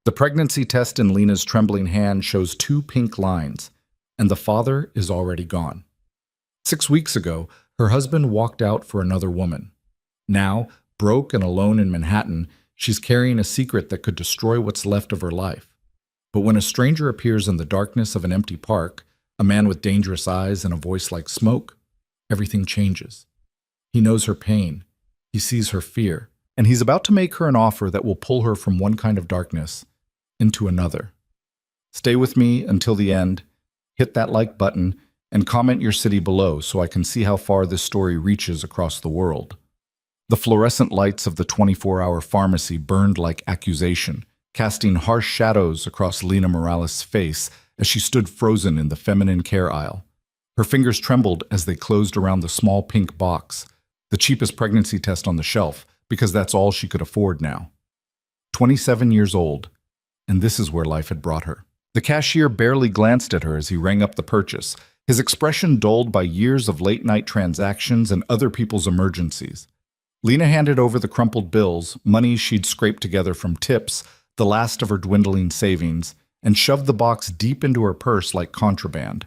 The pregnancy test in Lena's trembling hand shows 2 pink lines, and the father is already gone. 6 weeks ago, her husband walked out for another woman. Now, broke and alone in Manhattan, she's carrying a secret that could destroy what's left of her life. But when a stranger appears in the darkness of an empty park, a man with dangerous eyes and a voice like smoke, everything changes. He knows her pain, he sees her fear, and he's about to make her an offer that will pull her from one kind of darkness into another. Stay with me until the end, hit that like button, and comment your city below so I can see how far this story reaches across the world. The fluorescent lights of the 24-hour pharmacy burned like accusation, casting harsh shadows across Lena Morales' face as she stood frozen in the feminine care aisle. Her fingers trembled as they closed around the small pink box, the cheapest pregnancy test on the shelf, because that's all she could afford now. 27 years old, and this is where life had brought her. The cashier barely glanced at her as he rang up the purchase, his expression dulled by years of late-night transactions and other people's emergencies. Lena handed over the crumpled bills, money she'd scraped together from tips, the last of her dwindling savings, and shoved the box deep into her purse like contraband.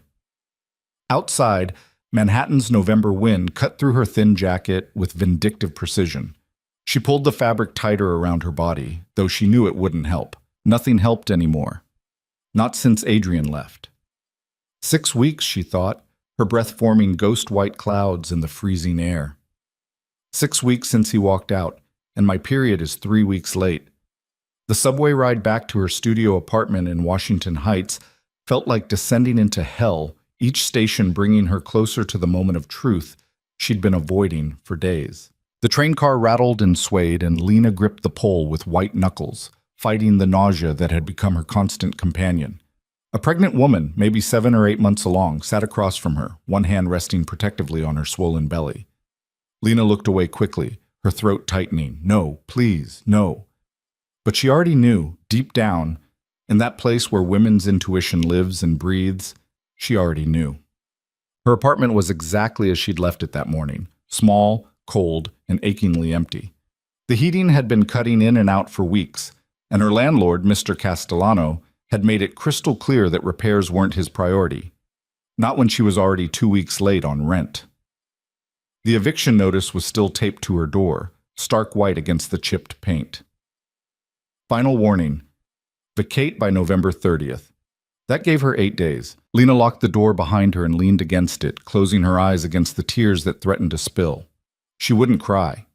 Outside, Manhattan's November wind cut through her thin jacket with vindictive precision. She pulled the fabric tighter around her body, though she knew it wouldn't help. Nothing helped anymore. Not since Adrian left. 6 weeks, she thought, her breath forming ghost-white clouds in the freezing air. 6 weeks since he walked out, and my period is 3 weeks late. The subway ride back to her studio apartment in Washington Heights felt like descending into hell, each station bringing her closer to the moment of truth she'd been avoiding for days. The train car rattled and swayed, and Lena gripped the pole with white knuckles, fighting the nausea that had become her constant companion. A pregnant woman, maybe 7 or 8 months along, sat across from her, one hand resting protectively on her swollen belly. Lena looked away quickly, her throat tightening. No, please, no. But she already knew, deep down, in that place where women's intuition lives and breathes, she already knew. Her apartment was exactly as she'd left it that morning, small, cold, and achingly empty. The heating had been cutting in and out for weeks, and her landlord, Mr. Castellano, had made it crystal clear that repairs weren't his priority, not when she was already 2 weeks late on rent. The eviction notice was still taped to her door, stark white against the chipped paint. Final warning: vacate by November 30th. That gave her 8 days. Lena locked the door behind her and leaned against it, closing her eyes against the tears that threatened to spill. She wouldn't cry.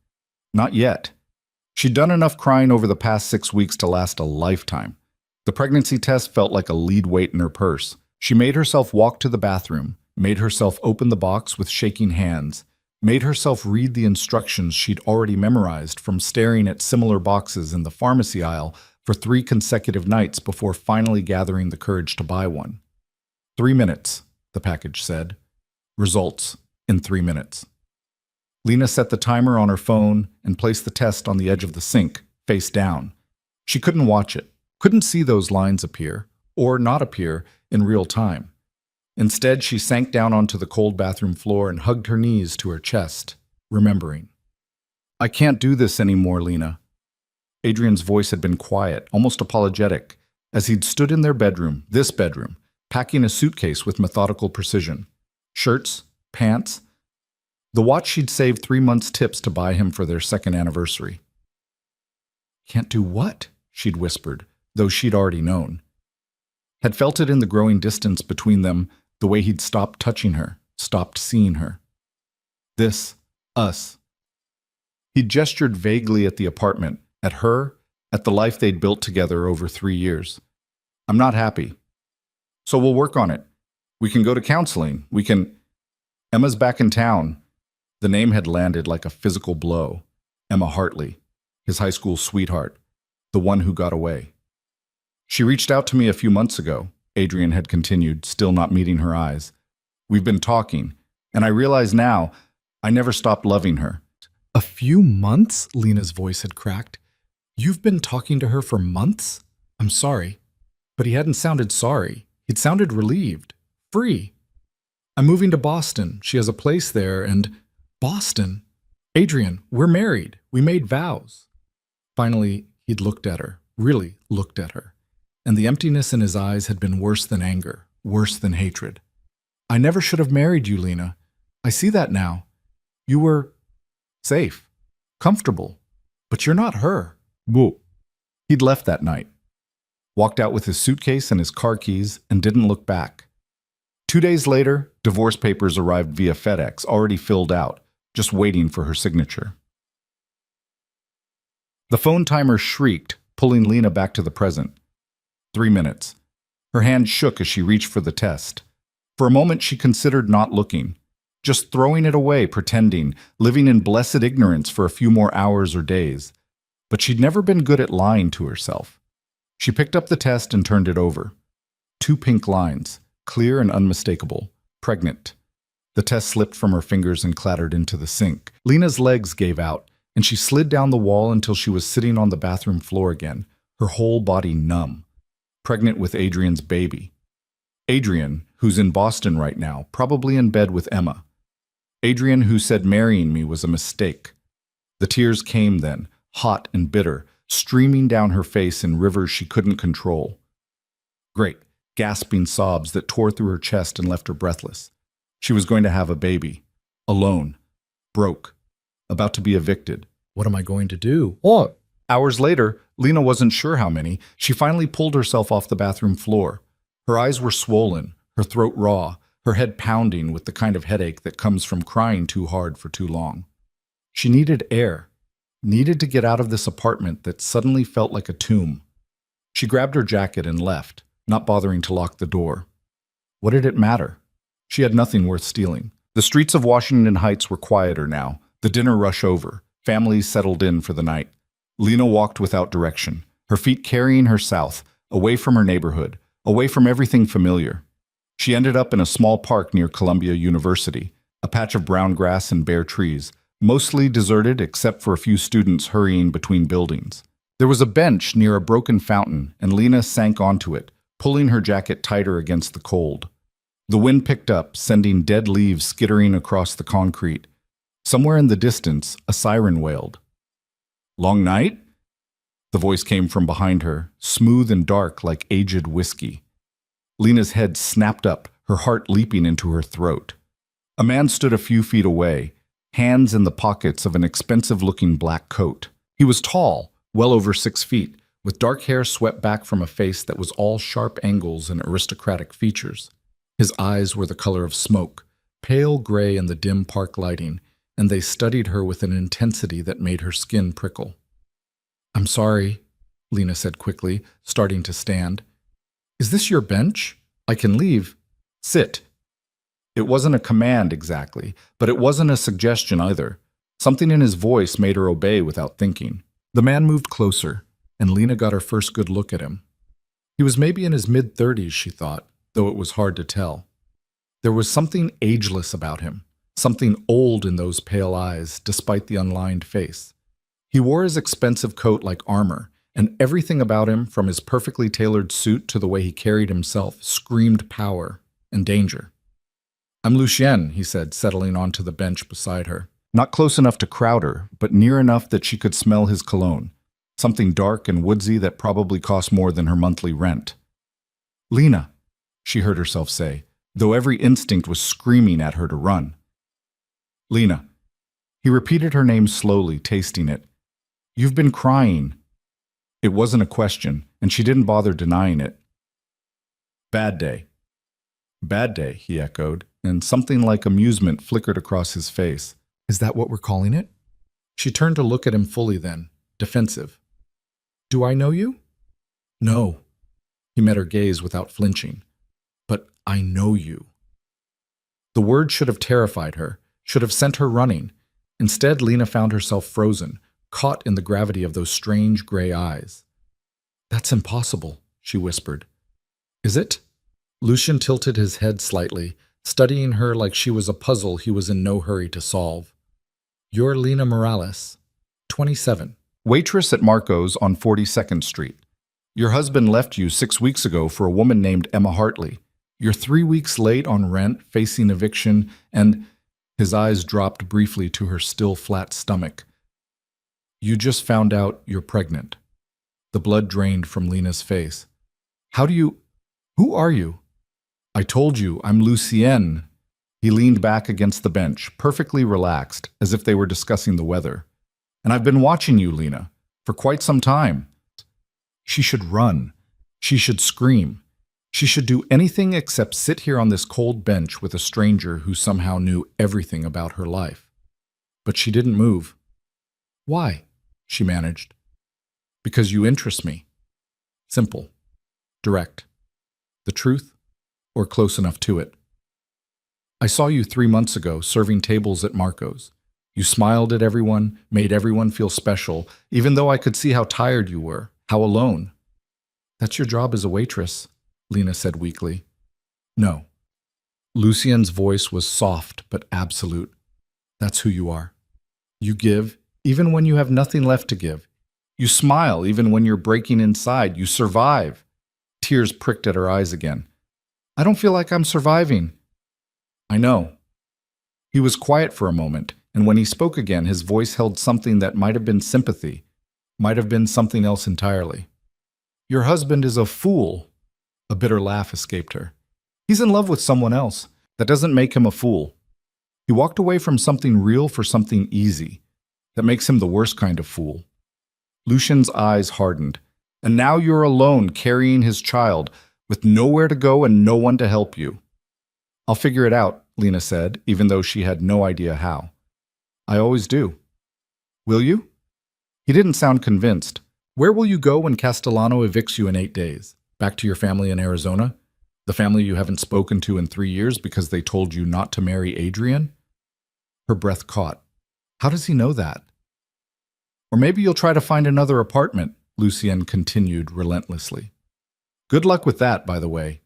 Not yet. She'd done enough crying over the past 6 weeks to last a lifetime. The pregnancy test felt like a lead weight in her purse. She made herself walk to the bathroom, made herself open the box with shaking hands, made herself read the instructions she'd already memorized from staring at similar boxes in the pharmacy aisle for 3 consecutive nights before finally gathering the courage to buy one. 3 minutes, the package said. Results in 3 minutes. Lena set the timer on her phone and placed the test on the edge of the sink, face down. She couldn't watch it, couldn't see those lines appear, or not appear, in real time. Instead, she sank down onto the cold bathroom floor and hugged her knees to her chest, remembering. I can't do this anymore, Lena. Adrian's voice had been quiet, almost apologetic, as he'd stood in their bedroom, this bedroom, packing a suitcase with methodical precision. Shirts, pants, the watch she'd saved 3 months' tips to buy him for their 2nd anniversary. Can't do what? She'd whispered, though she'd already known. Had felt it in the growing distance between them, the way he'd stopped touching her, stopped seeing her. This, us. He'd gestured vaguely at the apartment, at her, at the life they'd built together over 3 years. I'm not happy. So we'll work on it. We can go to counseling. We can... Emma's back in town. The name had landed like a physical blow. Emma Hartley, his high school sweetheart, the one who got away. She reached out to me a few months ago, Adrian had continued, still not meeting her eyes. We've been talking, and I realize now I never stopped loving her. A few months? Lena's voice had cracked. You've been talking to her for months? I'm sorry. But he hadn't sounded sorry. He'd sounded relieved. Free. I'm moving to Boston. She has a place there, and... Boston? Adrian, we're married. We made vows. Finally, he'd looked at her, really looked at her. and the emptiness in his eyes had been worse than anger, worse than hatred. I never should have married you, Lena. I see that now. You were safe, comfortable, but you're not her. Boo. He'd left that night, walked out with his suitcase and his car keys, and didn't look back. 2 days later, divorce papers arrived via FedEx, already filled out, just waiting for her signature. The phone timer shrieked, pulling Lena back to the present. 3 minutes. Her hand shook as she reached for the test. For a moment, she considered not looking, just throwing it away, pretending, living in blessed ignorance for a few more hours or days. But she'd never been good at lying to herself. She picked up the test and turned it over. 2 pink lines, clear and unmistakable. Pregnant. The test slipped from her fingers and clattered into the sink. Lena's legs gave out, and she slid down the wall until she was sitting on the bathroom floor again, her whole body numb. Pregnant with Adrian's baby. Adrian, who's in Boston right now, probably in bed with Emma. Adrian, who said marrying me was a mistake. The tears came then, hot and bitter, streaming down her face in rivers she couldn't control. Great, gasping sobs that tore through her chest and left her breathless. She was going to have a baby. Alone. Broke. About to be evicted. What am I going to do? What? Hours later, Lena wasn't sure how many, she finally pulled herself off the bathroom floor. Her eyes were swollen, her throat raw, her head pounding with the kind of headache that comes from crying too hard for too long. She needed air. Needed to get out of this apartment that suddenly felt like a tomb. She grabbed her jacket and left, not bothering to lock the door. What did it matter? She had nothing worth stealing. The streets of Washington Heights were quieter now, the dinner rush over, families settled in for the night. Lena walked without direction, her feet carrying her south, away from her neighborhood, away from everything familiar. She ended up in a small park near Columbia University, a patch of brown grass and bare trees, mostly deserted except for a few students hurrying between buildings. There was a bench near a broken fountain, and Lena sank onto it, pulling her jacket tighter against the cold. The wind picked up, sending dead leaves skittering across the concrete. Somewhere in the distance, a siren wailed. "Long night?" The voice came from behind her, smooth and dark like aged whiskey. Lena's head snapped up, her heart leaping into her throat. A man stood a few feet away, hands in the pockets of an expensive-looking black coat. He was tall, well over 6 feet, with dark hair swept back from a face that was all sharp angles and aristocratic features. His eyes were the color of smoke, pale gray in the dim park lighting, and they studied her with an intensity that made her skin prickle. "I'm sorry," Lena said quickly, starting to stand. "Is this your bench? I can leave." "Sit." It wasn't a command exactly, but it wasn't a suggestion either. Something in his voice made her obey without thinking. The man moved closer, and Lena got her first good look at him. He was maybe in his mid-30s, she thought, though it was hard to tell. There was something ageless about him, something old in those pale eyes, despite the unlined face. He wore his expensive coat like armor, and everything about him, from his perfectly tailored suit to the way he carried himself, screamed power and danger. "I'm Lucien," he said, settling onto the bench beside her. Not close enough to crowd her, but near enough that she could smell his cologne, something dark and woodsy that probably cost more than her monthly rent. "Lena," she heard herself say, though every instinct was screaming at her to run. "Lena." He repeated her name slowly, tasting it. "You've been crying." It wasn't a question, and she didn't bother denying it. "Bad day." "Bad day," he echoed, and something like amusement flickered across his face. "Is that what we're calling it?" She turned to look at him fully then, defensive. "Do I know you?" "No." He met her gaze without flinching. "But I know you." The word should have terrified her, should have sent her running. Instead, Lena found herself frozen, caught in the gravity of those strange gray eyes. "That's impossible," she whispered. "Is it?" Lucien tilted his head slightly, studying her like she was a puzzle he was in no hurry to solve. "You're Lena Morales, 27. Waitress at Marco's on 42nd Street. Your husband left you 6 weeks ago for a woman named Emma Hartley. You're 3 weeks late on rent, facing eviction, and..." His eyes dropped briefly to her still flat stomach. "You just found out you're pregnant." The blood drained from Lena's face. How do you... Who are you? I told you, I'm Lucien. He leaned back against the bench, perfectly relaxed, as if they were discussing the weather. And I've been watching you, Lena, for quite some time. She should run. She should scream. She should do anything except sit here on this cold bench with a stranger who somehow knew everything about her life. But she didn't move. Why? She managed. Because you interest me. Simple. Direct. The truth, or close enough to it. I saw you 3 months ago serving tables at Marco's. You smiled at everyone, made everyone feel special, even though I could see how tired you were, how alone. That's your job as a waitress, Lena said weakly. No. Lucien's voice was soft but absolute. That's who you are. You give, even when you have nothing left to give. You smile, even when you're breaking inside. You survive. Tears pricked at her eyes again. I don't feel like I'm surviving. I know. He was quiet for a moment, and when he spoke again, his voice held something that might have been sympathy, might have been something else entirely. Your husband is a fool. A bitter laugh escaped her. He's in love with someone else. That doesn't make him a fool. He walked away from something real for something easy. That makes him the worst kind of fool. Lucien's eyes hardened. And now you're alone carrying his child, with nowhere to go and no one to help you. I'll figure it out, Lena said, even though she had no idea how. I always do. Will you? He didn't sound convinced. Where will you go when Castellano evicts you in 8 days? Back to your family in Arizona? The family you haven't spoken to in 3 years because they told you not to marry Adrian? Her breath caught. How does he know that? Or maybe you'll try to find another apartment, Lucien continued relentlessly. Good luck with that, by the way.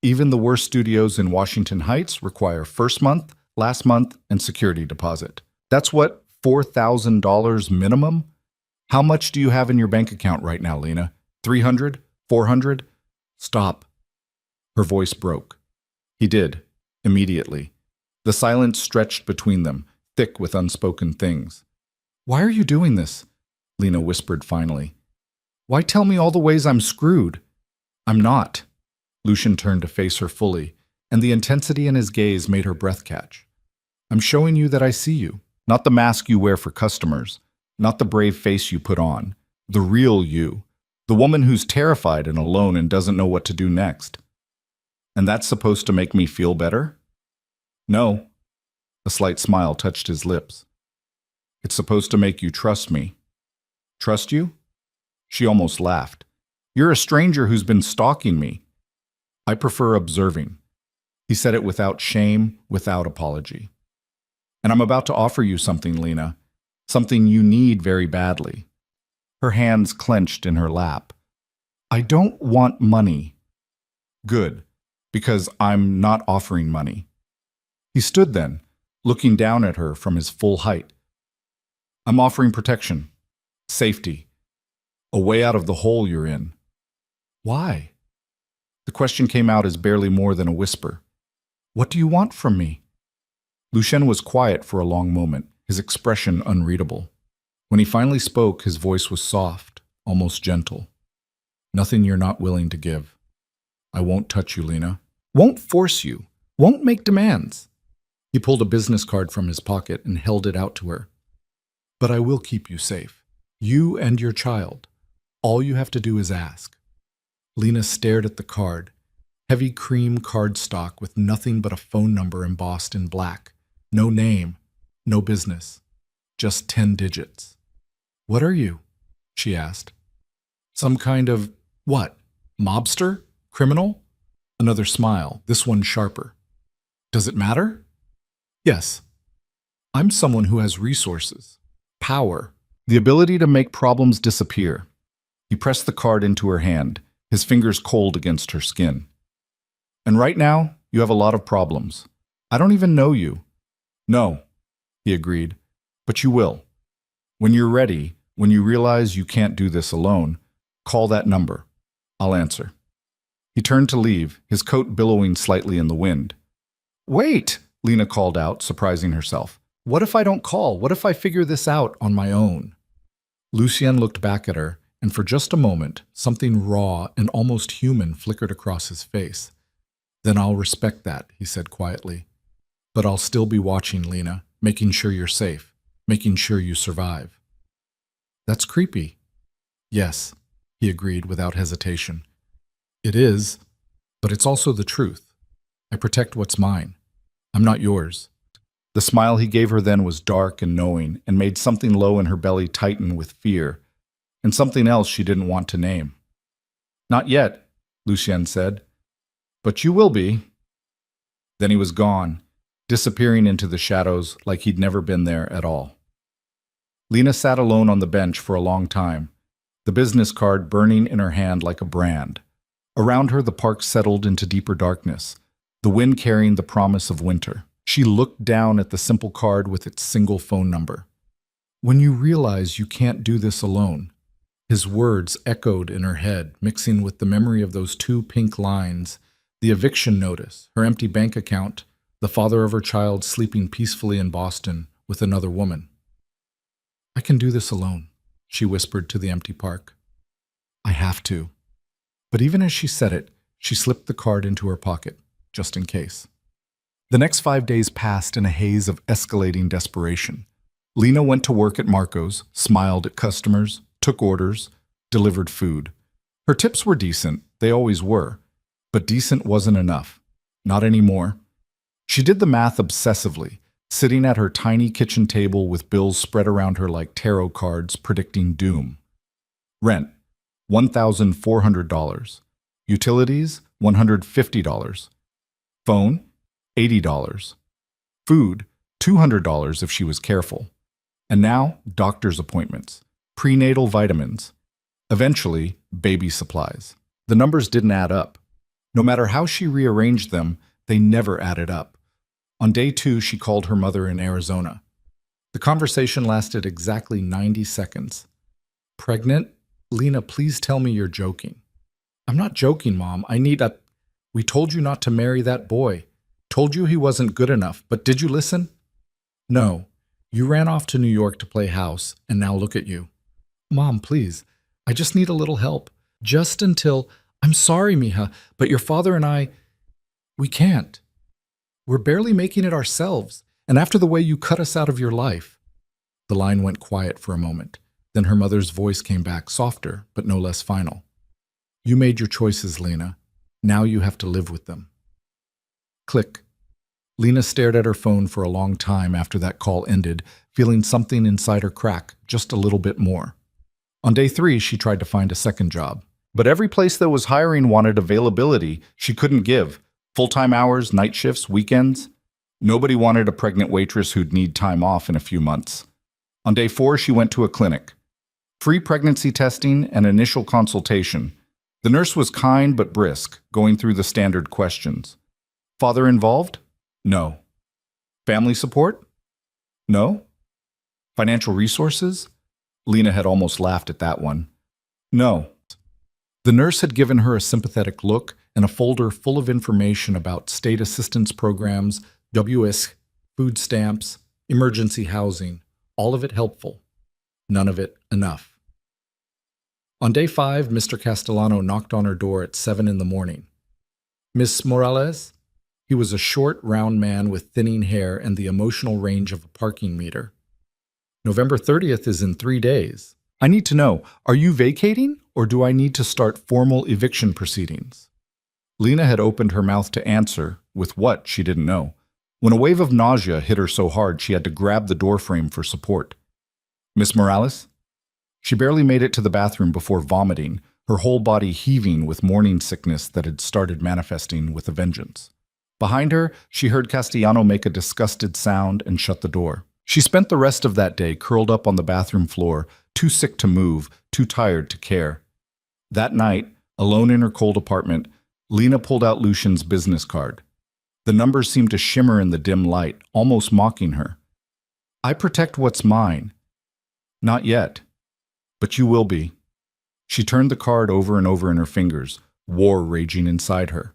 Even the worst studios in Washington Heights require first month, last month, and security deposit. That's what, $4,000 minimum? How much do you have in your bank account right now, Lena? 300? 400? Stop. Her voice broke. He did, immediately. The silence stretched between them, thick with unspoken things. Why are you doing this? Lena whispered finally. Why tell me all the ways I'm screwed? I'm not. Lucien turned to face her fully, and the intensity in his gaze made her breath catch. I'm showing you that I see you, not the mask you wear for customers, not the brave face you put on, the real you, the woman who's terrified and alone and doesn't know what to do next. And that's supposed to make me feel better? No. A slight smile touched his lips. It's supposed to make you trust me. Trust you? She almost laughed. You're a stranger who's been stalking me. I prefer observing. He said it without shame, without apology. And I'm about to offer you something, Lena. Something you need very badly. Her hands clenched in her lap. I don't want money. Good, because I'm not offering money. He stood then, looking down at her from his full height. I'm offering protection, safety, a way out of the hole you're in. Why? The question came out as barely more than a whisper. What do you want from me? Lucien was quiet for a long moment, his expression unreadable. When he finally spoke, his voice was soft, almost gentle. Nothing you're not willing to give. I won't touch you, Lena. Won't force you. Won't make demands. He pulled a business card from his pocket and held it out to her. But I will keep you safe. You and your child. All you have to do is ask. Lena stared at the card. Heavy cream cardstock with nothing but a phone number embossed in black. No name, no business. Just 10 digits. What are you? She asked. Some kind of, what? Mobster? Criminal? Another smile, this one sharper. Does it matter? Yes. I'm someone who has resources, power, the ability to make problems disappear. He pressed the card into her hand, his fingers cold against her skin. And right now, you have a lot of problems. I don't even know you. No, he agreed, but you will. When you're ready, when you realize you can't do this alone, call that number. I'll answer. He turned to leave, his coat billowing slightly in the wind. Wait, Lena called out, surprising herself. What if I don't call? What if I figure this out on my own? Lucien looked back at her, and for just a moment, something raw and almost human flickered across his face. Then I'll respect that, he said quietly. But I'll still be watching, Lena, making sure you're safe, making sure you survive. That's creepy. Yes, he agreed without hesitation. It is, but it's also the truth. I protect what's mine. I'm not yours. The smile he gave her then was dark and knowing and made something low in her belly tighten with fear, and something else she didn't want to name. Not yet, Lucien said. But you will be. Then he was gone, disappearing into the shadows like he'd never been there at all. Lena sat alone on the bench for a long time, the business card burning in her hand like a brand. Around her, the park settled into deeper darkness, the wind carrying the promise of winter. She looked down at the simple card with its single phone number. When you realize you can't do this alone, his words echoed in her head, mixing with the memory of those 2 pink lines, the eviction notice, her empty bank account, the father of her child sleeping peacefully in Boston with another woman. I can do this alone, she whispered to the empty park. I have to. But even as she said it, she slipped the card into her pocket, just in case. The next 5 days passed in a haze of escalating desperation. Lena went to work at Marco's, smiled at customers, took orders, delivered food. Her tips were decent, they always were. But decent wasn't enough. Not anymore. She did the math obsessively, sitting at her tiny kitchen table with bills spread around her like tarot cards predicting doom. Rent, $1,400. Utilities, $150. Phone, $80. Food, $200 if she was careful. And now, doctor's appointments, prenatal vitamins. Eventually, baby supplies. The numbers didn't add up. No matter how she rearranged them, they never added up. On day 2, she called her mother in Arizona. The conversation lasted exactly 90 seconds. Pregnant? Lena, please tell me you're joking. I'm not joking, Mom. We told you not to marry that boy. Told you he wasn't good enough, but did you listen? No. You ran off to New York to play house, and now look at you. Mom, please. I just need a little help. Just until... I'm sorry, Mija, but your father and we can't. We're barely making it ourselves, and after the way you cut us out of your life. The line went quiet for a moment. Then her mother's voice came back, softer, but no less final. You made your choices, Lena. Now you have to live with them. Click. Lena stared at her phone for a long time after that call ended, feeling something inside her crack just a little bit more. On day 3, she tried to find a second job. But every place that was hiring wanted availability she couldn't give. Full-time hours, night shifts, weekends. Nobody wanted a pregnant waitress who'd need time off in a few months. On day 4, she went to a clinic. Free pregnancy testing and initial consultation. The nurse was kind but brisk, going through the standard questions. Father involved? No. Family support? No. Financial resources? Lena had almost laughed at that one. No. The nurse had given her a sympathetic look and a folder full of information about state assistance programs, WS, food stamps, emergency housing, all of it helpful, none of it enough. On day 5, Mr. Castellano knocked on her door at 7 in the morning. Miss Morales? He was a short, round man with thinning hair and the emotional range of a parking meter. November 30th is in 3 days. I need to know, are you vacating, or do I need to start formal eviction proceedings? Lena had opened her mouth to answer, with what she didn't know, when a wave of nausea hit her so hard she had to grab the doorframe for support. Miss Morales? She barely made it to the bathroom before vomiting, her whole body heaving with morning sickness that had started manifesting with a vengeance. Behind her, she heard Castellano make a disgusted sound and shut the door. She spent the rest of that day curled up on the bathroom floor, too sick to move, too tired to care. That night, alone in her cold apartment, Lena pulled out Lucian's business card. The numbers seemed to shimmer in the dim light, almost mocking her. I protect what's mine. Not yet. But you will be. She turned the card over and over in her fingers, war raging inside her.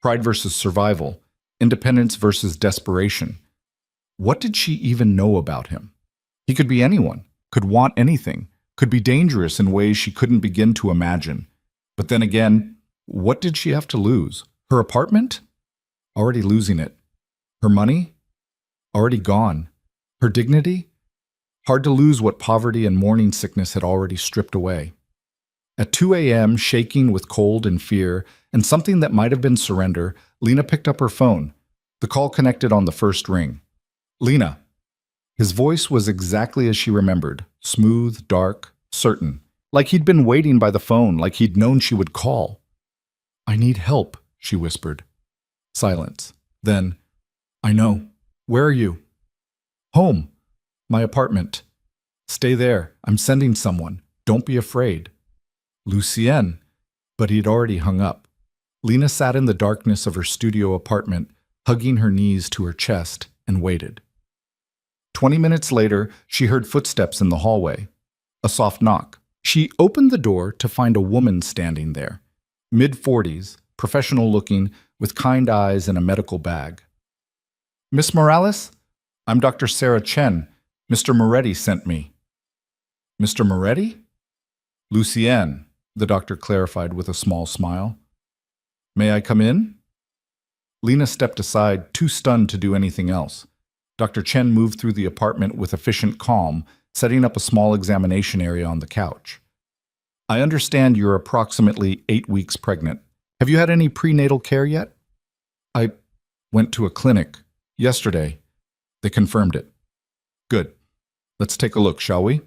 Pride versus survival, independence versus desperation. What did she even know about him? He could be anyone, could want anything, could be dangerous in ways she couldn't begin to imagine. But then again, what did she have to lose? Her apartment? Already losing it. Her money? Already gone. Her dignity? Hard to lose what poverty and morning sickness had already stripped away. At 2 a.m., shaking with cold and fear, and something that might have been surrender, Lena picked up her phone. The call connected on the first ring. Lena. His voice was exactly as she remembered, smooth, dark, certain, like he'd been waiting by the phone, like he'd known she would call. I need help, she whispered. Silence. Then, I know. Where are you? Home. My apartment. Stay there. I'm sending someone. Don't be afraid. Lucienne. But he'd already hung up. Lena sat in the darkness of her studio apartment, hugging her knees to her chest, and waited. 20 minutes later, she heard footsteps in the hallway. A soft knock. She opened the door to find a woman standing there. Mid-40s, professional-looking, with kind eyes and a medical bag. Miss Morales? I'm Dr. Sarah Chen. Mr. Moretti sent me. Mr. Moretti? Lucienne, the doctor clarified with a small smile. May I come in? Lena stepped aside, too stunned to do anything else. Dr. Chen moved through the apartment with efficient calm, setting up a small examination area on the couch. I understand you're approximately 8 weeks pregnant. Have you had any prenatal care yet? I went to a clinic yesterday. They confirmed it. Good. Let's take a look, shall we?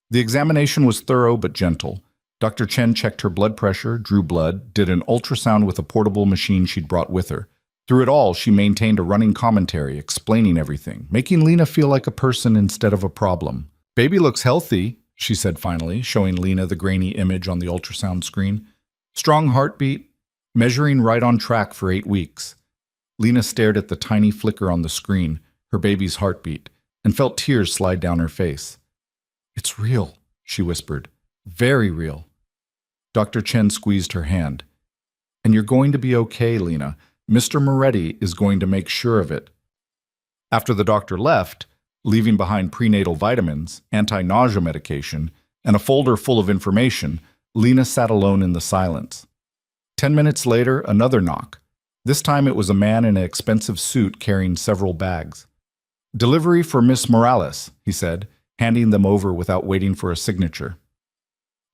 The examination was thorough but gentle. Dr. Chen checked her blood pressure, drew blood, did an ultrasound with a portable machine she'd brought with her. Through it all, she maintained a running commentary, explaining everything, making Lena feel like a person instead of a problem. Baby looks healthy, she said finally, showing Lena the grainy image on the ultrasound screen. Strong heartbeat, measuring right on track for 8 weeks. Lena stared at the tiny flicker on the screen, her baby's heartbeat, and felt tears slide down her face. It's real, she whispered. Very real. Dr. Chen squeezed her hand. And you're going to be okay, Lena. Mr. Moretti is going to make sure of it. After the doctor left, leaving behind prenatal vitamins, anti-nausea medication, and a folder full of information, Lena sat alone in the silence. 10 minutes later, another knock. This time it was a man in an expensive suit carrying several bags. Delivery for Miss Morales, he said, handing them over without waiting for a signature.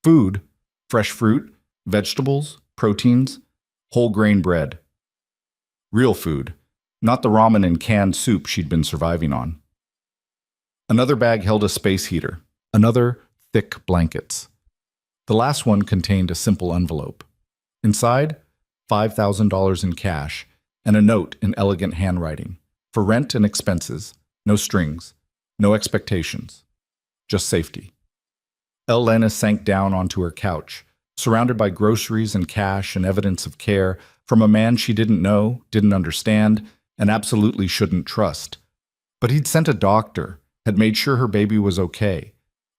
Food, fresh fruit, vegetables, proteins, whole grain bread. Real food, not the ramen and canned soup she'd been surviving on. Another bag held a space heater, another thick blankets. The last one contained a simple envelope. Inside, $5,000 in cash and a note in elegant handwriting. For rent and expenses, no strings, no expectations, just safety. Elena sank down onto her couch, surrounded by groceries and cash and evidence of care from a man she didn't know, didn't understand, and absolutely shouldn't trust. But he'd sent a doctor, had made sure her baby was okay,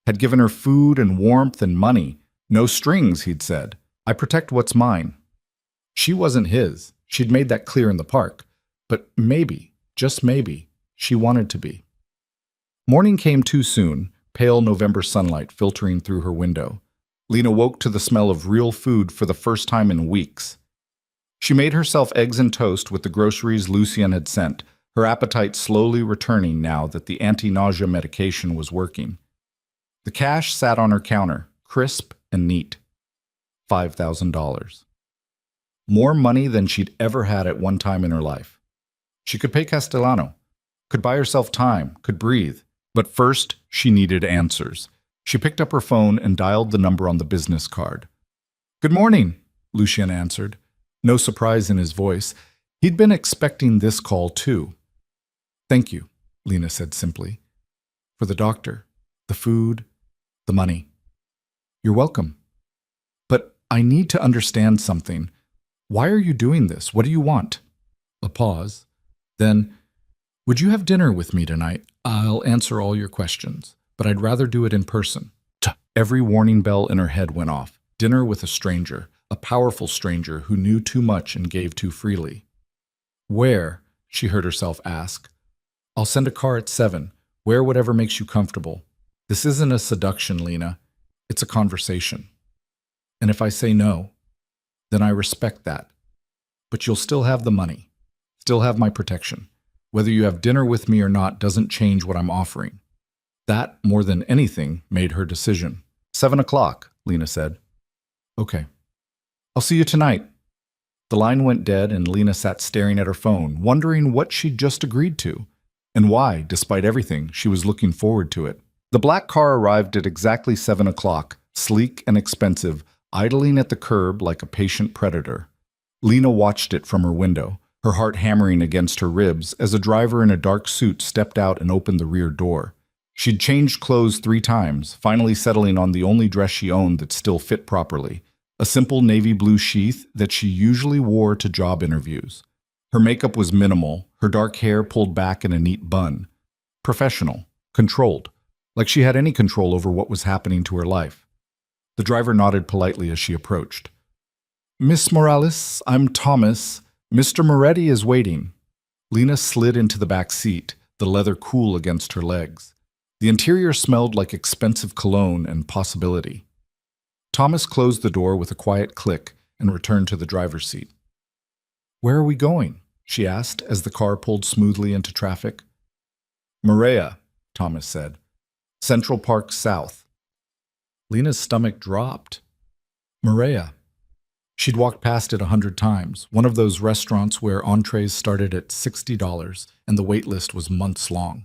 had given her food and warmth and money. No strings, he'd said. I protect what's mine. She wasn't his. She'd made that clear in the park. But maybe, just maybe, she wanted to be. Morning came too soon, pale November sunlight filtering through her window. Lena woke to the smell of real food for the first time in weeks. She made herself eggs and toast with the groceries Lucienne had sent, her appetite slowly returning now that the anti-nausea medication was working. The cash sat on her counter, crisp and neat. $5,000. More money than she'd ever had at one time in her life. She could pay Castellano, could buy herself time, could breathe. But first, she needed answers. She picked up her phone and dialed the number on the business card. Good morning, Lucienne answered. No surprise in his voice. He'd been expecting this call, too. Thank you, Lena said simply. For the doctor, the food, the money. You're welcome. But I need to understand something. Why are you doing this? What do you want? A pause. Then, would you have dinner with me tonight? I'll answer all your questions, but I'd rather do it in person. Every warning bell in her head went off. Dinner with a stranger, a powerful stranger who knew too much and gave too freely. Where? She heard herself ask. I'll send a car at 7. Wear whatever makes you comfortable. This isn't a seduction, Lena. It's a conversation. And if I say no, then I respect that. But you'll still have the money, still have my protection. Whether you have dinner with me or not doesn't change what I'm offering. That, more than anything, made her decision. 7 o'clock, Lena said. Okay. I'll see you tonight. The line went dead and Lena sat staring at her phone, wondering what she'd just agreed to, and why, despite everything, she was looking forward to it. The black car arrived at exactly 7 o'clock, sleek and expensive, idling at the curb like a patient predator. Lena watched it from her window, her heart hammering against her ribs as a driver in a dark suit stepped out and opened the rear door. She'd changed clothes 3 times, finally settling on the only dress she owned that still fit properly, a simple navy blue sheath that she usually wore to job interviews. Her makeup was minimal, her dark hair pulled back in a neat bun. Professional, controlled, like she had any control over what was happening to her life. The driver nodded politely as she approached. Miss Morales, I'm Thomas. Mr. Moretti is waiting. Lena slid into the back seat, the leather cool against her legs. The interior smelled like expensive cologne and possibility. Thomas closed the door with a quiet click and returned to the driver's seat. Where are we going? She asked as the car pulled smoothly into traffic. Maria, Thomas said. Central Park South. Lena's stomach dropped. Maria. She'd walked past it 100 times, one of those restaurants where entrees started at $60 and the wait list was months long.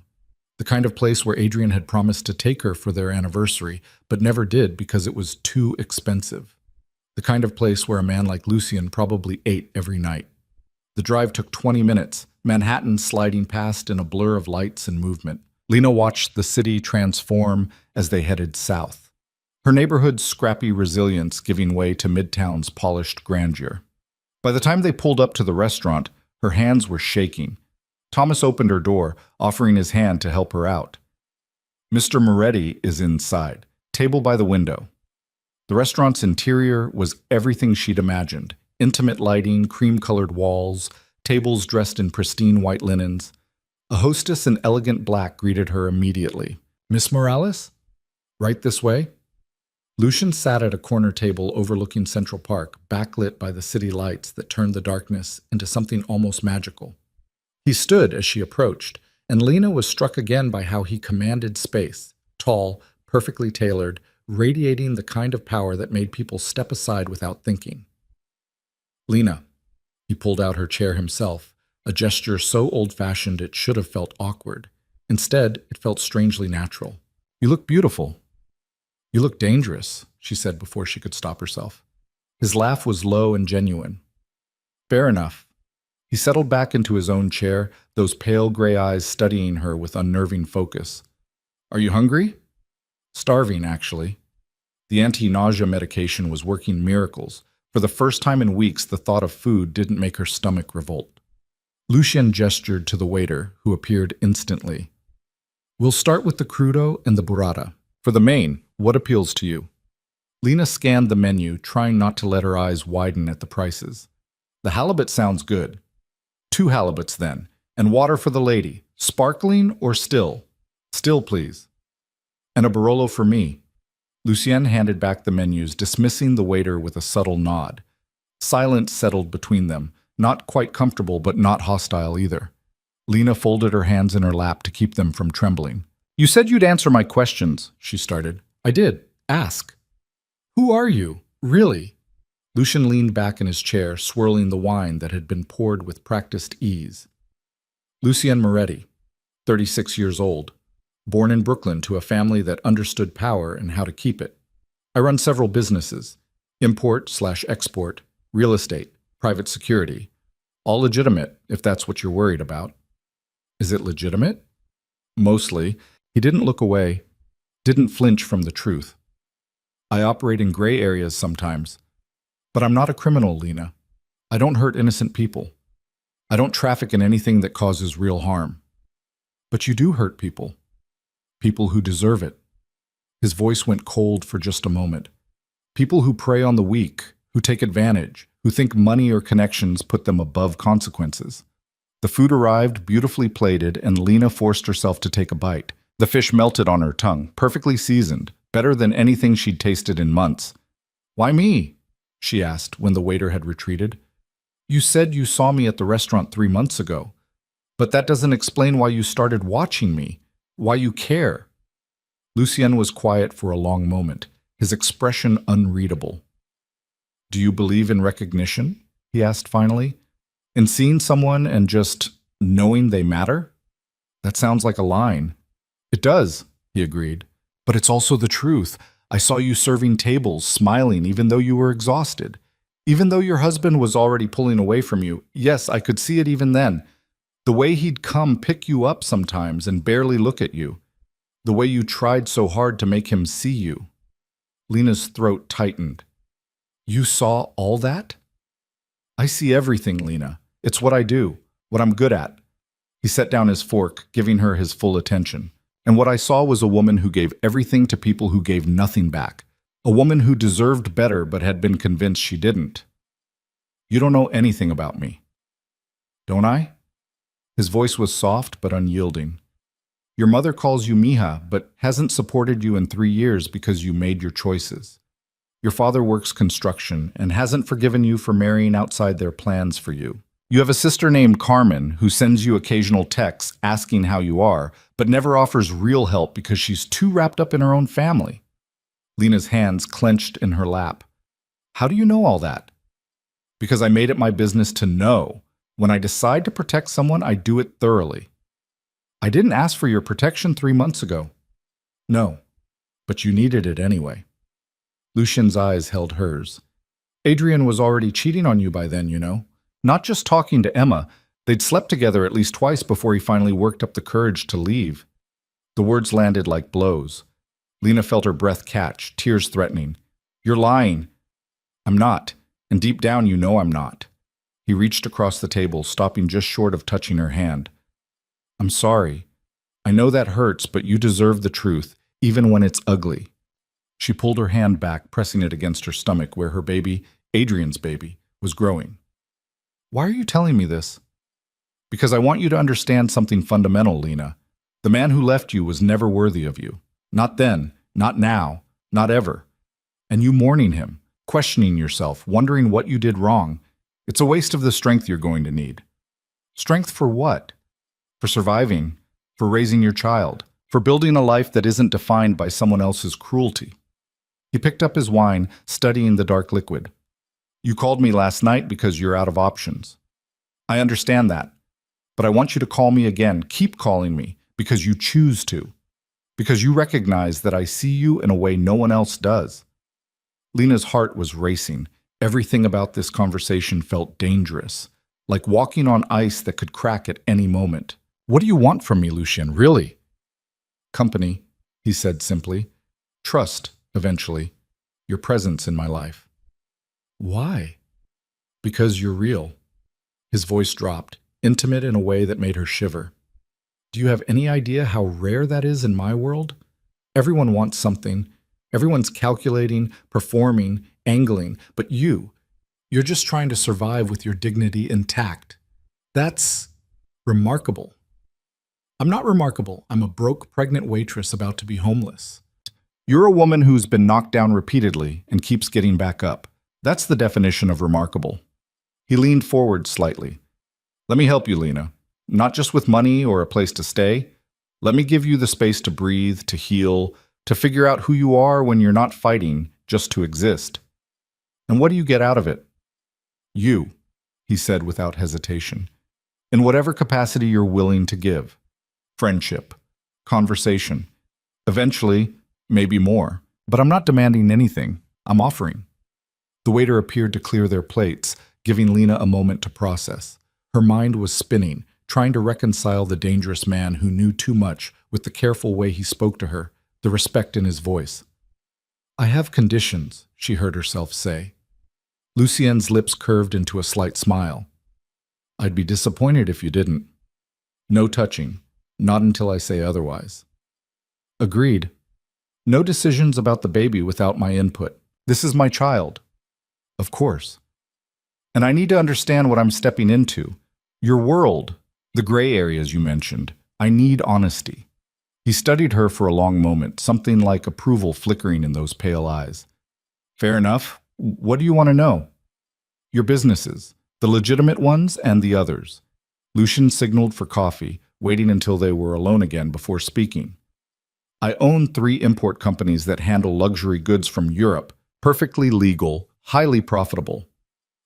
The kind of place where Adrian had promised to take her for their anniversary, but never did because it was too expensive. The kind of place where a man like Lucien probably ate every night. The drive took 20 minutes, Manhattan sliding past in a blur of lights and movement. Lena watched the city transform as they headed south. Her neighborhood's scrappy resilience giving way to Midtown's polished grandeur. By the time they pulled up to the restaurant, her hands were shaking. Thomas opened her door, offering his hand to help her out. Mr. Moretti is inside, table by the window. The restaurant's interior was everything she'd imagined. Intimate lighting, cream-colored walls, tables dressed in pristine white linens. A hostess in elegant black greeted her immediately. Miss Morales? Right this way? Lucien sat at a corner table overlooking Central Park, backlit by the city lights that turned the darkness into something almost magical. He stood as she approached, and Lena was struck again by how he commanded space, tall, perfectly tailored, radiating the kind of power that made people step aside without thinking. Lena. He pulled out her chair himself, a gesture so old-fashioned it should have felt awkward. Instead, it felt strangely natural. You look beautiful. You look dangerous, she said before she could stop herself. His laugh was low and genuine. Fair enough. He settled back into his own chair, those pale gray eyes studying her with unnerving focus. Are you hungry? Starving, actually. The anti-nausea medication was working miracles. For the first time in weeks, the thought of food didn't make her stomach revolt. Lucien gestured to the waiter, who appeared instantly. We'll start with the crudo and the burrata. For the main, what appeals to you? Lena scanned the menu, trying not to let her eyes widen at the prices. The halibut sounds good. 2 halibuts then, and water for the lady. Sparkling or still? Still, please. And a Barolo for me. Lucien handed back the menus, dismissing the waiter with a subtle nod. Silence settled between them, not quite comfortable but not hostile either. Lena folded her hands in her lap to keep them from trembling. You said you'd answer my questions, she started. I did. Ask. Who are you? Really? Lucien leaned back in his chair, swirling the wine that had been poured with practiced ease. Lucien Moretti, 36 years old. Born in Brooklyn to a family that understood power and how to keep it. I run several businesses, import/export, real estate, private security. All legitimate, if that's what you're worried about. Is it legitimate? Mostly. He didn't look away, didn't flinch from the truth. I operate in gray areas sometimes. But I'm not a criminal, Lena. I don't hurt innocent people. I don't traffic in anything that causes real harm. But you do hurt people. People who deserve it. His voice went cold for just a moment. People who prey on the weak, who take advantage, who think money or connections put them above consequences. The food arrived, beautifully plated, and Lena forced herself to take a bite. The fish melted on her tongue, perfectly seasoned, better than anything she'd tasted in months. "Why me?" she asked when the waiter had retreated. "You said you saw me at the restaurant 3 months ago, but that doesn't explain why you started watching me, why you care." Lucien was quiet for a long moment, his expression unreadable. "Do you believe in recognition?" he asked finally. "In seeing someone and just knowing they matter?" "That sounds like a line." "It does," he agreed. "But it's also the truth. I saw you serving tables, smiling even though you were exhausted. Even though your husband was already pulling away from you. Yes, I could see it even then. The way he'd come pick you up sometimes and barely look at you. The way you tried so hard to make him see you." Lena's throat tightened. "You saw all that?" "I see everything, Lena. It's what I do, what I'm good at." He set down his fork, giving her his full attention. "And what I saw was a woman who gave everything to people who gave nothing back. A woman who deserved better but had been convinced she didn't. You don't know anything about me." "Don't I?" His voice was soft but unyielding. "Your mother calls you Mija, but hasn't supported you in 3 years because you made your choices. Your father works construction and hasn't forgiven you for marrying outside their plans for you. You have a sister named Carmen who sends you occasional texts asking how you are, but never offers real help because she's too wrapped up in her own family." Lena's hands clenched in her lap. "How do you know all that?" "Because I made it my business to know. When I decide to protect someone, I do it thoroughly." "I didn't ask for your protection 3 months ago." "No, but you needed it anyway." Lucien's eyes held hers. "Adrian was already cheating on you by then, you know. Not just talking to Emma. They'd slept together at least twice before he finally worked up the courage to leave." The words landed like blows. Lena felt her breath catch, tears threatening. "You're lying." "I'm not, and deep down you know I'm not." He reached across the table, stopping just short of touching her hand. "I'm sorry. I know that hurts, but you deserve the truth, even when it's ugly." She pulled her hand back, pressing it against her stomach where her baby, Adrian's baby, was growing. "Why are you telling me this?" "Because I want you to understand something fundamental, Lena. The man who left you was never worthy of you. Not then, not now, not ever. And you mourning him, questioning yourself, wondering what you did wrong, it's a waste of the strength you're going to need." "Strength for what?" "For surviving, for raising your child, for building a life that isn't defined by someone else's cruelty." He picked up his wine, studying the dark liquid. "You called me last night because you're out of options. I understand that. But I want you to call me again, keep calling me, because you choose to. Because you recognize that I see you in a way no one else does." Lena's heart was racing. Everything about this conversation felt dangerous, like walking on ice that could crack at any moment. "What do you want from me, Lucien, really?" "Company," he said simply. "Trust, eventually. Your presence in my life." "Why?" "Because you're real." His voice dropped, intimate in a way that made her shiver. "Do you have any idea how rare that is in my world? Everyone wants something. Everyone's calculating, performing, angling. But you're just trying to survive with your dignity intact. That's remarkable." "I'm not remarkable. I'm a broke, pregnant waitress about to be homeless." "You're a woman who's been knocked down repeatedly and keeps getting back up. That's the definition of remarkable." He leaned forward slightly. "Let me help you, Lena. Not just with money or a place to stay. Let me give you the space to breathe, to heal, to figure out who you are when you're not fighting just to exist. And what do you get out of it?" "You," he said without hesitation. "In whatever capacity you're willing to give. Friendship, conversation, eventually, maybe more. But I'm not demanding anything. I'm offering." The waiter appeared to clear their plates, giving Lena a moment to process. Her mind was spinning, trying to reconcile the dangerous man who knew too much with the careful way he spoke to her, the respect in his voice. "I have conditions," she heard herself say. Lucien's lips curved into a slight smile. "I'd be disappointed if you didn't. No touching, not until I say otherwise." "Agreed. No decisions about the baby without my input. This is my child." "Of course." "And I need to understand what I'm stepping into. Your world, the gray areas you mentioned. I need honesty." He studied her for a long moment, something like approval flickering in those pale eyes. Fair enough. What do you want to know? Your businesses, the legitimate ones and the others. Lucian signaled for coffee, waiting until they were alone again before speaking. I own 3 import companies that handle luxury goods from Europe, perfectly legal, highly profitable.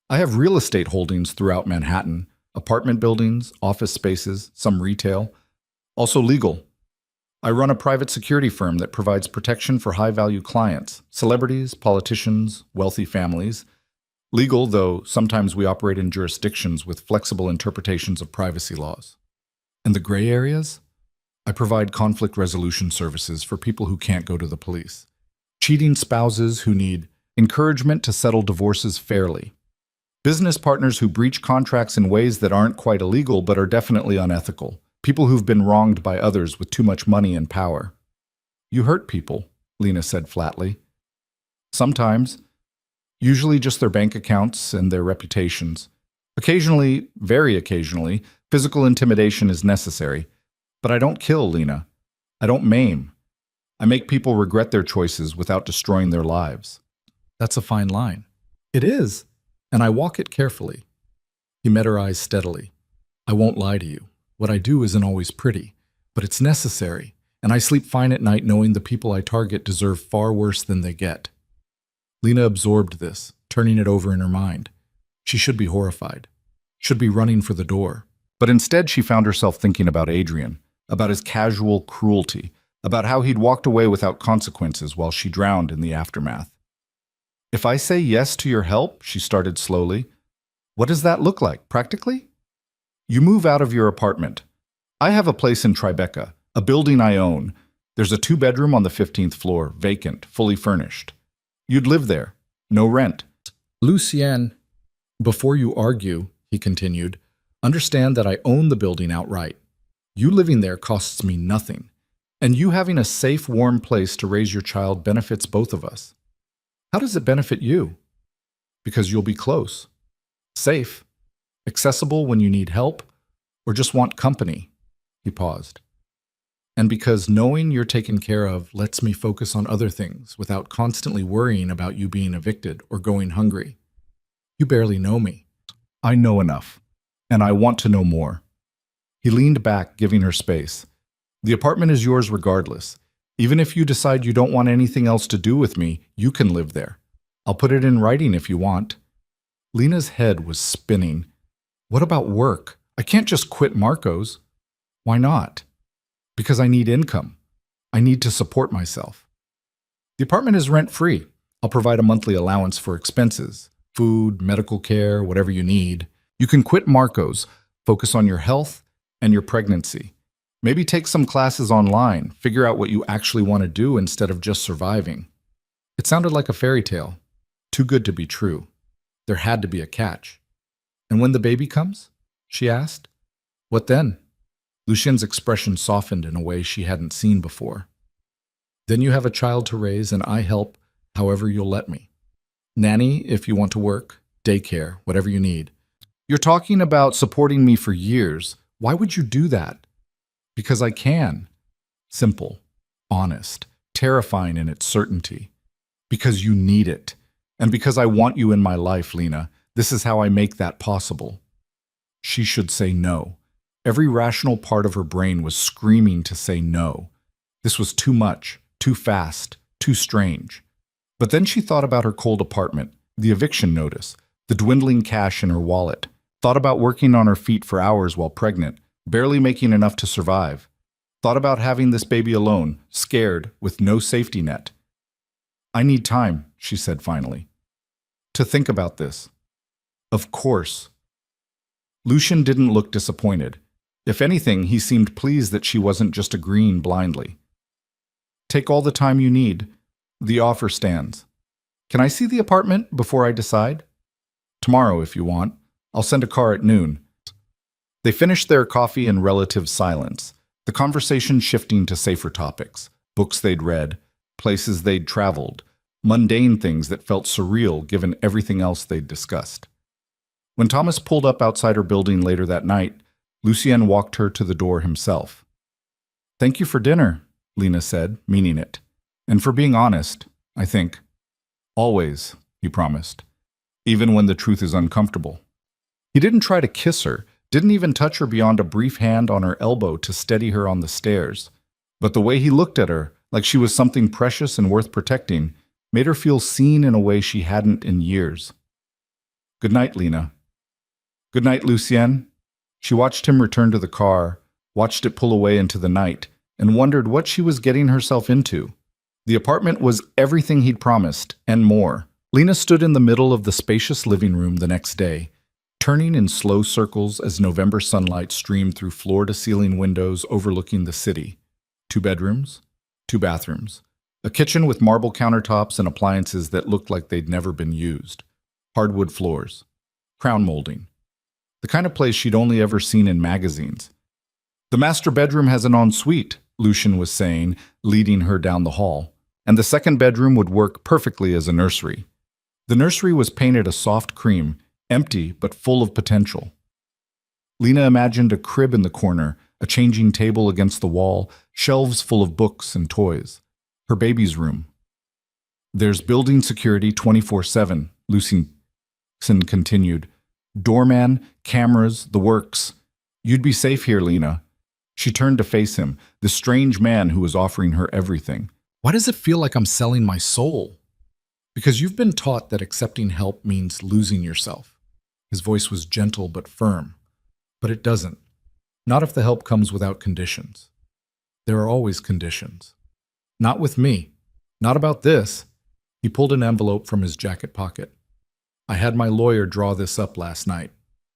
I have real estate holdings throughout Manhattan, apartment buildings, office spaces, some retail, also legal. I run a private security firm that provides protection for high-value clients, celebrities, politicians, wealthy families. Legal, though sometimes we operate in jurisdictions with flexible interpretations of privacy laws. And the gray areas? I provide conflict resolution services for people who can't go to the police. Cheating spouses who need encouragement to settle divorces fairly. Business partners who breach contracts in ways that aren't quite illegal but are definitely unethical. People who've been wronged by others with too much money and power. You hurt people, Lena said flatly. Sometimes. Usually just their bank accounts and their reputations. Occasionally, very occasionally, physical intimidation is necessary. But I don't kill, Lena. I don't maim. I make people regret their choices without destroying their lives. That's a fine line. It is, and I walk it carefully. He met her eyes steadily. I won't lie to you. What I do isn't always pretty, but it's necessary, and I sleep fine at night knowing the people I target deserve far worse than they get. Lena absorbed this, turning it over in her mind. She should be horrified, should be running for the door. But instead she found herself thinking about Adrian, about his casual cruelty, about how he'd walked away without consequences while she drowned in the aftermath. If I say yes to your help, she started slowly, what does that look like, practically? You move out of your apartment. I have a place in Tribeca, a building I own. There's a 2-bedroom on the 15th floor, vacant, fully furnished. You'd live there, no rent. Lucienne, before you argue, he continued, understand that I own the building outright. You living there costs me nothing, and you having a safe, warm place to raise your child benefits both of us. How does it benefit you? Because you'll be close, safe, accessible when you need help or just want company. He paused. And because knowing you're taken care of lets me focus on other things without constantly worrying about you being evicted or going hungry. You barely know me. I know enough, and I want to know more. He leaned back, giving her space. The apartment is yours regardless. Even if you decide you don't want anything else to do with me, you can live there. I'll put it in writing if you want. Lena's head was spinning. What about work? I can't just quit Marco's. Why not? Because I need income. I need to support myself. The apartment is rent-free. I'll provide a monthly allowance for expenses, food, medical care, whatever you need. You can quit Marco's, focus on your health and your pregnancy. Maybe take some classes online, figure out what you actually want to do instead of just surviving. It sounded like a fairy tale, too good to be true. There had to be a catch. And when the baby comes? She asked. What then? Lucien's expression softened in a way she hadn't seen before. Then you have a child to raise and I help however you'll let me. Nanny, if you want to work, daycare, whatever you need. You're talking about supporting me for years. Why would you do that? Because I can. Simple, honest, terrifying in its certainty. Because you need it. And because I want you in my life, Lena. This is how I make that possible. She should say no. Every rational part of her brain was screaming to say no. This was too much, too fast, too strange. But then she thought about her cold apartment, the eviction notice, the dwindling cash in her wallet, thought about working on her feet for hours while pregnant, barely making enough to survive, thought about having this baby alone, scared, with no safety net. I need time, she said finally, to think about this. Of course. Lucian didn't look disappointed. If anything, he seemed pleased that she wasn't just agreeing blindly. Take all the time you need. The offer stands. Can I see the apartment before I decide? Tomorrow, if you want. I'll send a car at noon. They finished their coffee in relative silence, the conversation shifting to safer topics, books they'd read, places they'd traveled, mundane things that felt surreal given everything else they'd discussed. When Thomas pulled up outside her building later that night, Lucien walked her to the door himself. Thank you for dinner, Lena said, meaning it. And for being honest, I think. Always, he promised, even when the truth is uncomfortable. He didn't try to kiss her, didn't even touch her beyond a brief hand on her elbow to steady her on the stairs. But the way he looked at her, like she was something precious and worth protecting, made her feel seen in a way she hadn't in years. Good night, Lena. Good night, Lucienne. She watched him return to the car, watched it pull away into the night, and wondered what she was getting herself into. The apartment was everything he'd promised, and more. Lena stood in the middle of the spacious living room the next day, turning in slow circles as November sunlight streamed through floor-to-ceiling windows overlooking the city. 2 bedrooms, 2 bathrooms, a kitchen with marble countertops and appliances that looked like they'd never been used, hardwood floors, crown molding, the kind of place she'd only ever seen in magazines. The master bedroom has an ensuite, Lucian was saying, leading her down the hall, and the second bedroom would work perfectly as a nursery. The nursery was painted a soft cream, empty but full of potential. Lena imagined a crib in the corner, a changing table against the wall, shelves full of books and toys. Her baby's room. There's building security 24/7, Lucian continued. Doorman, cameras, the works. You'd be safe here, Lena. She turned to face him, the strange man who was offering her everything. Why does it feel like I'm selling my soul? Because you've been taught that accepting help means losing yourself. His voice was gentle but firm. But it doesn't. Not if the help comes without conditions. There are always conditions. Not with me. Not about this. He pulled an envelope from his jacket pocket. I had my lawyer draw this up last night.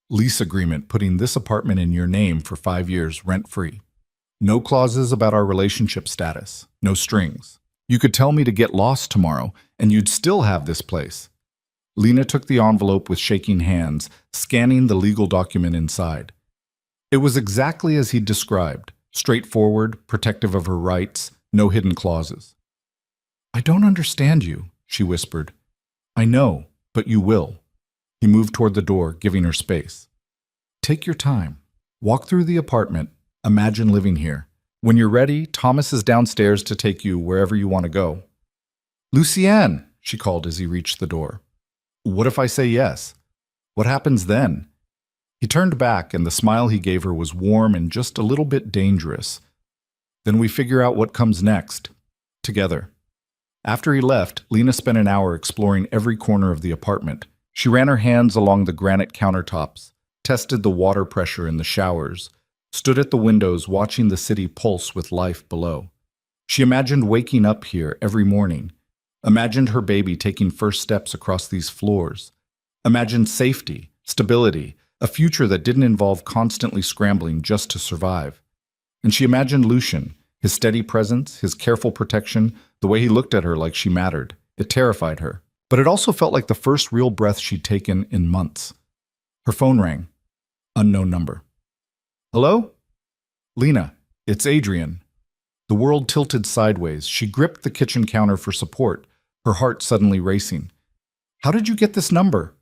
Lease agreement putting this apartment in your name for 5 years rent-free. No clauses about our relationship status. No strings. You could tell me to get lost tomorrow, and you'd still have this place. Lena took the envelope with shaking hands, scanning the legal document inside. It was exactly as he'd described, straightforward, protective of her rights, no hidden clauses. I don't understand you, she whispered. I know, but you will. He moved toward the door, giving her space. Take your time. Walk through the apartment. Imagine living here. When you're ready, Thomas is downstairs to take you wherever you want to go. Lucienne, she called as he reached the door. What if I say yes? What happens then? He turned back, and the smile he gave her was warm and just a little bit dangerous. Then we figure out what comes next. Together. After he left, Lena spent an hour exploring every corner of the apartment. She ran her hands along the granite countertops, tested the water pressure in the showers, stood at the windows watching the city pulse with life below. She imagined waking up here every morning, imagined her baby taking first steps across these floors, imagined safety, stability, a future that didn't involve constantly scrambling just to survive. And she imagined Lucian, his steady presence, his careful protection, the way he looked at her like she mattered. It terrified her. But it also felt like the first real breath she'd taken in months. Her phone rang. Unknown number. Hello? Lena, it's Adrian. The world tilted sideways. She gripped the kitchen counter for support, her heart suddenly racing. How did you get this number?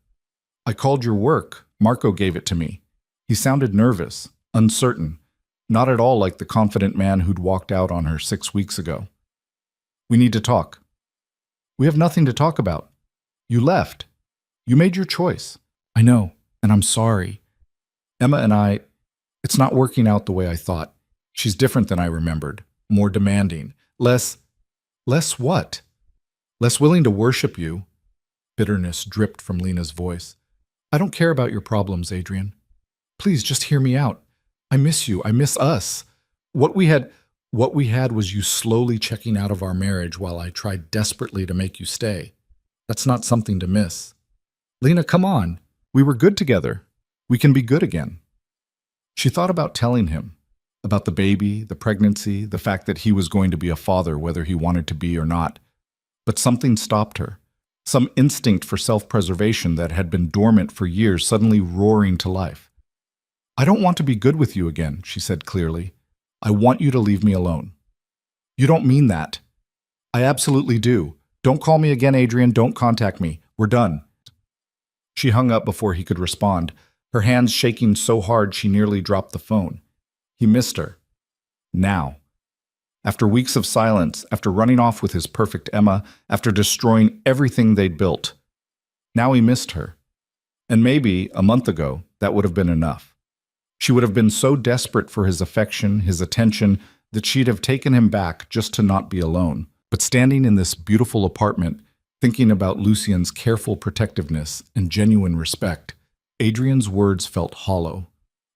I called your work. Marco gave it to me. He sounded nervous, uncertain, not at all like the confident man who'd walked out on her 6 weeks ago. We need to talk. We have nothing to talk about. You left. You made your choice. I know, and I'm sorry. Emma and I, it's not working out the way I thought. She's different than I remembered, more demanding, less what? Less willing to worship you. Bitterness dripped from Lena's voice. I don't care about your problems, Adrian. Please just hear me out. I miss you. I miss us. What we had was you slowly checking out of our marriage while I tried desperately to make you stay. That's not something to miss. Lena, come on. We were good together. We can be good again. She thought about telling him, about the baby, the pregnancy, the fact that he was going to be a father whether he wanted to be or not. But something stopped her. Some instinct for self-preservation that had been dormant for years suddenly roaring to life. I don't want to be good with you again, she said clearly. I want you to leave me alone. You don't mean that. I absolutely do. Don't call me again, Adrian. Don't contact me. We're done. She hung up before he could respond, her hands shaking so hard she nearly dropped the phone. He missed her. Now. After weeks of silence, after running off with his perfect Emma, after destroying everything they'd built. Now he missed her. And maybe, a month ago, that would have been enough. She would have been so desperate for his affection, his attention, that she'd have taken him back just to not be alone. But standing in this beautiful apartment, thinking about Lucien's careful protectiveness and genuine respect, Adrian's words felt hollow,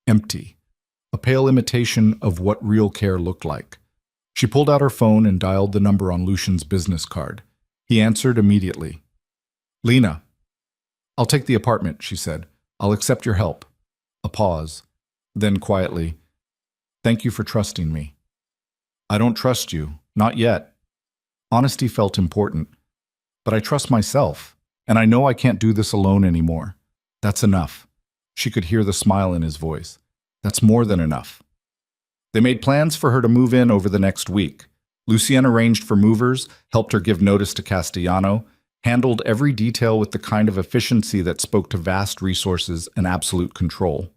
empty, a pale imitation of what real care looked like. She pulled out her phone and dialed the number on Lucien's business card. He answered immediately. "Lena." "I'll take the apartment," she said. "I'll accept your help." A pause. Then quietly, "Thank you for trusting me." "I don't trust you. Not yet." Honesty felt important. "But I trust myself, and I know I can't do this alone anymore. That's enough." She could hear the smile in his voice. "That's more than enough." They made plans for her to move in over the next week. Lucien arranged for movers, helped her give notice to Castellano, handled every detail with the kind of efficiency that spoke to vast resources and absolute control.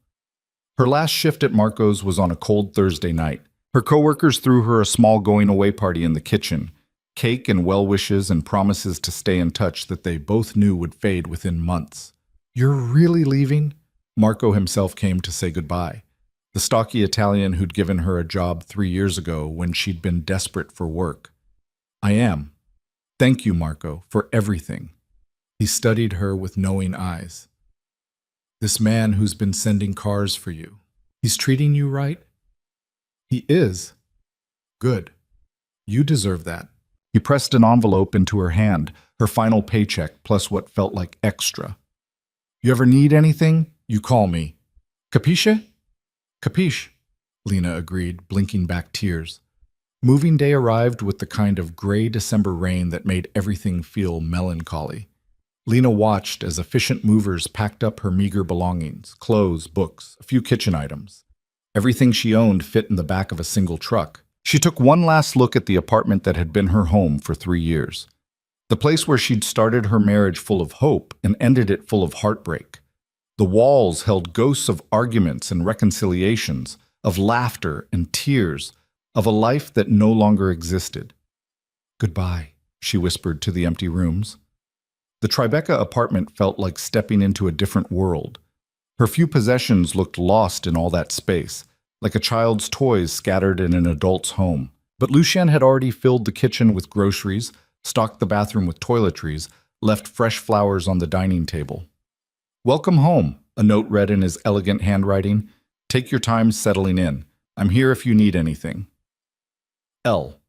Her last shift at Marco's was on a cold Thursday night. Her coworkers threw her a small going-away party in the kitchen, cake and well-wishes and promises to stay in touch that they both knew would fade within months. "You're really leaving?" Marco himself came to say goodbye. The stocky Italian who'd given her a job 3 years ago when she'd been desperate for work. "I am. Thank you, Marco, for everything." He studied her with knowing eyes. "This man who's been sending cars for you, he's treating you right?" "He is." "Good. You deserve that." He pressed an envelope into her hand, her final paycheck plus what felt like extra. "You ever need anything, you call me. Capisce?" "Capiche," Lena agreed, blinking back tears. Moving day arrived with the kind of gray December rain that made everything feel melancholy. Lena watched as efficient movers packed up her meager belongings, clothes, books, a few kitchen items. Everything she owned fit in the back of a single truck. She took one last look at the apartment that had been her home for 3 years. The place where she'd started her marriage full of hope and ended it full of heartbreak. The walls held ghosts of arguments and reconciliations, of laughter and tears, of a life that no longer existed. "Goodbye," she whispered to the empty rooms. The Tribeca apartment felt like stepping into a different world. Her few possessions looked lost in all that space, like a child's toys scattered in an adult's home. But Lucien had already filled the kitchen with groceries, stocked the bathroom with toiletries, left fresh flowers on the dining table. "Welcome home," a note read in his elegant handwriting. "Take your time settling in. I'm here if you need anything. L."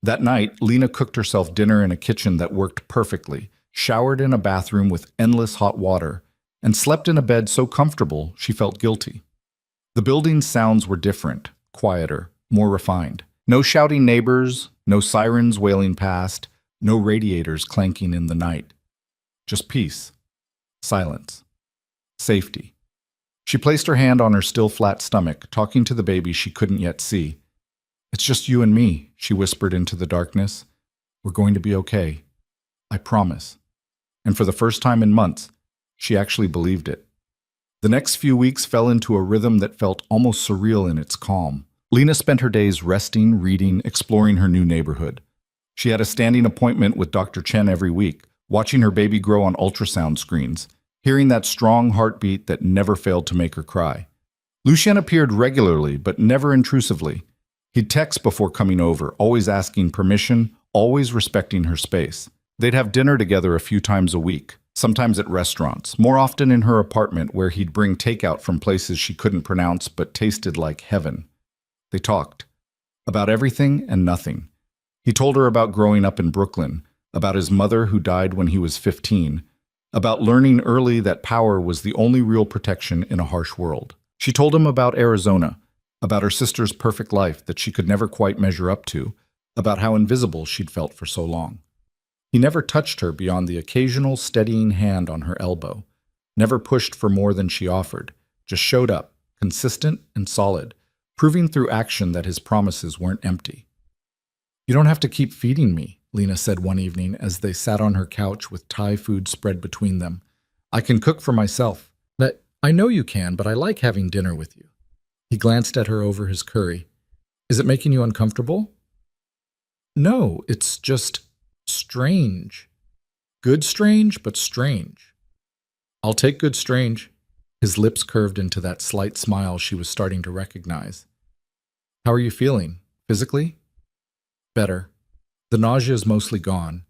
That night, Lena cooked herself dinner in a kitchen that worked perfectly, showered in a bathroom with endless hot water, and slept in a bed so comfortable she felt guilty. The building's sounds were different, quieter, more refined. No shouting neighbors, no sirens wailing past, no radiators clanking in the night. Just peace, silence, safety. She placed her hand on her still flat stomach, talking to the baby she couldn't yet see. "It's just you and me," she whispered into the darkness. "We're going to be okay. I promise." And for the first time in months, she actually believed it. The next few weeks fell into a rhythm that felt almost surreal in its calm. Lena spent her days resting, reading, exploring her new neighborhood. She had a standing appointment with Dr. Chen every week, watching her baby grow on ultrasound screens, hearing that strong heartbeat that never failed to make her cry. Lucien appeared regularly, but never intrusively. He'd text before coming over, always asking permission, always respecting her space. They'd have dinner together a few times a week, sometimes at restaurants, more often in her apartment where he'd bring takeout from places she couldn't pronounce but tasted like heaven. They talked about everything and nothing. He told her about growing up in Brooklyn, about his mother who died when he was 15, about learning early that power was the only real protection in a harsh world. She told him about Arizona, about her sister's perfect life that she could never quite measure up to, about how invisible she'd felt for so long. He never touched her beyond the occasional steadying hand on her elbow, never pushed for more than she offered, just showed up, consistent and solid, proving through action that his promises weren't empty. "You don't have to keep feeding me," Lena said one evening as they sat on her couch with Thai food spread between them. "I can cook for myself." "I know you can, but I like having dinner with you." He glanced at her over his curry. "Is it making you uncomfortable?" No, it's just strange. Good strange, but strange. I'll take good strange. His lips curved into that slight smile she was starting to recognize. How are you feeling? Physically? Better. The nausea is mostly gone.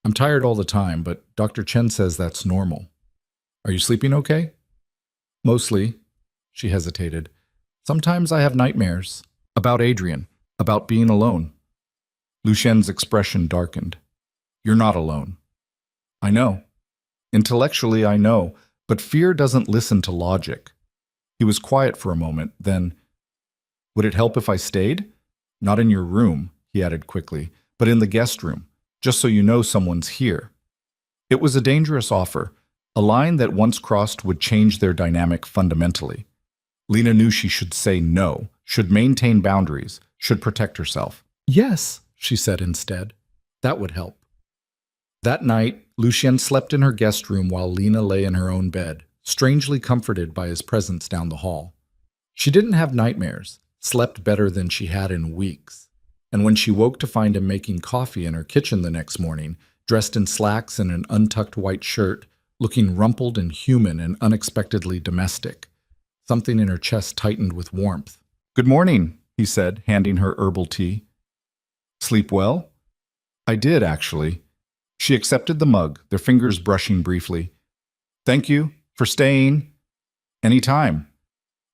I'm tired all the time, but Dr. Chen says that's normal. Are you sleeping okay? Mostly. She hesitated. Sometimes I have nightmares. About Adrian. About being alone. Lucien's expression darkened. You're not alone. I know. Intellectually, I know, but fear doesn't listen to logic. He was quiet for a moment, then, would it help if I stayed? Not in your room, he added quickly, but in the guest room, just so you know someone's here. It was a dangerous offer, a line that once crossed would change their dynamic fundamentally. Lena knew she should say no, should maintain boundaries, should protect herself. Yes, she said instead. That would help. That night, Lucien slept in her guest room while Lena lay in her own bed, strangely comforted by his presence down the hall. She didn't have nightmares, slept better than she had in weeks. And when she woke to find him making coffee in her kitchen the next morning, dressed in slacks and an untucked white shirt, looking rumpled and human and unexpectedly domestic, something in her chest tightened with warmth. Good morning, he said, handing her herbal tea. Sleep well? I did, actually. She accepted the mug, their fingers brushing briefly. Thank you for staying. Any time.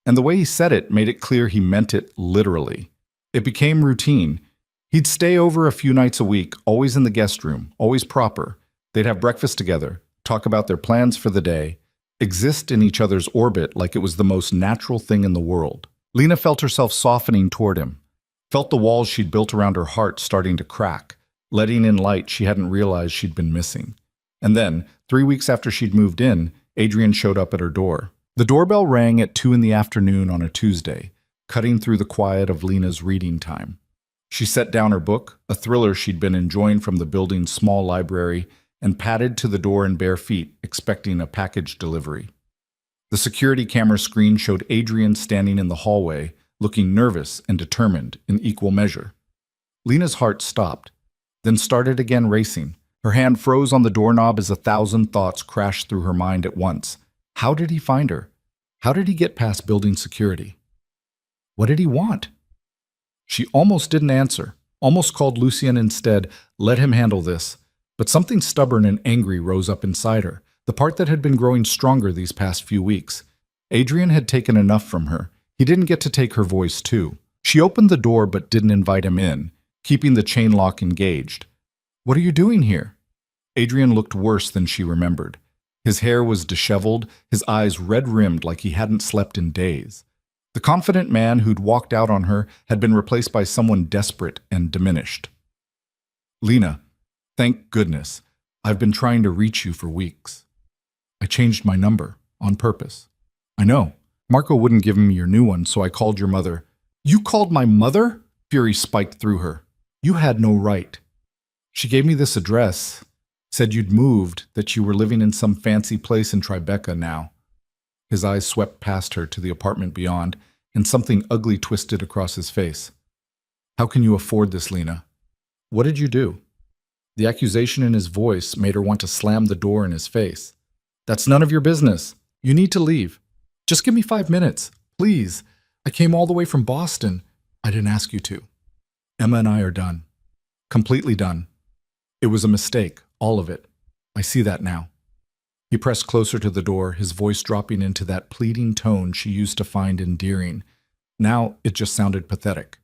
And the way he said it made it clear he meant it literally. It became routine. He'd stay over a few nights a week, always in the guest room, always proper. They'd have breakfast together, talk about their plans for the day, exist in each other's orbit like it was the most natural thing in the world. Lena felt herself softening toward him, felt the walls she'd built around her heart starting to crack, letting in light she hadn't realized she'd been missing. And then, 3 weeks after she'd moved in, Adrian showed up at her door. The doorbell rang at 2 in the afternoon on a Tuesday, cutting through the quiet of Lena's reading time. She set down her book, a thriller she'd been enjoying from the building's small library, and padded to the door in bare feet, expecting a package delivery. The security camera screen showed Adrian standing in the hallway, looking nervous and determined in equal measure. Lena's heart stopped, then started again racing. Her hand froze on the doorknob as 1,000 thoughts crashed through her mind at once. How did he find her? How did he get past building security? What did he want? She almost didn't answer, almost called Lucien instead, let him handle this. But something stubborn and angry rose up inside her, the part that had been growing stronger these past few weeks. Adrian had taken enough from her. He didn't get to take her voice too. She opened the door but didn't invite him in, keeping the chain lock engaged. What are you doing here? Adrian looked worse than she remembered. His hair was disheveled, his eyes red-rimmed like he hadn't slept in days. The confident man who'd walked out on her had been replaced by someone desperate and diminished. Lena, thank goodness. I've been trying to reach you for weeks. I changed my number, on purpose. I know. Marco wouldn't give me your new one, so I called your mother. You called my mother? Fury spiked through her. You had no right. She gave me this address, said you'd moved, that you were living in some fancy place in Tribeca now. His eyes swept past her to the apartment beyond, and something ugly twisted across his face. How can you afford this, Lena? What did you do? The accusation in his voice made her want to slam the door in his face. That's none of your business. You need to leave. Just give me 5 minutes, please. I came all the way from Boston. I didn't ask you to. Emma and I are done. Completely done. It was a mistake, all of it. I see that now. He pressed closer to the door, his voice dropping into that pleading tone she used to find endearing. Now it just sounded pathetic.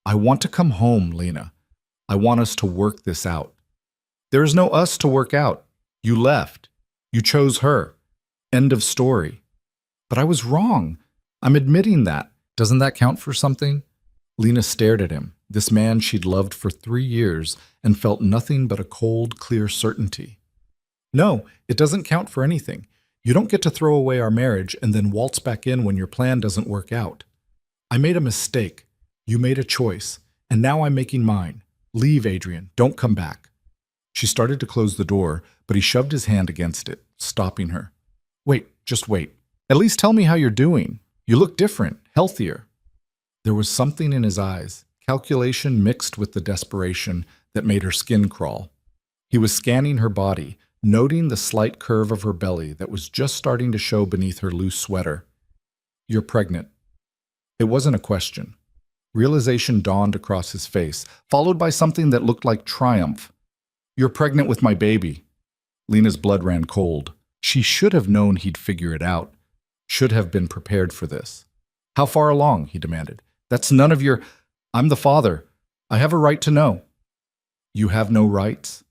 I want to come home, Lena. I want us to work this out. There is no us to work out. You left. You chose her. End of story. But I was wrong. I'm admitting that. Doesn't that count for something? Lena stared at him, this man she'd loved for 3 years, and felt nothing but a cold, clear certainty. No, it doesn't count for anything. You don't get to throw away our marriage and then waltz back in when your plan doesn't work out. I made a mistake. You made a choice. And now I'm making mine. Leave, Adrian. Don't come back. She started to close the door, but he shoved his hand against it, stopping her. Wait, just wait. At least tell me how you're doing. You look different, healthier. There was something in his eyes, calculation mixed with the desperation that made her skin crawl. He was scanning her body, noting the slight curve of her belly that was just starting to show beneath her loose sweater. "You're pregnant." It wasn't a question. Realization dawned across his face, followed by something that looked like triumph. "You're pregnant with my baby." Lena's blood ran cold. She should have known he'd figure it out. Should have been prepared for this. "How far along?" he demanded. "That's none of your—" "I'm the father. I have a right to know." "You have no rights."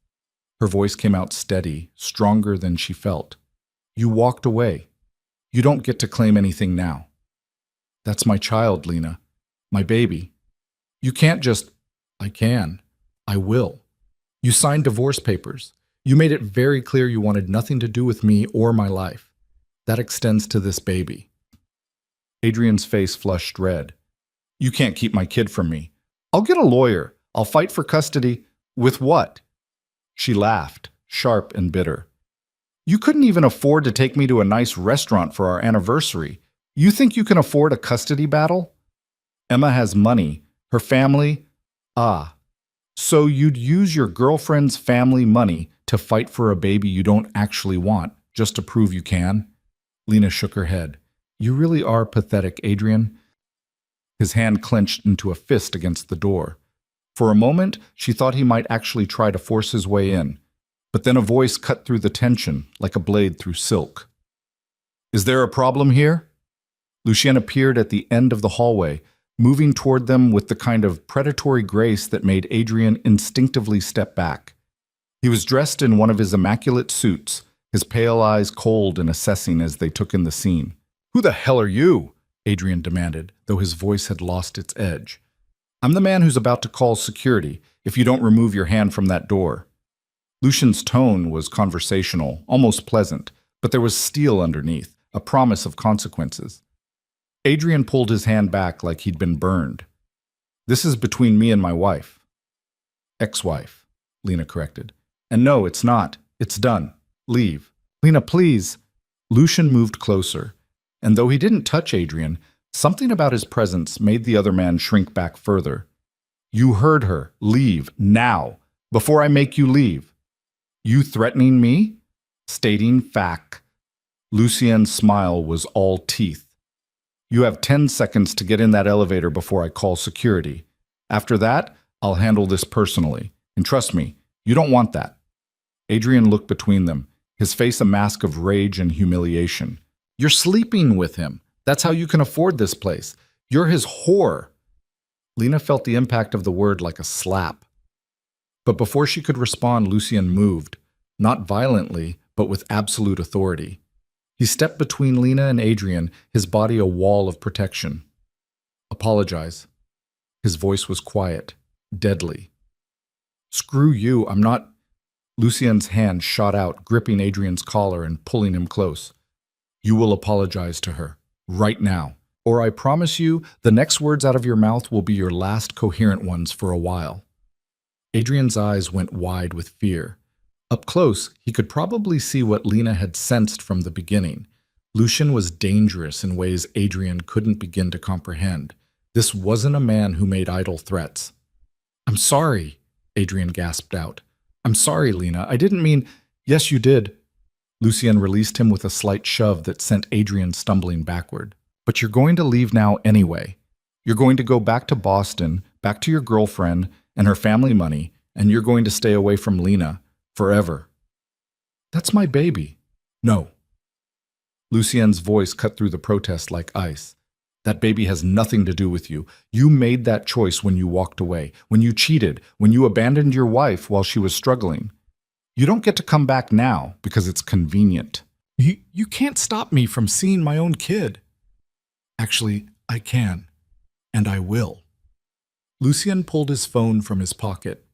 Her voice came out steady, stronger than she felt. "You walked away. You don't get to claim anything now." "That's my child, Lena. My baby. You can't just—" "I can. I will. You signed divorce papers. You made it very clear you wanted nothing to do with me or my life. That extends to this baby." Adrian's face flushed red. "You can't keep my kid from me. I'll get a lawyer. I'll fight for custody." "With what?" She laughed, sharp and bitter. "You couldn't even afford to take me to a nice restaurant for our anniversary. You think you can afford a custody battle? Emma has money. Her family— Ah. So you'd use your girlfriend's family money to fight for a baby you don't actually want, just to prove you can?" Lena shook her head. "You really are pathetic, Adrian." His hand clenched into a fist against the door. For a moment, she thought he might actually try to force his way in, but then a voice cut through the tension like a blade through silk. "Is there a problem here?" Lucien appeared at the end of the hallway, moving toward them with the kind of predatory grace that made Adrian instinctively step back. He was dressed in one of his immaculate suits, his pale eyes cold and assessing as they took in the scene. "Who the hell are you?" Adrian demanded, though his voice had lost its edge. "I'm the man who's about to call security, if you don't remove your hand from that door." Lucien's tone was conversational, almost pleasant, but there was steel underneath, a promise of consequences. Adrian pulled his hand back like he'd been burned. "This is between me and my wife." "Ex-wife," Lena corrected. "And no, it's not. It's done. Leave." "Lena, please." Lucien moved closer, and though he didn't touch Adrian, something about his presence made the other man shrink back further. "You heard her. Leave, now, before I make you leave." "You threatening me?" "Stating fact." Lucien's smile was all teeth. "You have 10 seconds to get in that elevator before I call security. After that, I'll handle this personally. And trust me, you don't want that." Adrian looked between them, his face a mask of rage and humiliation. "You're sleeping with him. That's how you can afford this place. You're his whore." Lena felt the impact of the word like a slap. But before she could respond, Lucien moved, not violently, but with absolute authority. He stepped between Lena and Adrian, his body a wall of protection. "Apologize." His voice was quiet, deadly. "Screw you, I'm not—" Lucien's hand shot out, gripping Adrian's collar and pulling him close. "You will apologize to her, right now, or I promise you the next words out of your mouth will be your last coherent ones for a while." Adrian's eyes went wide with fear. Up close, he could probably see what Lena had sensed from the beginning. Lucien was dangerous in ways Adrian couldn't begin to comprehend. This wasn't a man who made idle threats. "I'm sorry," Adrian gasped out. "I'm sorry, Lena. I didn't mean—" "Yes, you did." Lucien released him with a slight shove that sent Adrian stumbling backward. "But you're going to leave now anyway. You're going to go back to Boston, back to your girlfriend and her family money, and you're going to stay away from Lena. Forever." "That's my baby." "No." Lucien's voice cut through the protest like ice. "That baby has nothing to do with you. You made that choice when you walked away, when you cheated, when you abandoned your wife while she was struggling. You don't get to come back now because it's convenient." You can't stop me from seeing my own kid." "Actually, I can. And I will." Lucien pulled his phone from his pocket,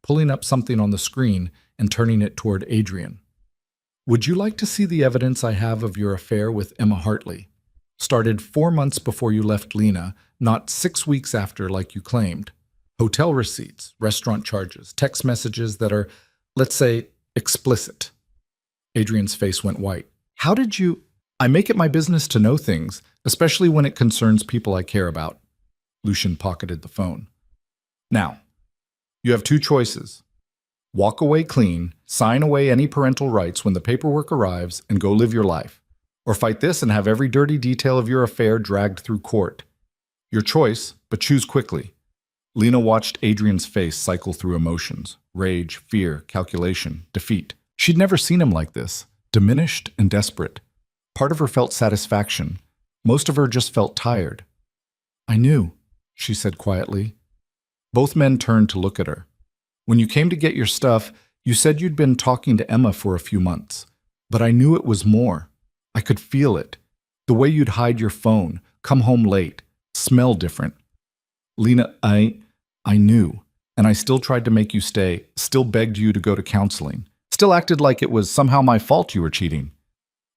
pulling up something on the screen and turning it toward Adrian. "Would you like to see the evidence I have of your affair with Emma Hartley? Started 4 months before you left Lena, not 6 weeks after like you claimed. Hotel receipts, restaurant charges, text messages that are, let's say, explicit." Adrian's face went white. "How did you—" I make it my business to know things, especially when it concerns people I care about. Lucian pocketed the phone. Now, you have two choices. Walk away clean, sign away any parental rights when the paperwork arrives, and go live your life. Or fight this and have every dirty detail of your affair dragged through court. Your choice, but choose quickly. Lena watched Adrian's face cycle through emotions: rage, fear, calculation, defeat. She'd never seen him like this, diminished and desperate. Part of her felt satisfaction. Most of her just felt tired. I knew, she said quietly. Both men turned to look at her. When you came to get your stuff, you said you'd been talking to Emma for a few months. But I knew it was more. I could feel it. The way you'd hide your phone, come home late, smell different. Lena, I knew. And I still tried to make you stay, still begged you to go to counseling, still acted like it was somehow my fault you were cheating.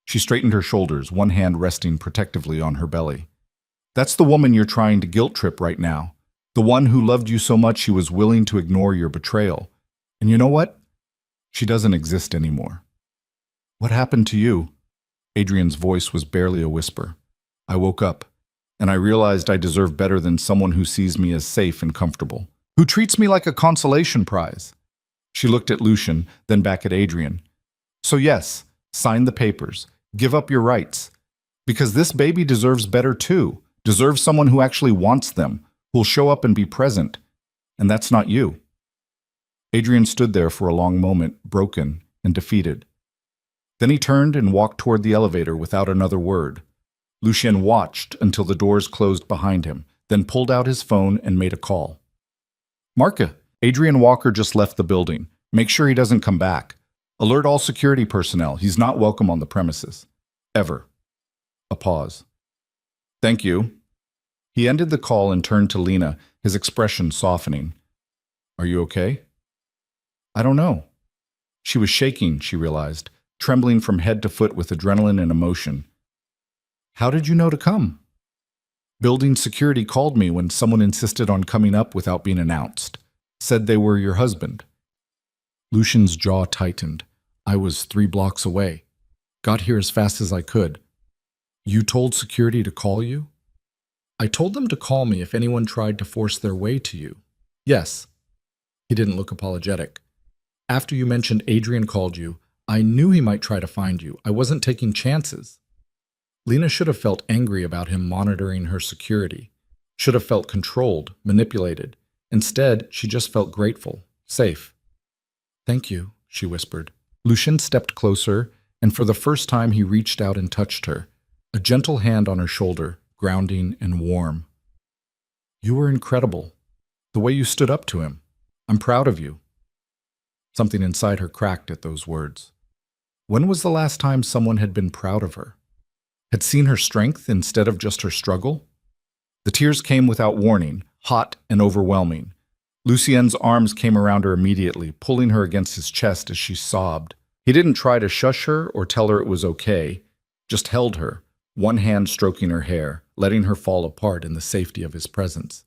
She straightened her shoulders, one hand resting protectively on her belly. That's the woman you're trying to guilt trip right now. The one who loved you so much she was willing to ignore your betrayal. And you know what? She doesn't exist anymore. What happened to you? Adrian's voice was barely a whisper. I woke up, and I realized I deserve better than someone who sees me as safe and comfortable, who treats me like a consolation prize. She looked at Lucian, then back at Adrian. So yes, sign the papers. Give up your rights. Because this baby deserves better too. Deserves someone who actually wants them, who'll show up and be present. And that's not you. Adrian stood there for a long moment, broken and defeated. Then he turned and walked toward the elevator without another word. Lucien watched until the doors closed behind him, then pulled out his phone and made a call. Marka, Adrian Walker just left the building. Make sure he doesn't come back. Alert all security personnel. He's not welcome on the premises. Ever. A pause. Thank you. He ended the call and turned to Lena, his expression softening. Are you okay? I don't know. She was shaking, she realized, trembling from head to foot with adrenaline and emotion. How did you know to come? Building security called me when someone insisted on coming up without being announced. Said they were your husband. Lucian's jaw tightened. I was 3 blocks away. Got here as fast as I could. You told security to call you? I told them to call me if anyone tried to force their way to you. Yes. He didn't look apologetic. After you mentioned Adrian called you, I knew he might try to find you. I wasn't taking chances. Lena should have felt angry about him monitoring her security. Should have felt controlled, manipulated. Instead, she just felt grateful, safe. Thank you, she whispered. Lucien stepped closer, and for the first time he reached out and touched her, a gentle hand on her shoulder, grounding and warm. You were incredible. The way you stood up to him. I'm proud of you. Something inside her cracked at those words. When was the last time someone had been proud of her? Had seen her strength instead of just her struggle? The tears came without warning, hot and overwhelming. Lucien's arms came around her immediately, pulling her against his chest as she sobbed. He didn't try to shush her or tell her it was okay, just held her, one hand stroking her hair, letting her fall apart in the safety of his presence.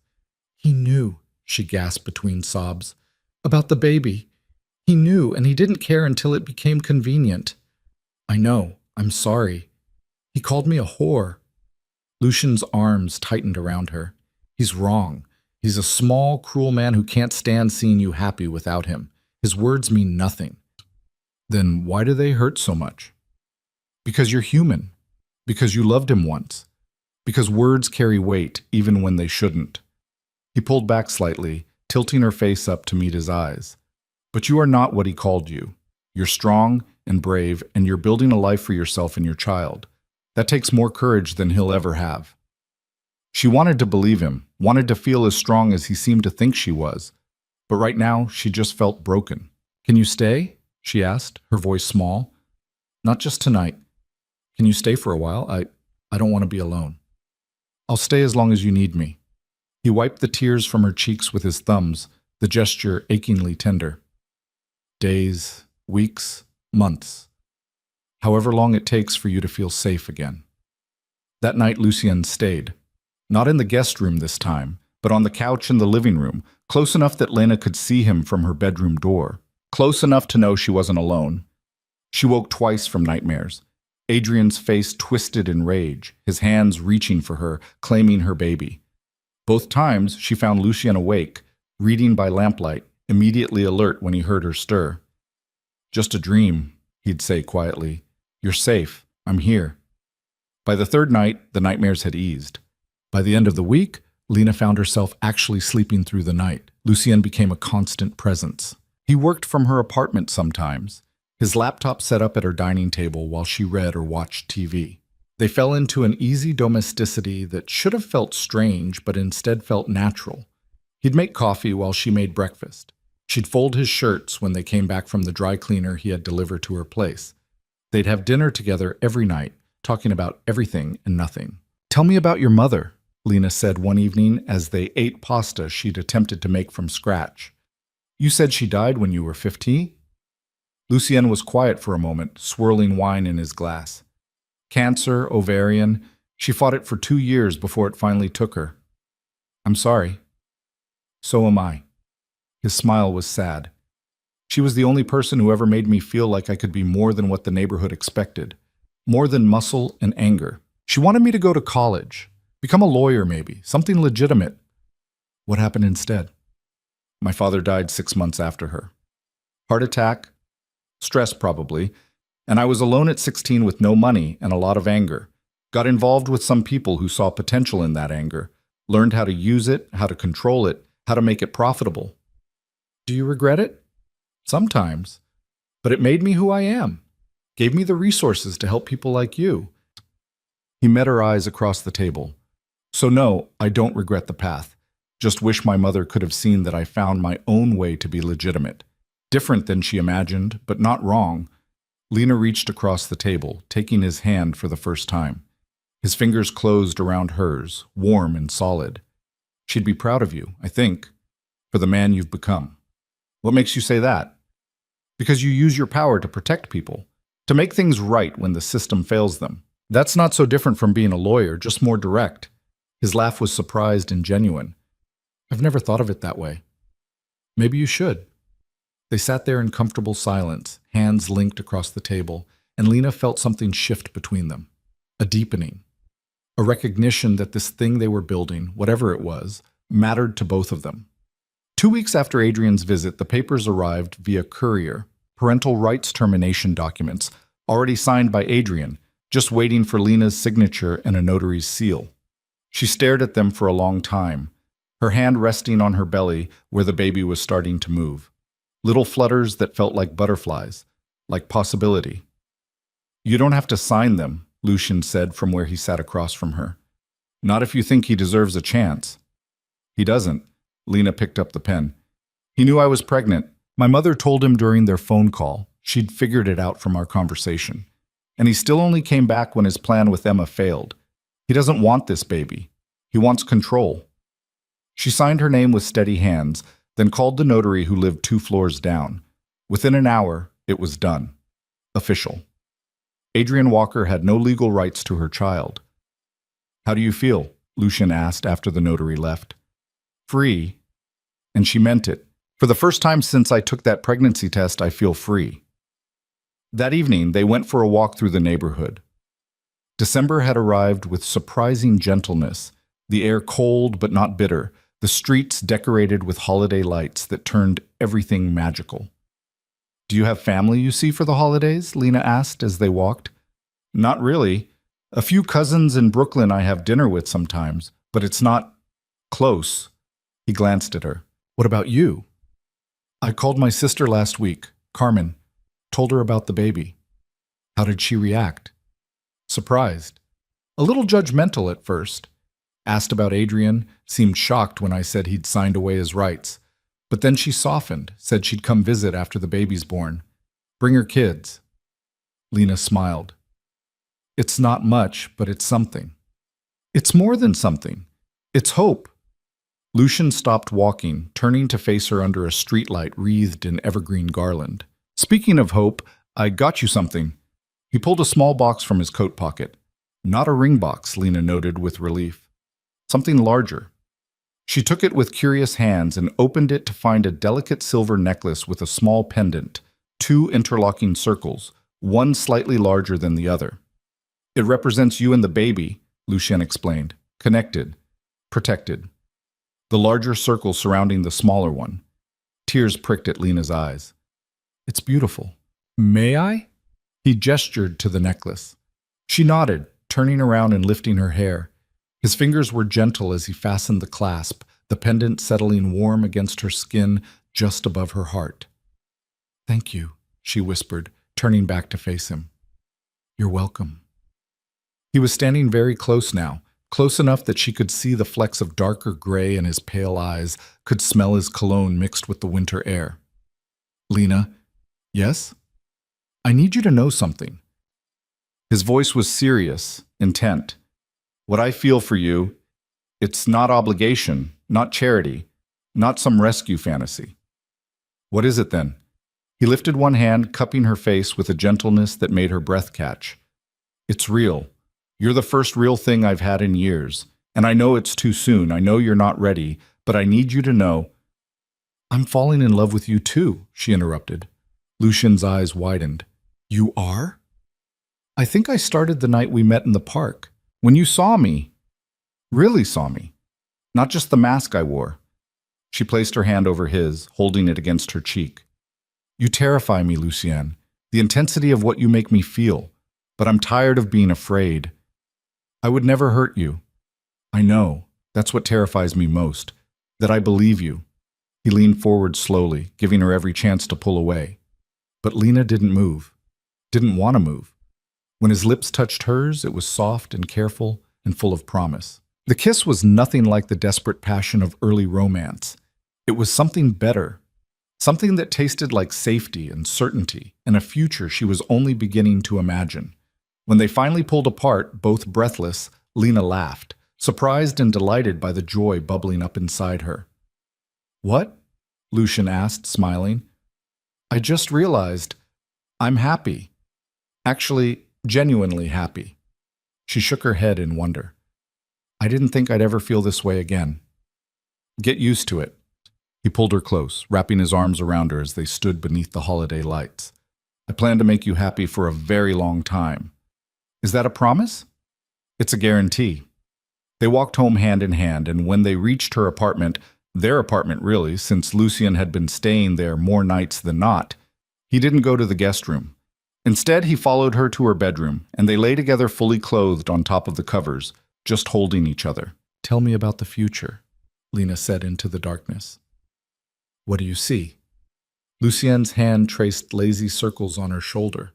He knew, she gasped between sobs, about the baby. He knew, and he didn't care until it became convenient. I know, I'm sorry. He called me a whore. Lucien's arms tightened around her. He's wrong. He's a small, cruel man who can't stand seeing you happy without him. His words mean nothing. Then why do they hurt so much? Because you're human. Because you loved him once. Because words carry weight, even when they shouldn't. He pulled back slightly, tilting her face up to meet his eyes. But you are not what he called you. You're strong and brave, and you're building a life for yourself and your child. That takes more courage than he'll ever have. She wanted to believe him, wanted to feel as strong as he seemed to think she was. But right now, she just felt broken. Can you stay? She asked, her voice small. Not just tonight. Can you stay for a while? I don't want to be alone. I'll stay as long as you need me. He wiped the tears from her cheeks with his thumbs, the gesture achingly tender. Days, weeks, months. However long it takes for you to feel safe again. That night, Lucien stayed. Not in the guest room this time, but on the couch in the living room, close enough that Lena could see him from her bedroom door. Close enough to know she wasn't alone. She woke twice from nightmares. Adrian's face twisted in rage, his hands reaching for her, claiming her baby. Both times, she found Lucien awake, reading by lamplight, immediately alert when he heard her stir. "Just a dream," he'd say quietly. "You're safe. I'm here." By the third night, the nightmares had eased. By the end of the week, Lena found herself actually sleeping through the night. Lucien became a constant presence. He worked from her apartment sometimes, his laptop set up at her dining table while she read or watched TV. They fell into an easy domesticity that should have felt strange, but instead felt natural. He'd make coffee while she made breakfast. She'd fold his shirts when they came back from the dry cleaner he had delivered to her place. They'd have dinner together every night, talking about everything and nothing. "Tell me about your mother," Lena said one evening as they ate pasta she'd attempted to make from scratch. "You said she died when you were 15?" Lucien was quiet for a moment, swirling wine in his glass. "Cancer, ovarian. She fought it for 2 years before it finally took her." "I'm sorry." "So am I." His smile was sad. "She was the only person who ever made me feel like I could be more than what the neighborhood expected. More than muscle and anger. She wanted me to go to college. Become a lawyer maybe. Something legitimate." "What happened instead?" "My father died 6 months after her. Heart attack. Stress probably. And I was alone at 16 with no money and a lot of anger. Got involved with some people who saw potential in that anger. Learned how to use it, how to control it, how to make it profitable." "Do you regret it?" "Sometimes. But it made me who I am. Gave me the resources to help people like you." He met her eyes across the table. "So no, I don't regret the path. Just wish my mother could have seen that I found my own way to be legitimate. Different than she imagined, but not wrong." Lena reached across the table, taking his hand for the first time. His fingers closed around hers, warm and solid. "She'd be proud of you, I think, for the man you've become." "What makes you say that?" "Because you use your power to protect people, to make things right when the system fails them. That's not so different from being a lawyer, just more direct." His laugh was surprised and genuine. "I've never thought of it that way." "Maybe you should." They sat there in comfortable silence, hands linked across the table, and Lena felt something shift between them. A deepening. A recognition that this thing they were building, whatever it was, mattered to both of them. 2 weeks after Adrian's visit, the papers arrived via courier, parental rights termination documents, already signed by Adrian, just waiting for Lena's signature and a notary's seal. She stared at them for a long time, her hand resting on her belly where the baby was starting to move. Little flutters that felt like butterflies, like possibility. "You don't have to sign them," Lucien said from where he sat across from her. "Not if you think he deserves a chance." "He doesn't." Lena picked up the pen. "He knew I was pregnant. My mother told him during their phone call. She'd figured it out from our conversation. And he still only came back when his plan with Emma failed. He doesn't want this baby. He wants control." She signed her name with steady hands, then called the notary who lived 2 floors down. Within an hour, it was done. Official. Adrian Walker had no legal rights to her child. "How do you feel?" Lucien asked after the notary left. "Free." And she meant it. "For the first time since I took that pregnancy test, I feel free." That evening, they went for a walk through the neighborhood. December had arrived with surprising gentleness, the air cold but not bitter, the streets decorated with holiday lights that turned everything magical. "Do you have family you see for the holidays?" Lena asked as they walked. "Not really. A few cousins in Brooklyn I have dinner with sometimes, but it's not close." He glanced at her. "What about you?" "I called my sister last week, Carmen. Told her about the baby." "How did she react?" "Surprised. A little judgmental at first. Asked about Adrian, seemed shocked when I said he'd signed away his rights. But then she softened, said she'd come visit after the baby's born. Bring her kids." Lena smiled. "It's not much, but it's something." "It's more than something. It's hope." Lucien stopped walking, turning to face her under a streetlight wreathed in evergreen garland. "Speaking of hope, I got you something." He pulled a small box from his coat pocket. "Not a ring box," Lena noted with relief. "Something larger." She took it with curious hands and opened it to find a delicate silver necklace with a small pendant, 2 interlocking circles, one slightly larger than the other. It represents you and the baby, Lucien explained. Connected, protected. The larger circle surrounding the smaller one. Tears pricked at Lena's eyes. It's beautiful. May I? He gestured to the necklace. She nodded, turning around and lifting her hair. His fingers were gentle as he fastened the clasp, the pendant settling warm against her skin just above her heart. Thank you, she whispered, turning back to face him. You're welcome. He was standing very close now, close enough that she could see the flecks of darker gray in his pale eyes, could smell his cologne mixed with the winter air. Lena, yes? I need you to know something. His voice was serious, intent. What I feel for you, it's not obligation, not charity, not some rescue fantasy. What is it then? He lifted one hand, cupping her face with a gentleness that made her breath catch. It's real. You're the first real thing I've had in years, and I know it's too soon. I know you're not ready, but I need you to know. I'm falling in love with you too, she interrupted. Lucien's eyes widened. You are? I think I started the night we met in the park, when you saw me. Really saw me. Not just the mask I wore. She placed her hand over his, holding it against her cheek. You terrify me, Lucien, the intensity of what you make me feel, but I'm tired of being afraid. I would never hurt you. I know, that's what terrifies me most, that I believe you. He leaned forward slowly, giving her every chance to pull away. But Lena didn't move, didn't want to move. When his lips touched hers, it was soft and careful and full of promise. The kiss was nothing like the desperate passion of early romance. It was something better, something that tasted like safety and certainty and a future she was only beginning to imagine. When they finally pulled apart, both breathless, Lena laughed, surprised and delighted by the joy bubbling up inside her. What? Lucien asked, smiling. I just realized I'm happy. Actually, genuinely happy. She shook her head in wonder. I didn't think I'd ever feel this way again. Get used to it. He pulled her close, wrapping his arms around her as they stood beneath the holiday lights. I plan to make you happy for a very long time. Is that a promise? It's a guarantee. They walked home hand in hand, and when they reached her apartment, their apartment really, since Lucien had been staying there more nights than not, he didn't go to the guest room. Instead, he followed her to her bedroom, and they lay together fully clothed on top of the covers, just holding each other. Tell me about the future, Lena said into the darkness. What do you see? Lucien's hand traced lazy circles on her shoulder.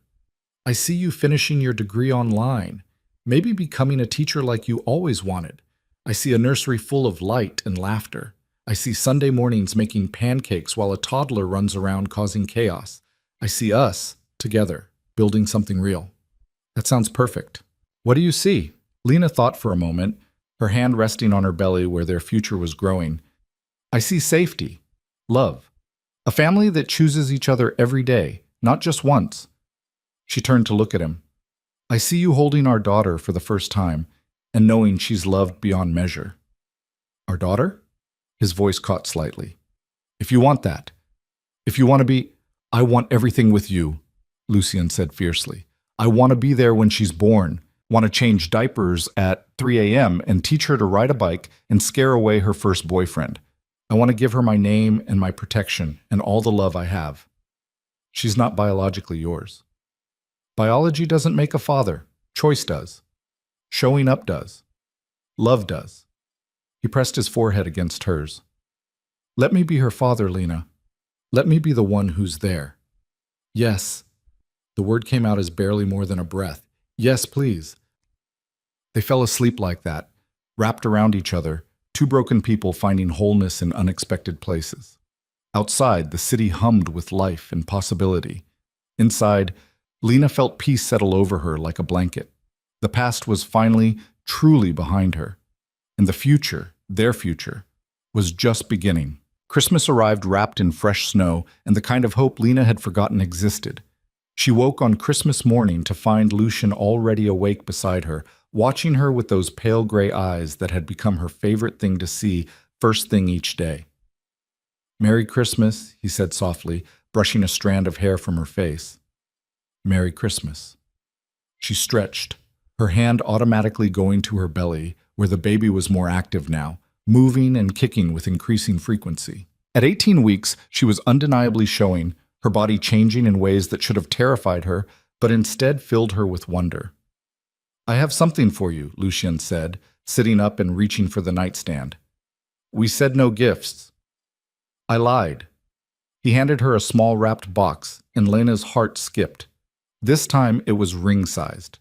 I see you finishing your degree online, maybe becoming a teacher like you always wanted. I see a nursery full of light and laughter. I see Sunday mornings making pancakes while a toddler runs around causing chaos. I see us, together, building something real. That sounds perfect. What do you see? Lena thought for a moment, her hand resting on her belly where their future was growing. I see safety, love, a family that chooses each other every day, not just once. She turned to look at him. I see you holding our daughter for the first time and knowing she's loved beyond measure. Our daughter? His voice caught slightly. If you want that, if you want to be, I want everything with you, Lucien said fiercely. I want to be there when she's born, want to change diapers at 3 a.m. and teach her to ride a bike and scare away her first boyfriend. I want to give her my name and my protection and all the love I have. She's not biologically yours. Biology doesn't make a father. Choice does. Showing up does. Love does. He pressed his forehead against hers. Let me be her father, Lena. Let me be the one who's there. Yes. The word came out as barely more than a breath. Yes, please. They fell asleep like that, wrapped around each other, two broken people finding wholeness in unexpected places. Outside, the city hummed with life and possibility. Inside, Lena felt peace settle over her like a blanket. The past was finally, truly behind her. And the future, their future, was just beginning. Christmas arrived wrapped in fresh snow and the kind of hope Lena had forgotten existed. She woke on Christmas morning to find Lucien already awake beside her, watching her with those pale gray eyes that had become her favorite thing to see first thing each day. Merry Christmas, he said softly, brushing a strand of hair from her face. Merry Christmas. She stretched, her hand automatically going to her belly, where the baby was more active now, moving and kicking with increasing frequency. At 18 weeks, she was undeniably showing, her body changing in ways that should have terrified her, but instead filled her with wonder. "I have something for you," Lucien said, sitting up and reaching for the nightstand. "We said no gifts." I lied. He handed her a small wrapped box, and Lena's heart skipped. This time it was ring-sized.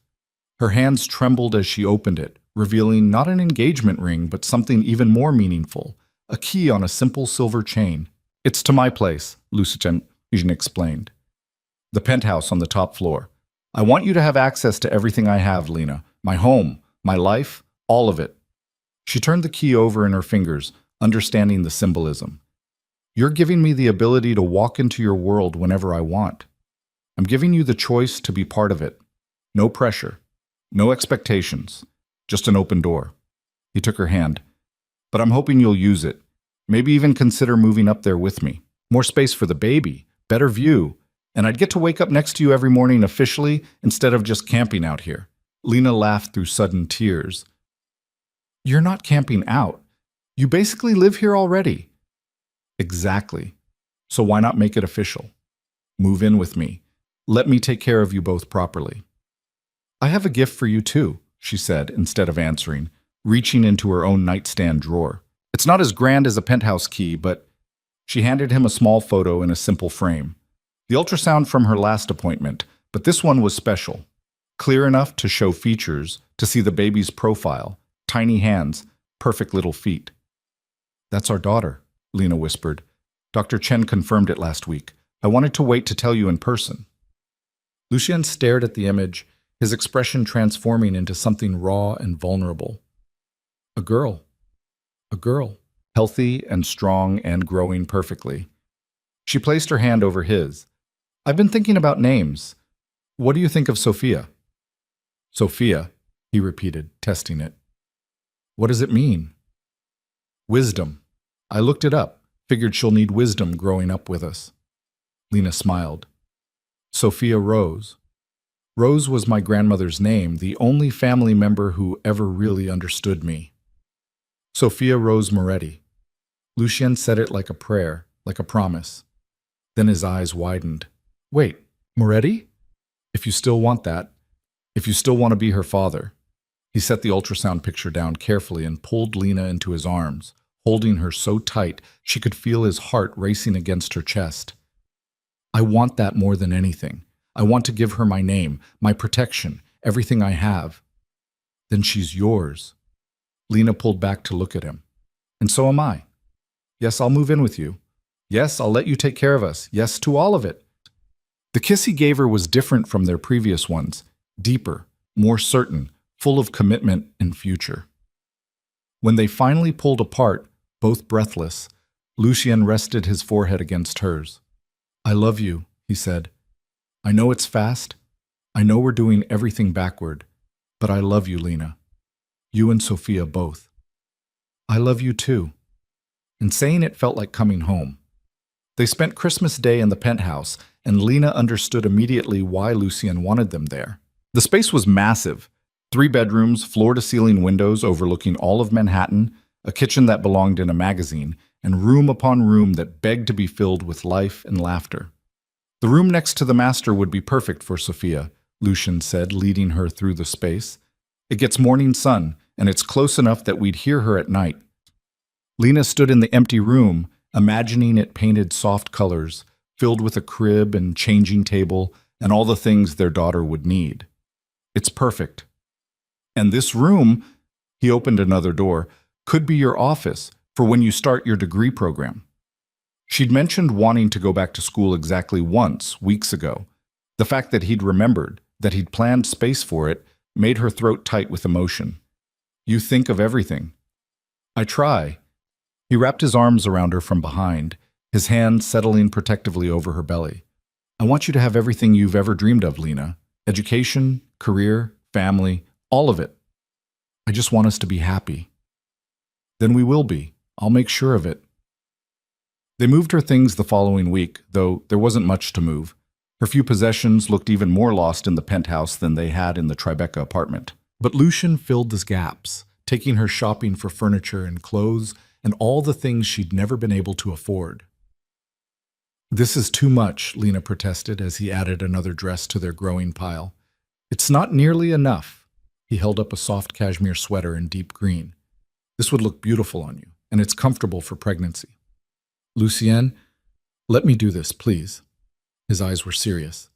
Her hands trembled as she opened it, revealing not an engagement ring, but something even more meaningful, a key on a simple silver chain. "It's to my place," Lucien explained. "The penthouse on the top floor. I want you to have access to everything I have, Lena. My home, my life, all of it." She turned the key over in her fingers, understanding the symbolism. "You're giving me the ability to walk into your world whenever I want. I'm giving you the choice to be part of it. No pressure, no expectations, just an open door." He took her hand. "But I'm hoping you'll use it. Maybe even consider moving up there with me. More space for the baby, better view, and I'd get to wake up next to you every morning officially instead of just camping out here." Lena laughed through sudden tears. "You're not camping out. You basically live here already." "Exactly. So why not make it official? Move in with me. Let me take care of you both properly." "I have a gift for you too," she said instead of answering, reaching into her own nightstand drawer. "It's not as grand as a penthouse key, but..." She handed him a small photo in a simple frame. The ultrasound from her last appointment, but this one was special. Clear enough to show features, to see the baby's profile, tiny hands, perfect little feet. "That's our daughter," Lena whispered. "Dr. Chen confirmed it last week. I wanted to wait to tell you in person." Lucien stared at the image, his expression transforming into something raw and vulnerable. A girl. A girl. Healthy and strong and growing perfectly. She placed her hand over his. "I've been thinking about names. What do you think of Sophia?" "Sophia," he repeated, testing it. "What does it mean?" "Wisdom. I looked it up, figured she'll need wisdom growing up with us." Lena smiled. "Sophia Rose. Rose was my grandmother's name, the only family member who ever really understood me. Sophia Rose Moretti." Lucien said it like a prayer, like a promise. Then his eyes widened. "Wait, Moretti? If you still want that, if you still want to be her father." He set the ultrasound picture down carefully and pulled Lena into his arms, holding her so tight she could feel his heart racing against her chest. "I want that more than anything. I want to give her my name, my protection, everything I have." "Then she's yours." Lena pulled back to look at him. "And so am I. Yes, I'll move in with you. Yes, I'll let you take care of us. Yes, to all of it." The kiss he gave her was different from their previous ones, deeper, more certain, full of commitment and future. When they finally pulled apart, both breathless, Lucien rested his forehead against hers. "I love you," he said. "I know it's fast. I know we're doing everything backward. But I love you, Lena. You and Sophia both." "I love you too." And saying it felt like coming home. They spent Christmas Day in the penthouse, and Lena understood immediately why Lucien wanted them there. The space was massive. 3 bedrooms, floor-to-ceiling windows overlooking all of Manhattan, a kitchen that belonged in a magazine, and room upon room that begged to be filled with life and laughter. "The room next to the master would be perfect for Sophia," Lucien said, leading her through the space. "It gets morning sun, and it's close enough that we'd hear her at night." Lena stood in the empty room, imagining it painted soft colors, filled with a crib and changing table and all the things their daughter would need. "It's perfect. And this room," he opened another door, "could be your office for when you start your degree program." She'd mentioned wanting to go back to school exactly once, weeks ago. The fact that he'd remembered, that he'd planned space for it, made her throat tight with emotion. "You think of everything." "I try." He wrapped his arms around her from behind, his hand settling protectively over her belly. "I want you to have everything you've ever dreamed of, Lena. Education, career, family, all of it. I just want us to be happy." "Then we will be. I'll make sure of it." They moved her things the following week, though there wasn't much to move. Her few possessions looked even more lost in the penthouse than they had in the Tribeca apartment. But Lucian filled the gaps, taking her shopping for furniture and clothes and all the things she'd never been able to afford. This is too much, Lena protested as he added another dress to their growing pile. It's not nearly enough. He held up a soft cashmere sweater in deep green. This would look beautiful on you, and it's comfortable for pregnancy. Lucien, let me do this, please. His eyes were serious.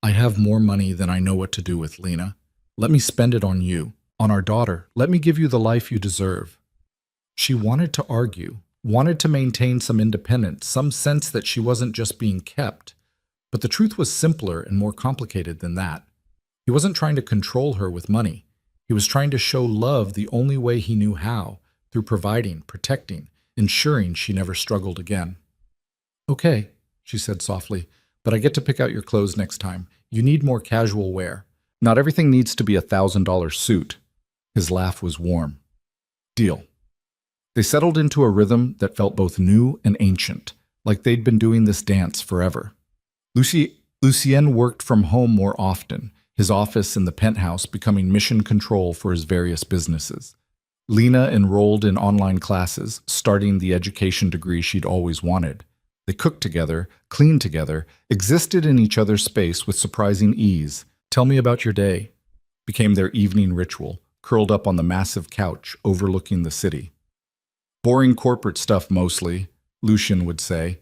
I have more money than I know what to do with, Lena. Let me spend it on you, on our daughter. Let me give you the life you deserve. She wanted to argue, wanted to maintain some independence, some sense that she wasn't just being kept. But the truth was simpler and more complicated than that. He wasn't trying to control her with money. He was trying to show love the only way he knew how, through providing, protecting, ensuring she never struggled again. Okay, she said softly, but I get to pick out your clothes next time. You need more casual wear. Not everything needs to be $1,000 suit. His laugh was warm. Deal. They settled into a rhythm that felt both new and ancient, like they'd been doing this dance forever. Lucien worked from home more often, his office in the penthouse becoming mission control for his various businesses. Lena enrolled in online classes, starting the education degree she'd always wanted. They cooked together, cleaned together, existed in each other's space with surprising ease. Tell me about your day, became their evening ritual, curled up on the massive couch overlooking the city. Boring corporate stuff mostly, Lucien would say.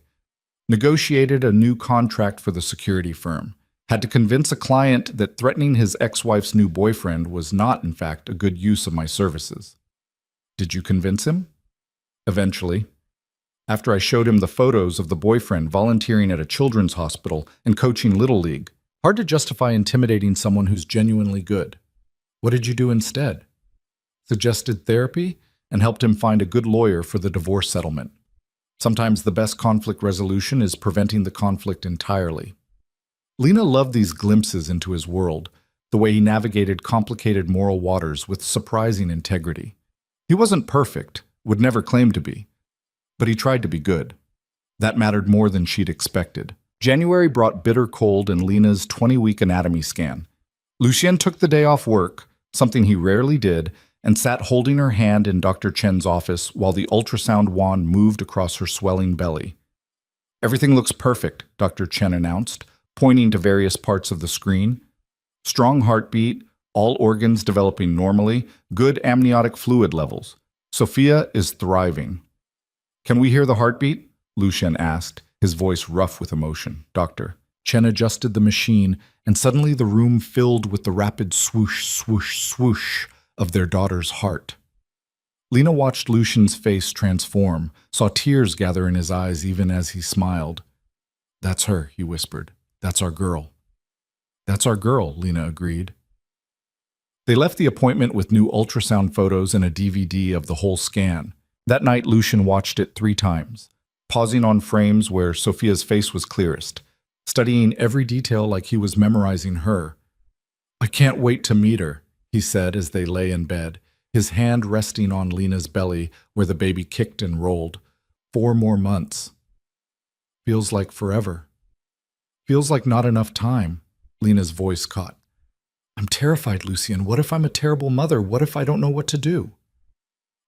Negotiated a new contract for the security firm. Had to convince a client that threatening his ex-wife's new boyfriend was not, in fact, a good use of my services. Did you convince him? Eventually. After I showed him the photos of the boyfriend volunteering at a children's hospital and coaching Little League. Hard to justify intimidating someone who's genuinely good. What did you do instead? Suggested therapy and helped him find a good lawyer for the divorce settlement. Sometimes the best conflict resolution is preventing the conflict entirely. Lena loved these glimpses into his world, the way he navigated complicated moral waters with surprising integrity. He wasn't perfect, would never claim to be, but he tried to be good. That mattered more than she'd expected. January brought bitter cold and Lena's 20-week anatomy scan. Lucien took the day off work, something he rarely did, and sat holding her hand in Dr. Chen's office while the ultrasound wand moved across her swelling belly. Everything looks perfect, Dr. Chen announced, pointing to various parts of the screen. Strong heartbeat, all organs developing normally, good amniotic fluid levels. Sophia is thriving. Can we hear the heartbeat? Lucien asked, his voice rough with emotion. Doctor. Chen adjusted the machine, and suddenly the room filled with the rapid swoosh, swoosh, swoosh of their daughter's heart. Lena watched Lucien's face transform, saw tears gather in his eyes even as he smiled. That's her, he whispered. That's our girl. That's our girl, Lena agreed. They left the appointment with new ultrasound photos and a DVD of the whole scan. That night, Lucien watched it 3 times, pausing on frames where Sophia's face was clearest, studying every detail like he was memorizing her. I can't wait to meet her, he said as they lay in bed, his hand resting on Lena's belly where the baby kicked and rolled. 4 more months. Feels like forever. Feels like not enough time, Lena's voice caught. I'm terrified, Lucien. What if I'm a terrible mother? What if I don't know what to do?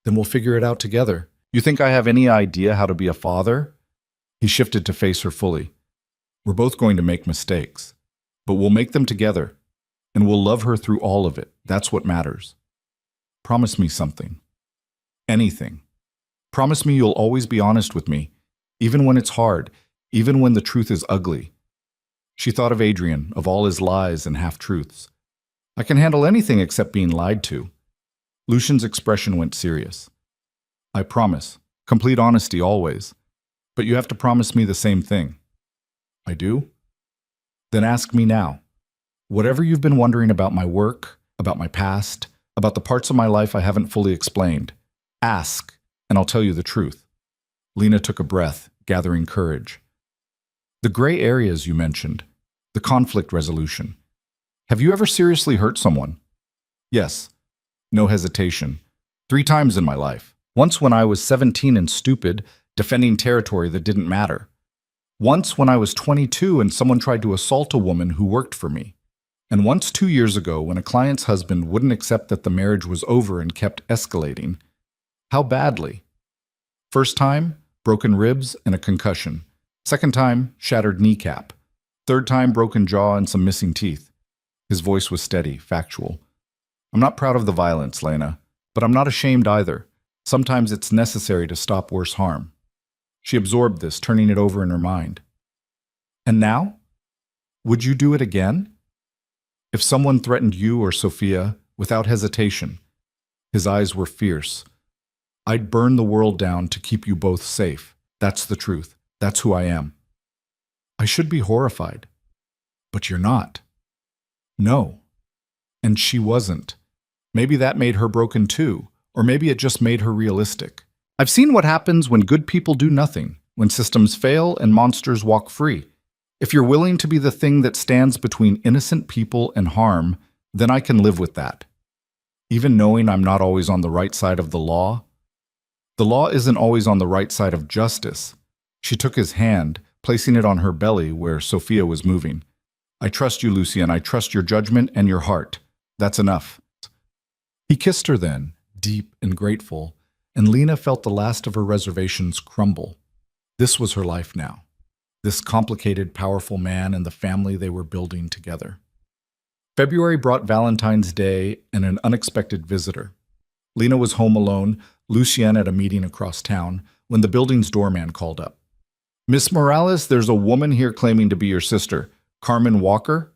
Then we'll figure it out together. You think I have any idea how to be a father? He shifted to face her fully. We're both going to make mistakes, but we'll make them together, and we'll love her through all of it. That's what matters. Promise me something. Anything. Promise me you'll always be honest with me, even when it's hard, even when the truth is ugly. She thought of Adrian, of all his lies and half-truths. I can handle anything except being lied to. Lucien's expression went serious. I promise. Complete honesty always. But you have to promise me the same thing. I do? Then ask me now. Whatever you've been wondering about my work, about my past, about the parts of my life I haven't fully explained, ask, and I'll tell you the truth. Lena took a breath, gathering courage. The gray areas you mentioned, the conflict resolution. Have you ever seriously hurt someone? Yes. No hesitation. 3 times in my life. Once when I was 17 and stupid, defending territory that didn't matter. Once when I was 22 and someone tried to assault a woman who worked for me. And once 2 years ago, when a client's husband wouldn't accept that the marriage was over and kept escalating. How badly? First time, broken ribs and a concussion. Second time, shattered kneecap. Third time, broken jaw and some missing teeth. His voice was steady, factual. I'm not proud of the violence, Lena, but I'm not ashamed either. Sometimes it's necessary to stop worse harm. She absorbed this, turning it over in her mind. And now? Would you do it again? If someone threatened you or Sophia, without hesitation. His eyes were fierce. I'd burn the world down to keep you both safe. That's the truth. That's who I am. I should be horrified. But you're not. No. And she wasn't. Maybe that made her broken too, or maybe it just made her realistic. I've seen what happens when good people do nothing, when systems fail and monsters walk free. If you're willing to be the thing that stands between innocent people and harm, then I can live with that. Even knowing I'm not always on the right side of the law isn't always on the right side of justice. She took his hand, placing it on her belly where Sophia was moving. I trust you, Lucien. I trust your judgment and your heart. That's enough. He kissed her then, deep and grateful, and Lena felt the last of her reservations crumble. This was her life now. This complicated, powerful man and the family they were building together. February brought Valentine's Day and an unexpected visitor. Lena was home alone, Lucien at a meeting across town, when the building's doorman called up. Miss Morales, there's a woman here claiming to be your sister, Carmen Walker.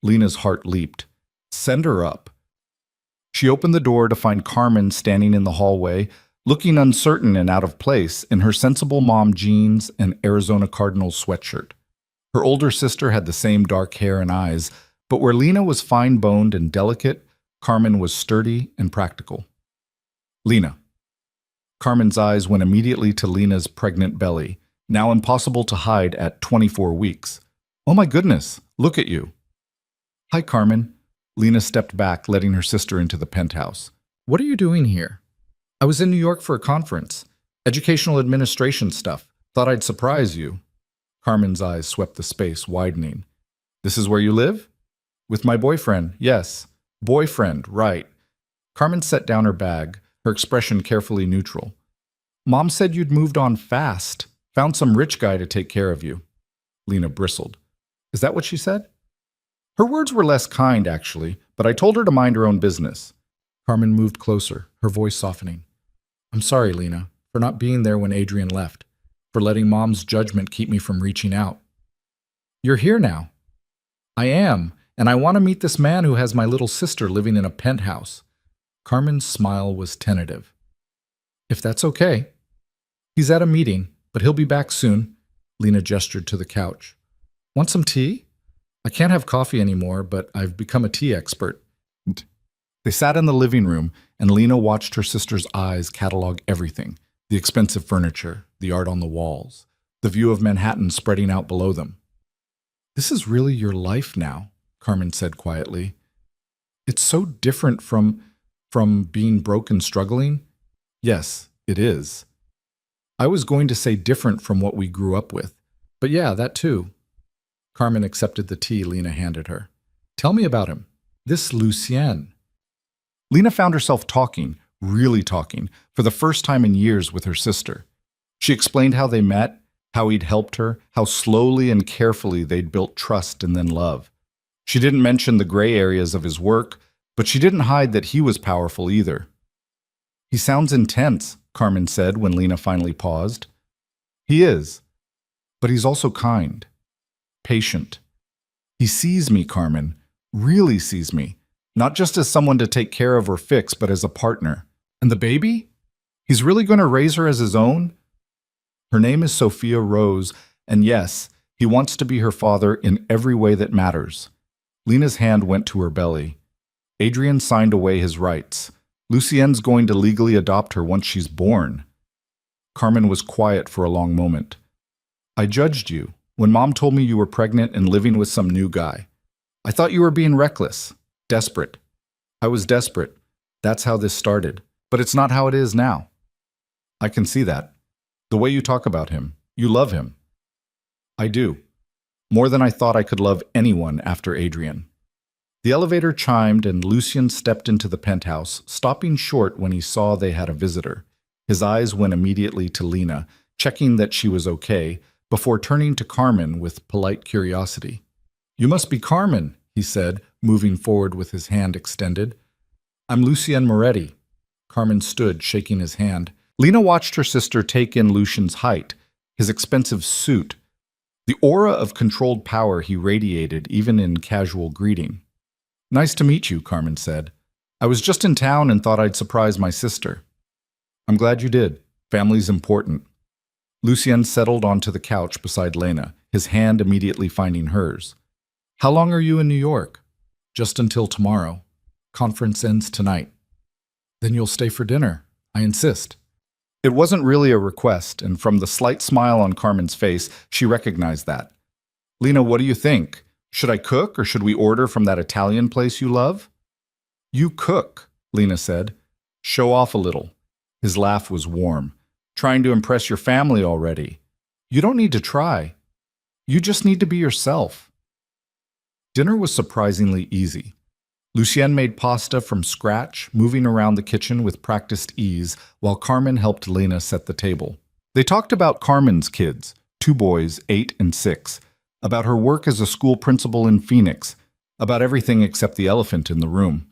Lena's heart leaped. Send her up. She opened the door to find Carmen standing in the hallway, looking uncertain and out of place in her sensible mom jeans and Arizona Cardinals sweatshirt. Her older sister had the same dark hair and eyes, but where Lena was fine-boned and delicate, Carmen was sturdy and practical. Lena. Carmen's eyes went immediately to Lena's pregnant belly, now impossible to hide at 24 weeks. Oh my goodness, look at you. Hi, Carmen. Lena stepped back, letting her sister into the penthouse. What are you doing here? I was in New York for a conference. Educational administration stuff. Thought I'd surprise you. Carmen's eyes swept the space, widening. This is where you live? With my boyfriend, yes. Boyfriend, right. Carmen set down her bag, her expression carefully neutral. Mom said you'd moved on fast. Found some rich guy to take care of you. Lena bristled. Is that what she said? Her words were less kind, actually, but I told her to mind her own business. Carmen moved closer, her voice softening. I'm sorry, Lena, for not being there when Adrian left, for letting Mom's judgment keep me from reaching out. You're here now. I am, and I want to meet this man who has my little sister living in a penthouse. Carmen's smile was tentative. If that's okay. He's at a meeting, but he'll be back soon. Lena gestured to the couch. Want some tea? I can't have coffee anymore, but I've become a tea expert. They sat in the living room, and Lena watched her sister's eyes catalog everything. The expensive furniture, the art on the walls, the view of Manhattan spreading out below them. This is really your life now, Carmen said quietly. It's so different from being broke and struggling. Yes, it is. I was going to say different from what we grew up with. But yeah, that too. Carmen accepted the tea Lena handed her. Tell me about him. This Lucien. Lena found herself talking, really talking, for the first time in years with her sister. She explained how they met, how he'd helped her, how slowly and carefully they'd built trust and then love. She didn't mention the gray areas of his work, but she didn't hide that he was powerful either. He sounds intense, Carmen said when Lena finally paused. He is, but he's also kind, patient. He sees me, Carmen, really sees me, not just as someone to take care of or fix, but as a partner. And the baby? He's really going to raise her as his own? Her name is Sophia Rose, and yes, he wants to be her father in every way that matters. Lena's hand went to her belly. Adrian signed away his rights. Lucien's going to legally adopt her once she's born. Carmen was quiet for a long moment. I judged you when Mom told me you were pregnant and living with some new guy. I thought you were being reckless, desperate. I was desperate. That's how this started. But it's not how it is now. I can see that. The way you talk about him, you love him. I do. More than I thought I could love anyone after Adrian. The elevator chimed and Lucien stepped into the penthouse, stopping short when he saw they had a visitor. His eyes went immediately to Lena, checking that she was okay, before turning to Carmen with polite curiosity. "You must be Carmen," he said, moving forward with his hand extended. "I'm Lucien Moretti." Carmen stood, shaking his hand. Lena watched her sister take in Lucien's height, his expensive suit, the aura of controlled power he radiated even in casual greeting. "Nice to meet you," Carmen said. "I was just in town and thought I'd surprise my sister." "I'm glad you did. Family's important." Lucien settled onto the couch beside Lena, his hand immediately finding hers. "How long are you in New York?" "Just until tomorrow. Conference ends tonight." "Then you'll stay for dinner. I insist." It wasn't really a request, and from the slight smile on Carmen's face, she recognized that. "Lena, what do you think? Should I cook or should we order from that Italian place you love?" "You cook," Lena said. "Show off a little." His laugh was warm. "Trying to impress your family already. You don't need to try. You just need to be yourself." Dinner was surprisingly easy. Lucien made pasta from scratch, moving around the kitchen with practiced ease, while Carmen helped Lena set the table. They talked about Carmen's kids, 2 boys, 8 and 6, about her work as a school principal in Phoenix, about everything except the elephant in the room.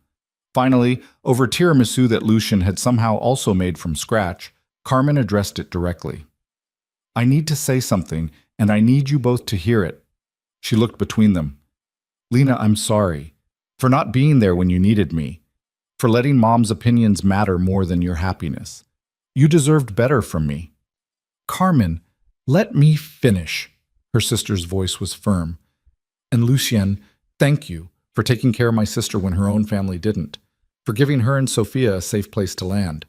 Finally, over tiramisu that Lucien had somehow also made from scratch, Carmen addressed it directly. "I need to say something, and I need you both to hear it." She looked between them. "Lena, I'm sorry. For not being there when you needed me. For letting Mom's opinions matter more than your happiness. You deserved better from me." "Carmen, let me finish." Her sister's voice was firm. "And Lucien, thank you for taking care of my sister when her own family didn't. For giving her and Sophia a safe place to land.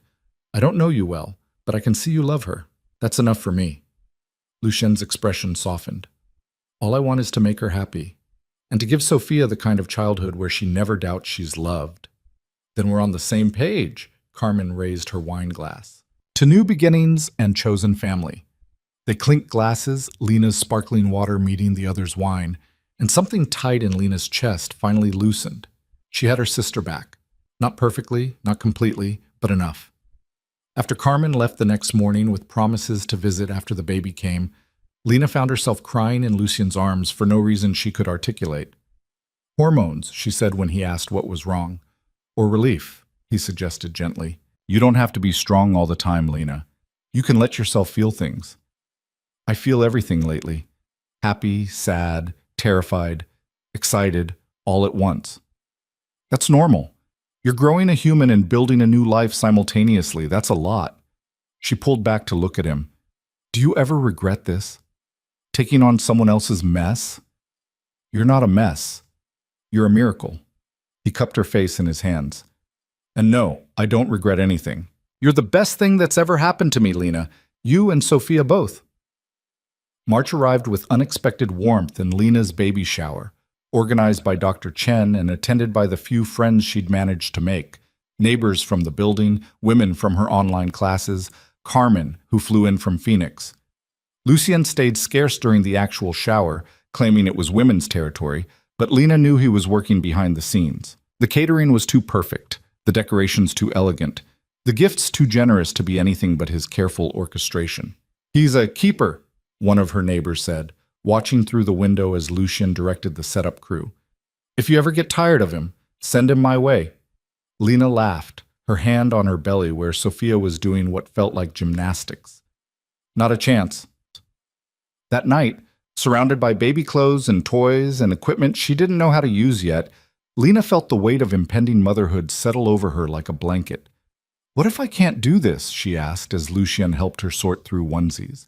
I don't know you well, but I can see you love her. That's enough for me." Lucien's expression softened. "All I want is to make her happy. And to give Sophia the kind of childhood where she never doubts she's loved." "Then we're on the same page," Carmen raised her wine glass. "To new beginnings and chosen family." They clinked glasses, Lena's sparkling water meeting the other's wine, and something tight in Lena's chest finally loosened. She had her sister back. Not perfectly, not completely, but enough. After Carmen left the next morning with promises to visit after the baby came, Lena found herself crying in Lucien's arms for no reason she could articulate. "Hormones," she said when he asked what was wrong. "Or relief," he suggested gently. "You don't have to be strong all the time, Lena. You can let yourself feel things." "I feel everything lately. Happy, sad, terrified, excited, all at once." "That's normal. You're growing a human and building a new life simultaneously. That's a lot." She pulled back to look at him. "Do you ever regret this? Taking on someone else's mess?" "You're not a mess. You're a miracle." He cupped her face in his hands. "And no, I don't regret anything. You're the best thing that's ever happened to me, Lena. You and Sophia both." March arrived with unexpected warmth in Lena's baby shower, organized by Dr. Chen and attended by the few friends she'd managed to make, neighbors from the building, women from her online classes, Carmen, who flew in from Phoenix. Lucien stayed scarce during the actual shower, claiming it was women's territory, but Lena knew he was working behind the scenes. The catering was too perfect, the decorations too elegant, the gifts too generous to be anything but his careful orchestration. "He's a keeper," one of her neighbors said, watching through the window as Lucien directed the setup crew. "If you ever get tired of him, send him my way." Lena laughed, her hand on her belly where Sophia was doing what felt like gymnastics. "Not a chance." That night, surrounded by baby clothes and toys and equipment she didn't know how to use yet, Lena felt the weight of impending motherhood settle over her like a blanket. "What if I can't do this?" she asked as Lucien helped her sort through onesies.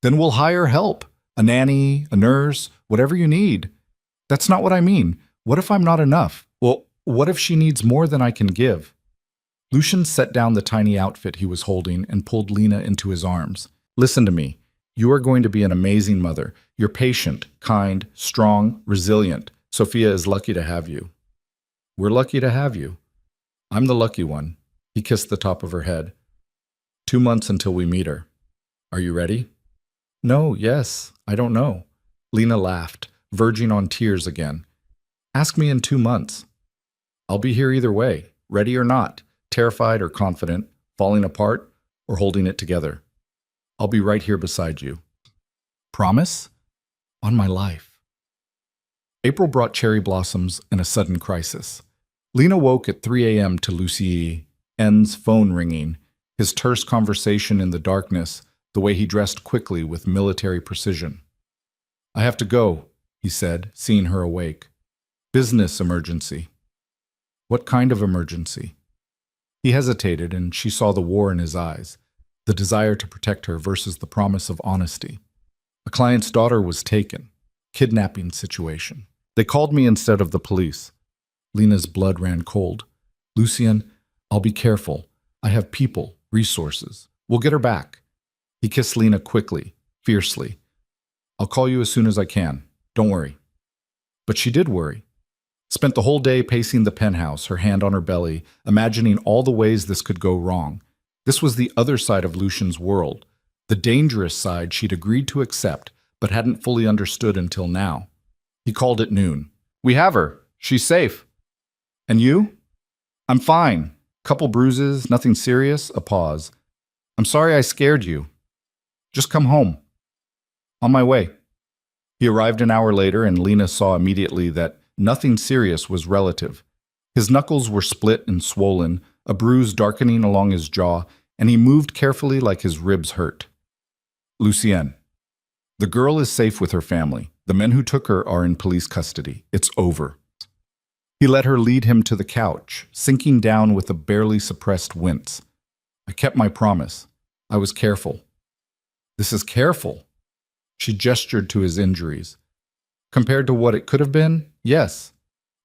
"Then we'll hire help. A nanny, a nurse, whatever you need." "That's not what I mean. What if I'm not enough?" "Well, what if she needs more than I can give?" Lucien set down the tiny outfit he was holding and pulled Lena into his arms. "Listen to me. You are going to be an amazing mother. You're patient, kind, strong, resilient. Sophia is lucky to have you." "We're lucky to have you." "I'm the lucky one." He kissed the top of her head. 2 months until we meet her. Are you ready?" "No, yes, I don't know." Lena laughed, verging on tears again. "Ask me in 2 months. I'll be here either way, ready or not, terrified or confident, falling apart or holding it together. I'll be right here beside you. Promise? On my life. April brought cherry blossoms and a sudden crisis. Lena woke at 3 a.m. to Lucie N's phone ringing, his terse conversation in the darkness, the way he dressed quickly with military precision. I have to go, he said, seeing her awake. Business emergency. What kind of emergency? He hesitated, and she saw the war in his eyes, the desire to protect her versus the promise of honesty. A client's daughter was taken. Kidnapping situation. They called me instead of the police. Lena's blood ran cold. Lucien, I'll be careful. I have people, resources. We'll get her back. He kissed Lena quickly, fiercely. I'll call you as soon as I can. Don't worry. But she did worry. Spent the whole day pacing the penthouse, her hand on her belly, imagining all the ways this could go wrong. This was the other side of Lucien's world, the dangerous side she'd agreed to accept, but hadn't fully understood until now. He called at noon. We have her. She's safe. And you? I'm fine. Couple bruises, nothing serious, a pause. I'm sorry I scared you. Just come home. On my way. He arrived an hour later, and Lena saw immediately that nothing serious was relative. His knuckles were split and swollen, a bruise darkening along his jaw, and he moved carefully like his ribs hurt. Lucienne. The girl is safe with her family. The men who took her are in police custody. It's over. He let her lead him to the couch, sinking down with a barely suppressed wince. I kept my promise. I was careful. This is careful. She gestured to his injuries. Compared to what it could have been, yes.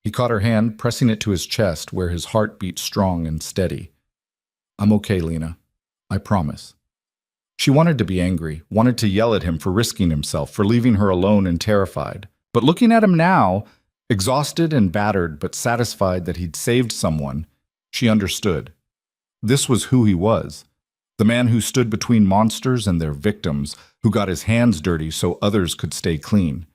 He caught her hand, pressing it to his chest where his heart beat strong and steady. I'm okay, Lena. I promise. She wanted to be angry, wanted to yell at him for risking himself, for leaving her alone and terrified. But looking at him now, exhausted and battered but satisfied that he'd saved someone, she understood. This was who he was. The man who stood between monsters and their victims, who got his hands dirty so others could stay clean.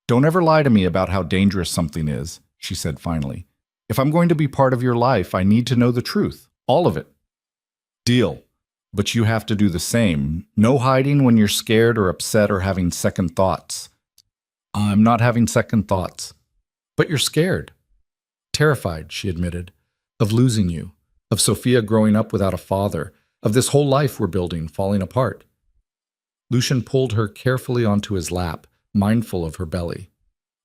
Don't ever lie to me about how dangerous something is, she said finally. If I'm going to be part of your life, I need to know the truth. All of it. Deal. But you have to do the same. No hiding when you're scared or upset or having second thoughts. I'm not having second thoughts. But you're scared. Terrified, she admitted, of losing you, of Sophia growing up without a father, of this whole life we're building falling apart. Lucien pulled her carefully onto his lap, mindful of her belly.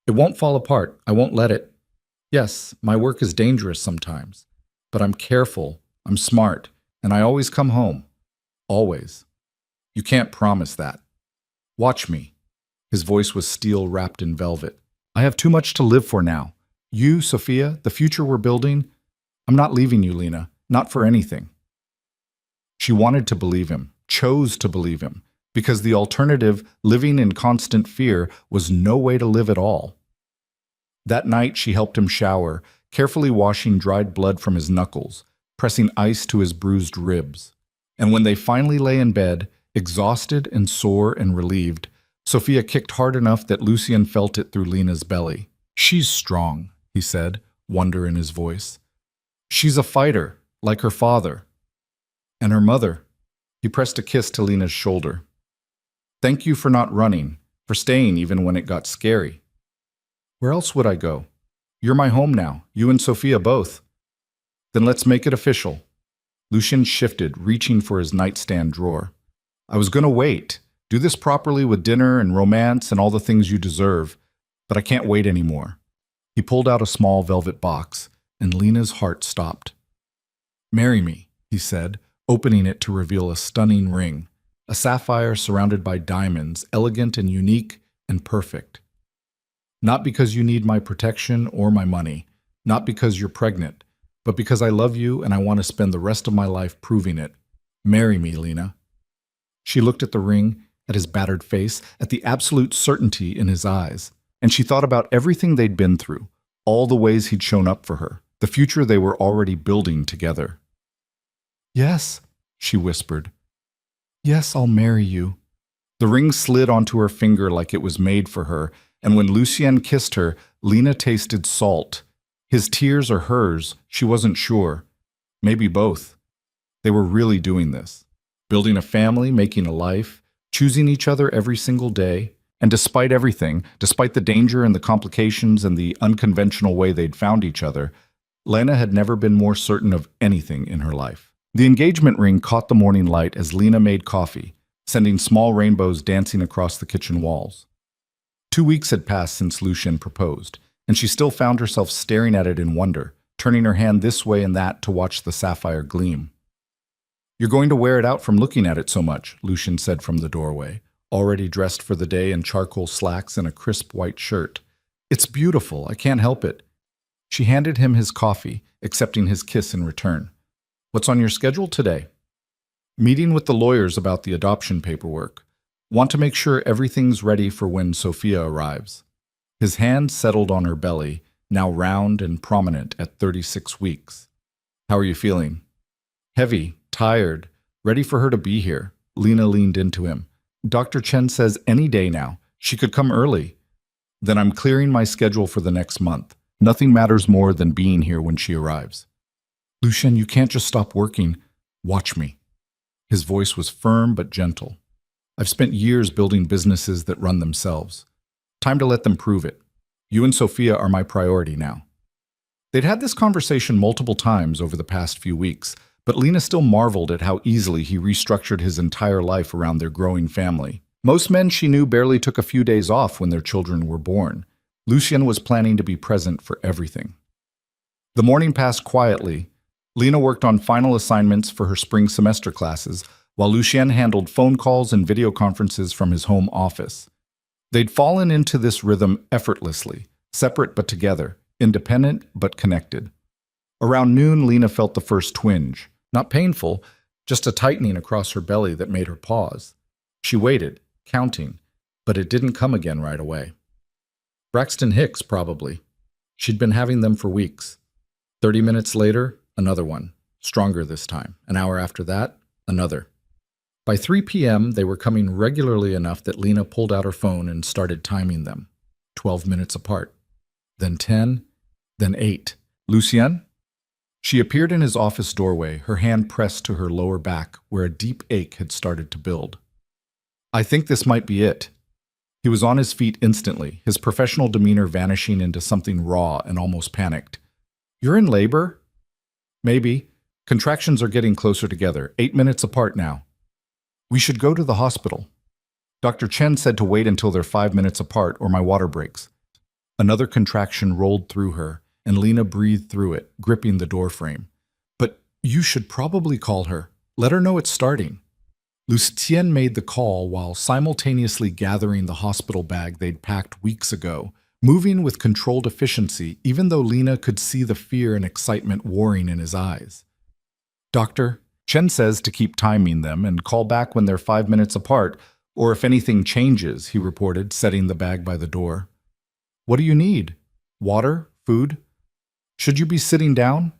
It won't fall apart. I won't let it. Yes, my work is dangerous sometimes, but I'm careful, I'm smart, and I always come home. Always. You can't promise that. Watch me. His voice was steel wrapped in velvet. I have too much to live for now. You, Sophia, the future we're building. I'm not leaving you, Lena. Not for anything. She wanted to believe him, chose to believe him, because the alternative, living in constant fear, was no way to live at all. That night she helped him shower, carefully washing dried blood from his knuckles, pressing ice to his bruised ribs. And when they finally lay in bed, exhausted and sore and relieved, Sophia kicked hard enough that Lucien felt it through Lena's belly. She's strong, he said, wonder in his voice. She's a fighter, like her father. And her mother. He pressed a kiss to Lena's shoulder. Thank you for not running, for staying even when it got scary. Where else would I go? You're my home now, you and Sophia both. Then let's make it official. Lucien shifted, reaching for his nightstand drawer. I was going to wait, do this properly with dinner and romance and all the things you deserve, but I can't wait anymore. He pulled out a small velvet box, and Lena's heart stopped. Marry me, he said, opening it to reveal a stunning ring, a sapphire surrounded by diamonds, elegant and unique and perfect. Not because you need my protection or my money, not because you're pregnant, but because I love you and I want to spend the rest of my life proving it. Marry me, Lena. She looked at the ring, at his battered face, at the absolute certainty in his eyes, and she thought about everything they'd been through, all the ways he'd shown up for her, the future they were already building together. Yes, she whispered. Yes, I'll marry you. The ring slid onto her finger like it was made for her, and when Lucien kissed her, Lena tasted salt, His tears or hers, she wasn't sure. Maybe both. They were really doing this. Building a family, making a life, choosing each other every single day. And despite everything, despite the danger and the complications and the unconventional way they'd found each other, Lena had never been more certain of anything in her life. The engagement ring caught the morning light as Lena made coffee, sending small rainbows dancing across the kitchen walls. 2 weeks had passed since Lucien proposed, and she still found herself staring at it in wonder, turning her hand this way and that to watch the sapphire gleam. "You're going to wear it out from looking at it so much," Lucien said from the doorway, already dressed for the day in charcoal slacks and a crisp white shirt. "It's beautiful, I can't help it." She handed him his coffee, accepting his kiss in return. "What's on your schedule today?" "Meeting with the lawyers about the adoption paperwork. Want to make sure everything's ready for when Sophia arrives." His hand settled on her belly, now round and prominent at 36 weeks. "How are you feeling?" "Heavy, tired, ready for her to be here." Lena leaned into him. "Dr. Chen says any day now. She could come early." "Then I'm clearing my schedule for the next month. Nothing matters more than being here when she arrives." "Lucien, you can't just stop working. Watch me." His voice was firm but gentle. "I've spent years building businesses that run themselves. Time to let them prove it. You and Sophia are my priority now." They'd had this conversation multiple times over the past few weeks, but Lena still marveled at how easily he restructured his entire life around their growing family. Most men she knew barely took a few days off when their children were born. Lucien was planning to be present for everything. The morning passed quietly. Lena worked on final assignments for her spring semester classes, while Lucien handled phone calls and video conferences from his home office. They'd fallen into this rhythm effortlessly, separate but together, independent but connected. Around noon, Lena felt the first twinge. Not painful, just a tightening across her belly that made her pause. She waited, counting, but it didn't come again right away. Braxton Hicks, probably. She'd been having them for weeks. 30 minutes later, another one, stronger this time. An hour after that, another. By 3 p.m., they were coming regularly enough that Lena pulled out her phone and started timing them. 12 minutes apart. Then 10, then 8. "Lucien?" She appeared in his office doorway, her hand pressed to her lower back where a deep ache had started to build. "I think this might be it." He was on his feet instantly, his professional demeanor vanishing into something raw and almost panicked. "You're in labor?" "Maybe. Contractions are getting closer together, 8 minutes apart now." "We should go to the hospital." Dr. Chen said to wait until they're 5 minutes apart or my water breaks. Another contraction rolled through her, and Lena breathed through it, gripping the doorframe. "But you should probably call her. Let her know it's starting." Lucien made the call while simultaneously gathering the hospital bag they'd packed weeks ago, moving with controlled efficiency even though Lena could see the fear and excitement warring in his eyes. "Doctor, Chen says to keep timing them and call back when they're 5 minutes apart, or if anything changes," he reported, setting the bag by the door. "What do you need? Water? Food? Should you be sitting down?"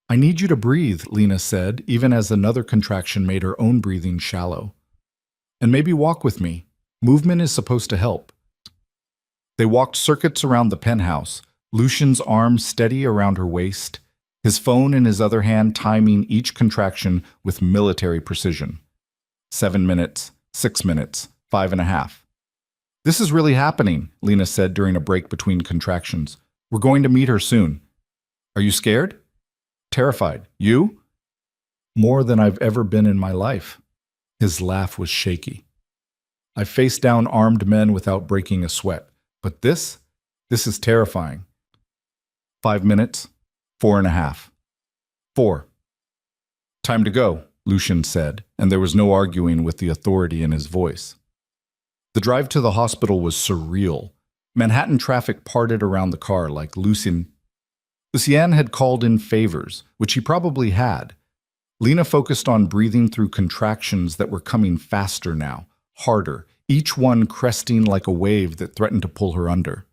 "I need you to breathe," Lena said, even as another contraction made her own breathing shallow. "And maybe walk with me. Movement is supposed to help." They walked circuits around the penthouse, Lucien's arm steady around her waist, his phone in his other hand timing each contraction with military precision. 7 minutes, 6 minutes, 5.5. "This is really happening," Lena said during a break between contractions. "We're going to meet her soon." "Are you scared?" "Terrified. You?" "More than I've ever been in my life." His laugh was shaky. "I've faced down armed men without breaking a sweat. But this is terrifying." 5 minutes, 4.5. 4. "Time to go," Lucien said, and there was no arguing with the authority in his voice. The drive to the hospital was surreal. Manhattan traffic parted around the car like Lucien had called in favors, which he probably had. Lena focused on breathing through contractions that were coming faster now, harder, each one cresting like a wave that threatened to pull her under.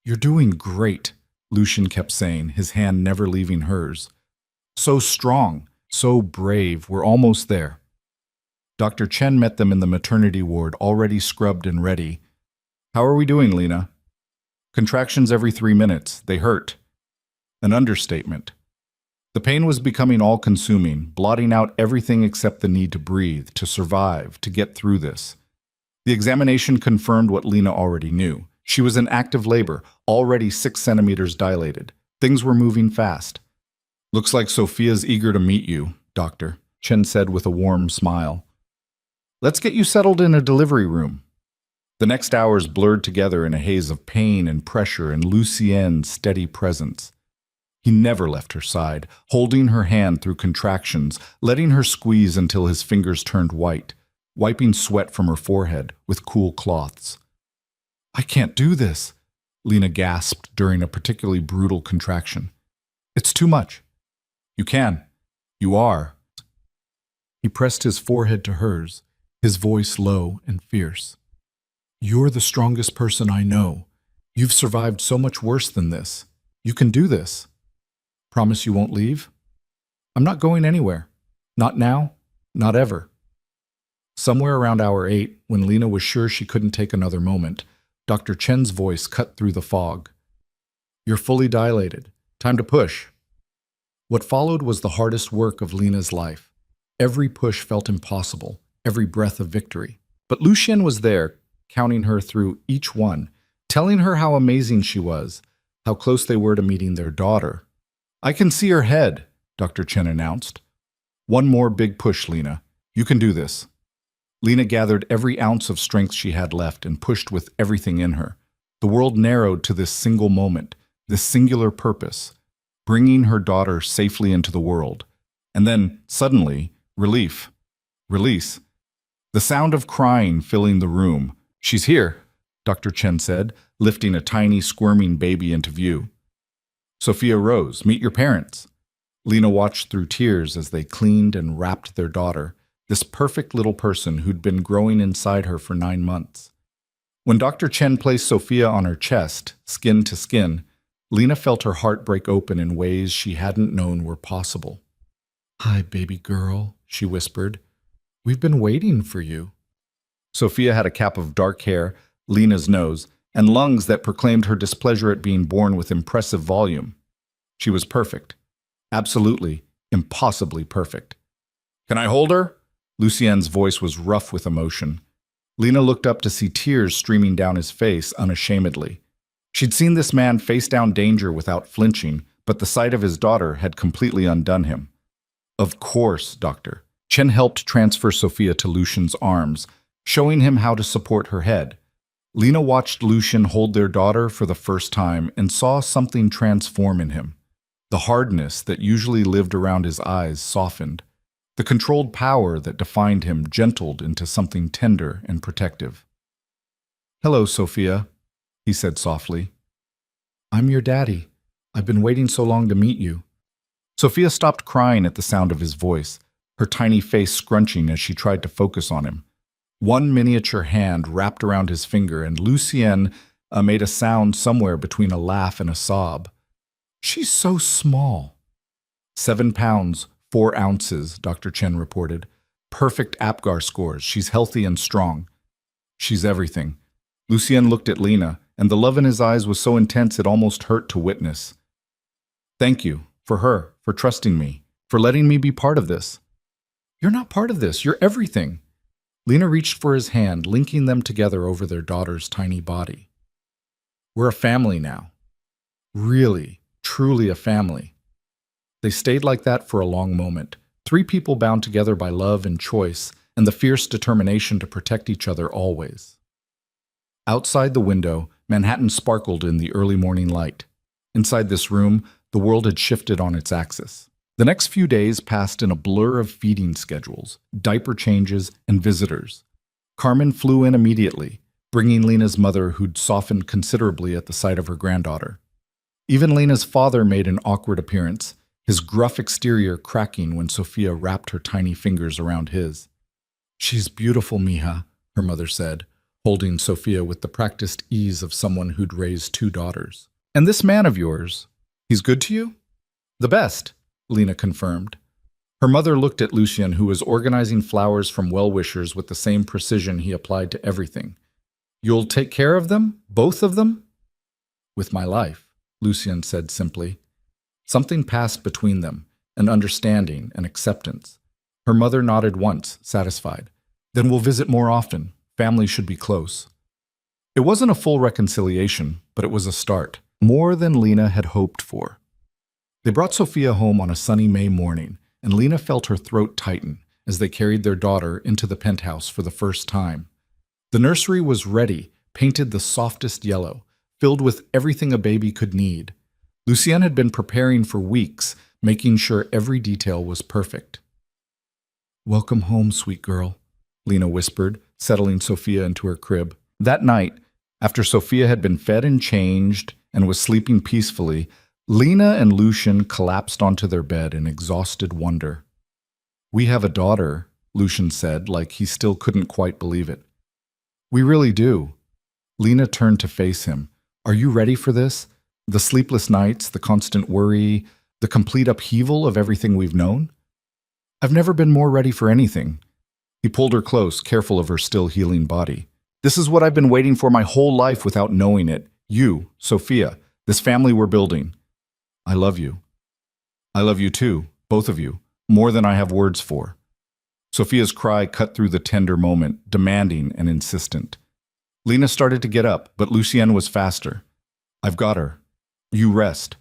"You're doing great," Lucien kept saying, his hand never leaving hers. "So strong, so brave, we're almost there." Dr. Chen met them in the maternity ward, already scrubbed and ready. "How are we doing, Lena?" "Contractions every 3 minutes. They hurt." An understatement. The pain was becoming all-consuming, blotting out everything except the need to breathe, to survive, to get through this. The examination confirmed what Lena already knew. She was in active labor, already 6 centimeters dilated. Things were moving fast. "Looks like Sophia's eager to meet you, doctor," Chen said with a warm smile. "Let's get you settled in a delivery room." The next hours blurred together in a haze of pain and pressure and Lucien's steady presence. He never left her side, holding her hand through contractions, letting her squeeze until his fingers turned white, wiping sweat from her forehead with cool cloths. "I can't do this," Lena gasped during a particularly brutal contraction. "It's too much." "You can. You are." He pressed his forehead to hers, his voice low and fierce. "You're the strongest person I know. You've survived so much worse than this. You can do this. Promise you won't leave?" "I'm not going anywhere. Not now. Not ever." Somewhere around hour 8, when Lena was sure she couldn't take another moment, Dr. Chen's voice cut through the fog. "You're fully dilated. Time to push." What followed was the hardest work of Lena's life. Every push felt impossible, every breath of victory. But Lucien was there, counting her through each one, telling her how amazing she was, how close they were to meeting their daughter. "I can see her head," Dr. Chen announced. "One more big push, Lena. You can do this." Lena gathered every ounce of strength she had left and pushed with everything in her. The world narrowed to this single moment, this singular purpose, bringing her daughter safely into the world. And then, suddenly, relief. Release. The sound of crying filling the room. "She's here," Dr. Chen said, lifting a tiny, squirming baby into view. Sophia rose. "Meet your parents." Lena watched through tears as they cleaned and wrapped their daughter, this perfect little person who'd been growing inside her for 9 months. When Dr. Chen placed Sophia on her chest, skin to skin, Lena felt her heart break open in ways she hadn't known were possible. "Hi, baby girl," she whispered. "We've been waiting for you." Sophia had a cap of dark hair, Lena's nose, and lungs that proclaimed her displeasure at being born with impressive volume. She was perfect. Absolutely, impossibly perfect. "Can I hold her?" Lucien's voice was rough with emotion. Lena looked up to see tears streaming down his face unashamedly. She'd seen this man face down danger without flinching, but the sight of his daughter had completely undone him. "Of course, doctor." Chen helped transfer Sophia to Lucien's arms, showing him how to support her head. Lena watched Lucien hold their daughter for the first time and saw something transform in him. The hardness that usually lived around his eyes softened. The controlled power that defined him gentled into something tender and protective. "Hello, Sophia," he said softly. "I'm your daddy. I've been waiting so long to meet you." Sophia stopped crying at the sound of his voice, her tiny face scrunching as she tried to focus on him. One miniature hand wrapped around his finger, and Lucien made a sound somewhere between a laugh and a sob. "She's so small." 7 pounds, 4 ounces, Dr. Chen reported. "Perfect APGAR scores. She's healthy and strong." "She's everything." Lucien looked at Lena, and the love in his eyes was so intense it almost hurt to witness. "Thank you, for her, for trusting me, for letting me be part of this." "You're not part of this. You're everything." Lena reached for his hand, linking them together over their daughter's tiny body. "We're a family now. Really, truly a family." They stayed like that for a long moment, 3 people bound together by love and choice, and the fierce determination to protect each other always. Outside the window, Manhattan sparkled in the early morning light. Inside this room, the world had shifted on its axis. The next few days passed in a blur of feeding schedules, diaper changes, and visitors. Carmen flew in immediately, bringing Lena's mother, who'd softened considerably at the sight of her granddaughter. Even Lena's father made an awkward appearance, his gruff exterior cracking when Sophia wrapped her tiny fingers around his. "She's beautiful, mija," her mother said, holding Sophia with the practiced ease of someone who'd raised 2 daughters. "And this man of yours, he's good to you?" "The best," Lena confirmed. Her mother looked at Lucien, who was organizing flowers from well-wishers with the same precision he applied to everything. "You'll take care of them? Both of them?" "With my life," Lucien said simply. Something passed between them, an understanding and acceptance. Her mother nodded once, satisfied. Then we'll visit more often. Family should be close. It wasn't a full reconciliation, but it was a start. More than Lena had hoped for. They brought Sophia home on a sunny May morning, and Lena felt her throat tighten as they carried their daughter into the penthouse for the first time. The nursery was ready, painted the softest yellow, filled with everything a baby could need. Lucienne had been preparing for weeks, making sure every detail was perfect. "Welcome home, sweet girl," Lena whispered, settling Sophia into her crib. That night, after Sophia had been fed and changed and was sleeping peacefully, Lena and Lucien collapsed onto their bed in exhausted wonder. "We have a daughter," Lucien said, like he still couldn't quite believe it. "We really do." Lena turned to face him. "Are you ready for this? The sleepless nights, the constant worry, the complete upheaval of everything we've known?" "I've never been more ready for anything." He pulled her close, careful of her still healing body. "This is what I've been waiting for my whole life without knowing it. You, Sophia, this family we're building. I love you." "I love you too, both of you, more than I have words for." Sophia's cry cut through the tender moment, demanding and insistent. Lena started to get up, but Lucienne was faster. "I've got her. You rest."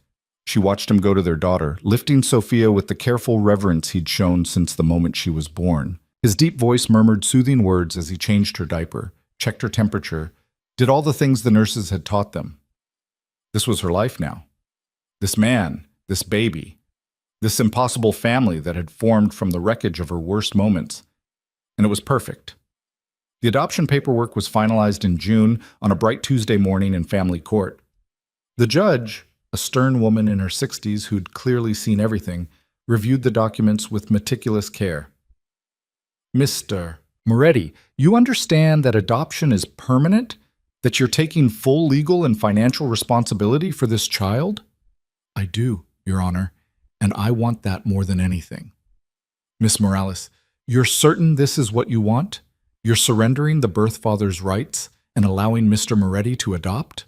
She watched him go to their daughter, lifting Sophia with the careful reverence he'd shown since the moment she was born. His deep voice murmured soothing words as he changed her diaper, checked her temperature, did all the things the nurses had taught them. This was her life now. This man, this baby, this impossible family that had formed from the wreckage of her worst moments. And it was perfect. The adoption paperwork was finalized in June on a bright Tuesday morning in family court. The judge, a stern woman in her 60s who'd clearly seen everything, reviewed the documents with meticulous care. "Mr. Moretti, you understand that adoption is permanent? That you're taking full legal and financial responsibility for this child?" "I do, Your Honor, and I want that more than anything." "Miss Morales, you're certain this is what you want? You're surrendering the birth father's rights and allowing Mr. Moretti to adopt?"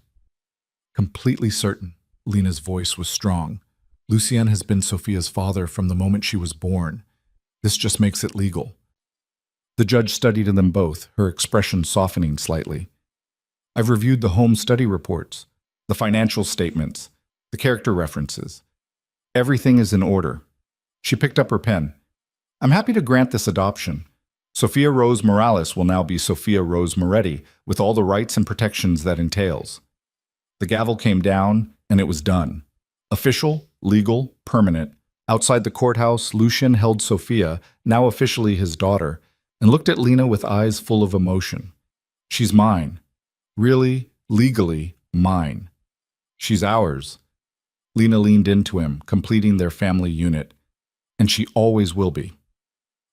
"Completely certain." Lena's voice was strong. "Lucien has been Sophia's father from the moment she was born. This just makes it legal." The judge studied them both, her expression softening slightly. "I've reviewed the home study reports, the financial statements, the character references. Everything is in order." She picked up her pen. "I'm happy to grant this adoption. Sophia Rose Morales will now be Sophia Rose Moretti, with all the rights and protections that entails." The gavel came down, and it was done. Official, legal, permanent. Outside the courthouse, Lucien held Sophia, now officially his daughter, and looked at Lena with eyes full of emotion. "She's mine. Really, legally, mine. She's ours." Lena leaned into him, completing their family unit. "And she always will be."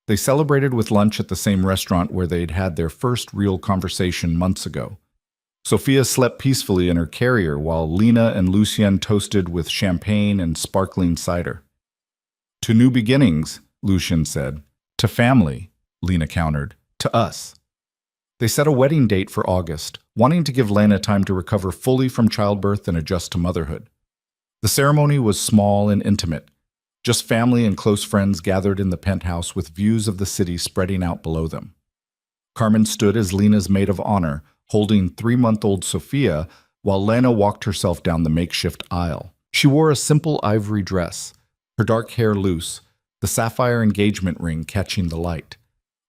They celebrated with lunch at the same restaurant where they'd had their first real conversation months ago. Sophia slept peacefully in her carrier while Lena and Lucien toasted with champagne and sparkling cider. "To new beginnings," Lucien said. "To family," Lena countered. "To us." They set a wedding date for August, wanting to give Lena time to recover fully from childbirth and adjust to motherhood. The ceremony was small and intimate. Just family and close friends gathered in the penthouse with views of the city spreading out below them. Carmen stood as Lena's maid of honor, holding 3-month-old Sophia, while Lena walked herself down the makeshift aisle. She wore a simple ivory dress, her dark hair loose, the sapphire engagement ring catching the light.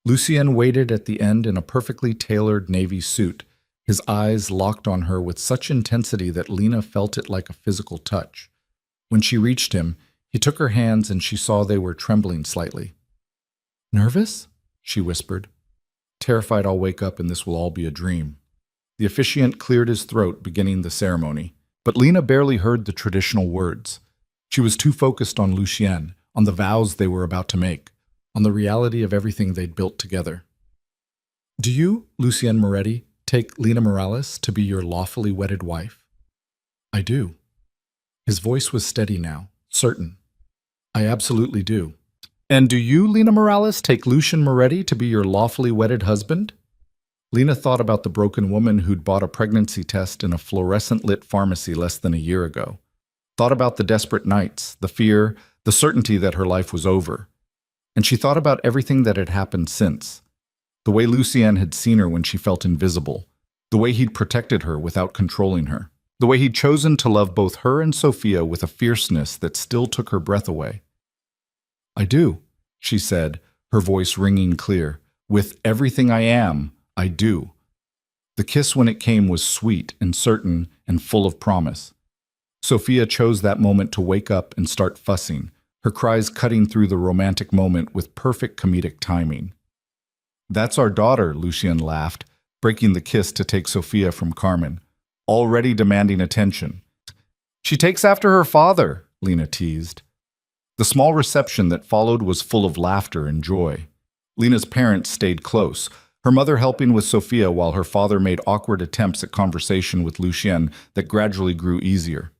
Lucien waited at the end in a perfectly tailored navy suit, his eyes locked on her with such intensity that Lena felt it like a physical touch. When she reached him, he took her hands and she saw they were trembling slightly. "Nervous?" she whispered. "Terrified I'll wake up and this will all be a dream." The officiant cleared his throat, beginning the ceremony, but Lena barely heard the traditional words. She was too focused on Lucien, on the vows they were about to make, on the reality of everything they'd built together. "Do you, Lucien Moretti, take Lena Morales to be your lawfully wedded wife?" "I do." His voice was steady now, certain. "I absolutely do." "And do you, Lena Morales, take Lucien Moretti to be your lawfully wedded husband?" Lena thought about the broken woman who'd bought a pregnancy test in a fluorescent-lit pharmacy less than a year ago. Thought about the desperate nights, the fear, the certainty that her life was over. And she thought about everything that had happened since. The way Lucien had seen her when she felt invisible. The way he'd protected her without controlling her. The way he'd chosen to love both her and Sophia with a fierceness that still took her breath away. "I do," she said, her voice ringing clear. "With everything I am, I do." The kiss when it came was sweet and certain and full of promise. Sophia chose that moment to wake up and start fussing, her cries cutting through the romantic moment with perfect comedic timing. "That's our daughter," Lucien laughed, breaking the kiss to take Sophia from Carmen, already demanding attention. "She takes after her father," Lena teased. The small reception that followed was full of laughter and joy. Lena's parents stayed close, her mother helping with Sophia while her father made awkward attempts at conversation with Lucien that gradually grew easier.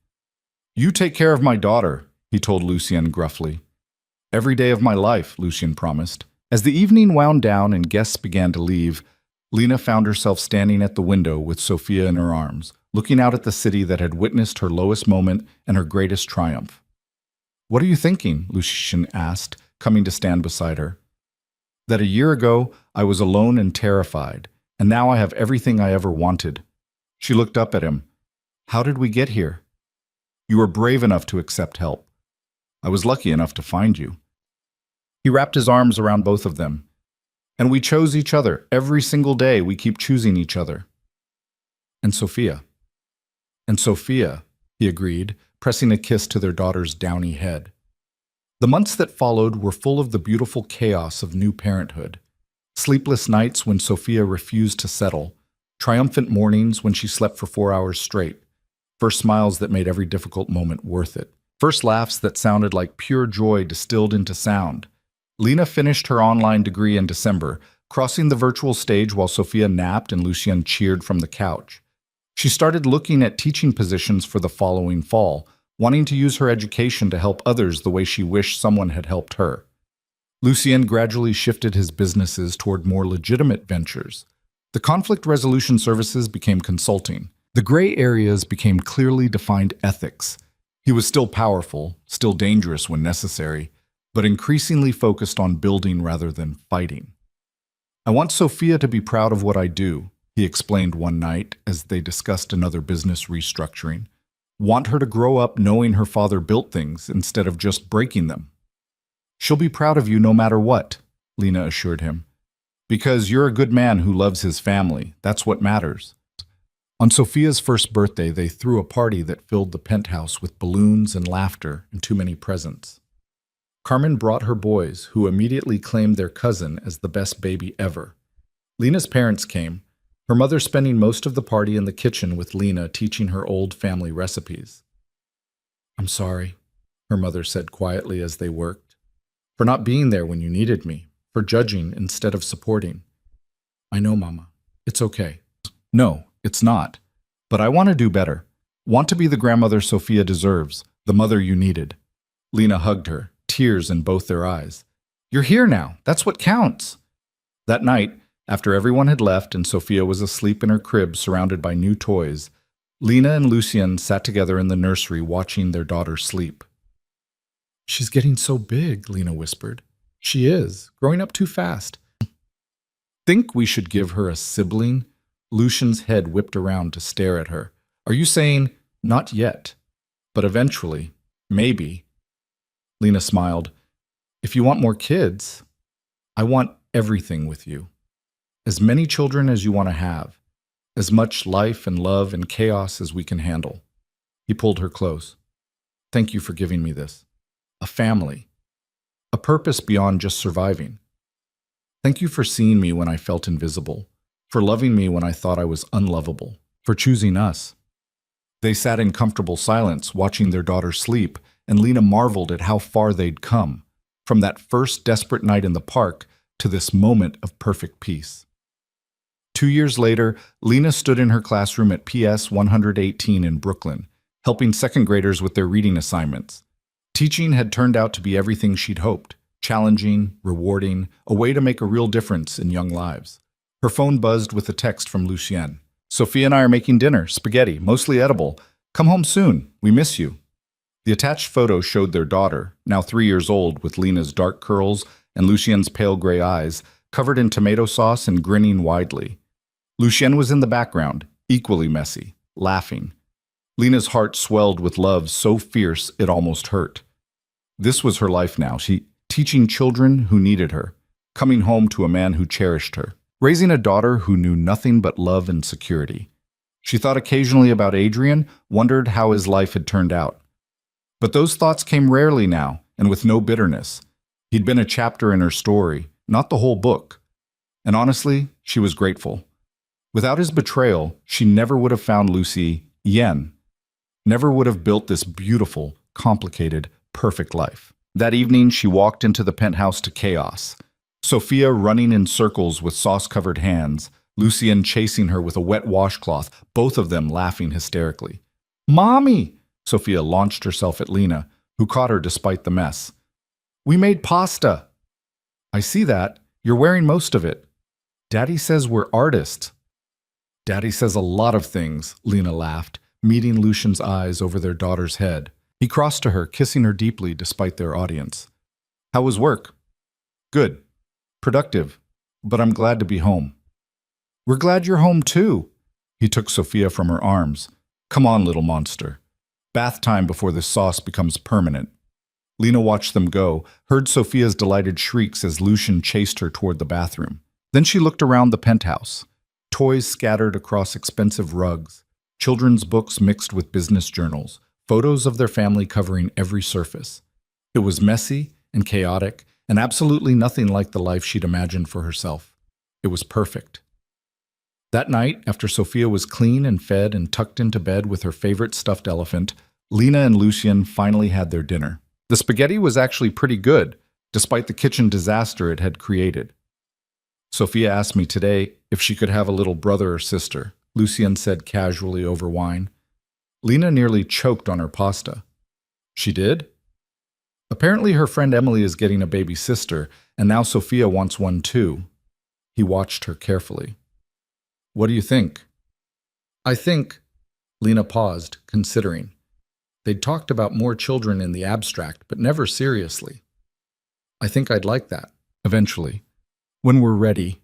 "You take care of my daughter," he told Lucien gruffly. "Every day of my life," Lucien promised. As the evening wound down and guests began to leave, Lena found herself standing at the window with Sophia in her arms, looking out at the city that had witnessed her lowest moment and her greatest triumph. "What are you thinking?" Lucien asked, coming to stand beside her. "That a year ago I was alone and terrified, and now I have everything I ever wanted." She looked up at him. "How did we get here?" "You were brave enough to accept help. I was lucky enough to find you." He wrapped his arms around both of them. "And we chose each other. Every single day we keep choosing each other." "And Sophia." "And Sophia," he agreed, pressing a kiss to their daughter's downy head. The months that followed were full of the beautiful chaos of new parenthood. Sleepless nights when Sophia refused to settle, triumphant mornings when she slept for 4 hours straight, first smiles that made every difficult moment worth it, first laughs that sounded like pure joy distilled into sound. Lena finished her online degree in December, crossing the virtual stage while Sophia napped and Lucien cheered from the couch. She started looking at teaching positions for the following fall, wanting to use her education to help others the way she wished someone had helped her. Lucien gradually shifted his businesses toward more legitimate ventures. The conflict resolution services became consulting. The gray areas became clearly defined ethics. He was still powerful, still dangerous when necessary, but increasingly focused on building rather than fighting. "I want Sophia to be proud of what I do," he explained one night as they discussed another business restructuring. "Want her to grow up knowing her father built things instead of just breaking them." "She'll be proud of you no matter what," Lena assured him. "Because you're a good man who loves his family. That's what matters." On Sophia's first birthday, they threw a party that filled the penthouse with balloons and laughter and too many presents. Carmen brought her boys, who immediately claimed their cousin as the best baby ever. Lena's parents came, her mother spending most of the party in the kitchen with Lena teaching her old family recipes. "I'm sorry," her mother said quietly as they worked, "for not being there when you needed me, for judging instead of supporting." "I know, Mama. It's okay." "No, it's not. But I want to do better. Want to be the grandmother Sophia deserves, the mother you needed." Lena hugged her, tears in both their eyes. "You're here now. That's what counts." That night, after everyone had left and Sophia was asleep in her crib surrounded by new toys, Lena and Lucien sat together in the nursery watching their daughter sleep. "She's getting so big," Lena whispered. "She is, growing up too fast." "Think we should give her a sibling?" Lucien's head whipped around to stare at her. "Are you saying, not yet, but eventually, maybe?" Lena smiled. "If you want more kids, I want everything with you. As many children as you want to have. As much life and love and chaos as we can handle." He pulled her close. "Thank you for giving me this. A family. A purpose beyond just surviving. Thank you for seeing me when I felt invisible. For loving me when I thought I was unlovable. For choosing us." They sat in comfortable silence, watching their daughter sleep, and Lena marveled at how far they'd come, from that first desperate night in the park to this moment of perfect peace. 2 years later, Lena stood in her classroom at PS 118 in Brooklyn, helping second graders with their reading assignments. Teaching had turned out to be everything she'd hoped, challenging, rewarding, a way to make a real difference in young lives. Her phone buzzed with a text from Lucien. "Sophia and I are making dinner, spaghetti, mostly edible. Come home soon. We miss you." The attached photo showed their daughter, now 3 years old, with Lena's dark curls and Lucien's pale gray eyes, covered in tomato sauce and grinning widely. Lucien was in the background, equally messy, laughing. Lena's heart swelled with love so fierce it almost hurt. This was her life now, she teaching children who needed her, coming home to a man who cherished her, raising a daughter who knew nothing but love and security. She thought occasionally about Adrian, wondered how his life had turned out. But those thoughts came rarely now, and with no bitterness. He'd been a chapter in her story, not the whole book. And honestly, she was grateful. Without his betrayal, she never would have found Lucy Yen, never would have built this beautiful, complicated, perfect life. That evening, she walked into the penthouse to chaos. Sophia running in circles with sauce-covered hands, Lucien chasing her with a wet washcloth, both of them laughing hysterically. "Mommy!" Sophia launched herself at Lena, who caught her despite the mess. "We made pasta." "I see that. You're wearing most of it." "Daddy says we're artists." "Daddy says a lot of things," Lena laughed, meeting Lucien's eyes over their daughter's head. He crossed to her, kissing her deeply despite their audience. "How was work?" "Good. Productive. But I'm glad to be home." "We're glad you're home too." He took Sophia from her arms. "Come on, little monster. Bath time before this sauce becomes permanent." Lena watched them go, heard Sophia's delighted shrieks as Lucien chased her toward the bathroom. Then she looked around the penthouse. Toys scattered across expensive rugs, children's books mixed with business journals, photos of their family covering every surface. It was messy and chaotic, and absolutely nothing like the life she'd imagined for herself. It was perfect. That night, after Sophia was clean and fed and tucked into bed with her favorite stuffed elephant, Lena and Lucien finally had their dinner. The spaghetti was actually pretty good, despite the kitchen disaster it had created. "Sophia asked me today if she could have a little brother or sister," Lucien said casually over wine. Lena nearly choked on her pasta. "She did?" "Apparently her friend Emily is getting a baby sister, and now Sophia wants one too." He watched her carefully. "What do you think?" "I think—" Lena paused, considering. They'd talked about more children in the abstract, but never seriously. "I think I'd like that, eventually. When we're ready."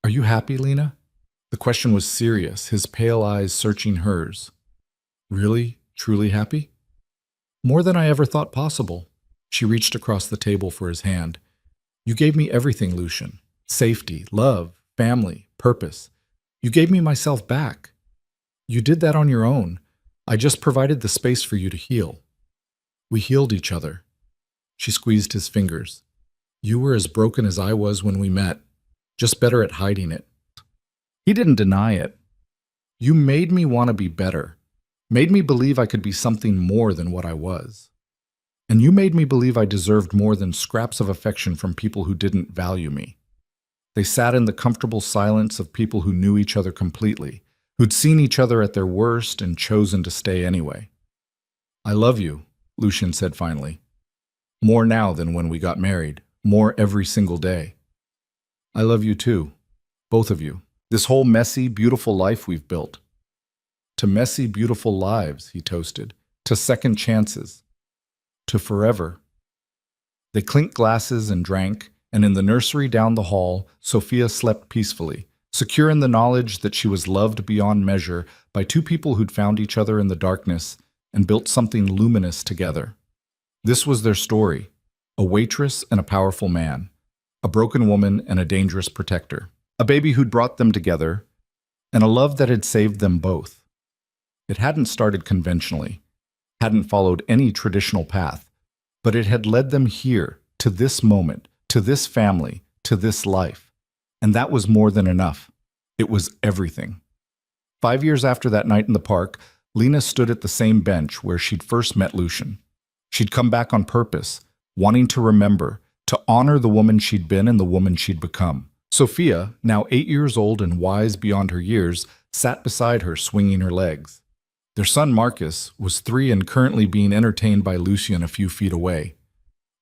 "Are you happy, Lena?" The question was serious, his pale eyes searching hers. "Really, truly happy?" "More than I ever thought possible." She reached across the table for his hand. "You gave me everything, Lucien. Safety, love, family, purpose. You gave me myself back. You did that on your own. I just provided the space for you to heal. We healed each other." She squeezed his fingers. "You were as broken as I was when we met, just better at hiding it." He didn't deny it. "You made me want to be better, made me believe I could be something more than what I was. And you made me believe I deserved more than scraps of affection from people who didn't value me." They sat in the comfortable silence of people who knew each other completely, who'd seen each other at their worst and chosen to stay anyway. "I love you," Lucien said finally. "More now than when we got married, more every single day." "I love you too, both of you. This whole messy, beautiful life we've built." "To messy, beautiful lives," he toasted. "To second chances. To forever." They clinked glasses and drank, and in the nursery down the hall, Sophia slept peacefully, secure in the knowledge that she was loved beyond measure by two people who'd found each other in the darkness and built something luminous together. This was their story: a waitress and a powerful man, a broken woman and a dangerous protector, a baby who'd brought them together, and a love that had saved them both. It hadn't started conventionally, hadn't followed any traditional path, but it had led them here, to this moment, to this family, to this life. And that was more than enough. It was everything. 5 years after that night in the park, Lena stood at the same bench where she'd first met Lucien. She'd come back on purpose, wanting to remember, to honor the woman she'd been and the woman she'd become. Sophia, now 8 years old and wise beyond her years, sat beside her, swinging her legs. Their son Marcus was 3 and currently being entertained by Lucien a few feet away.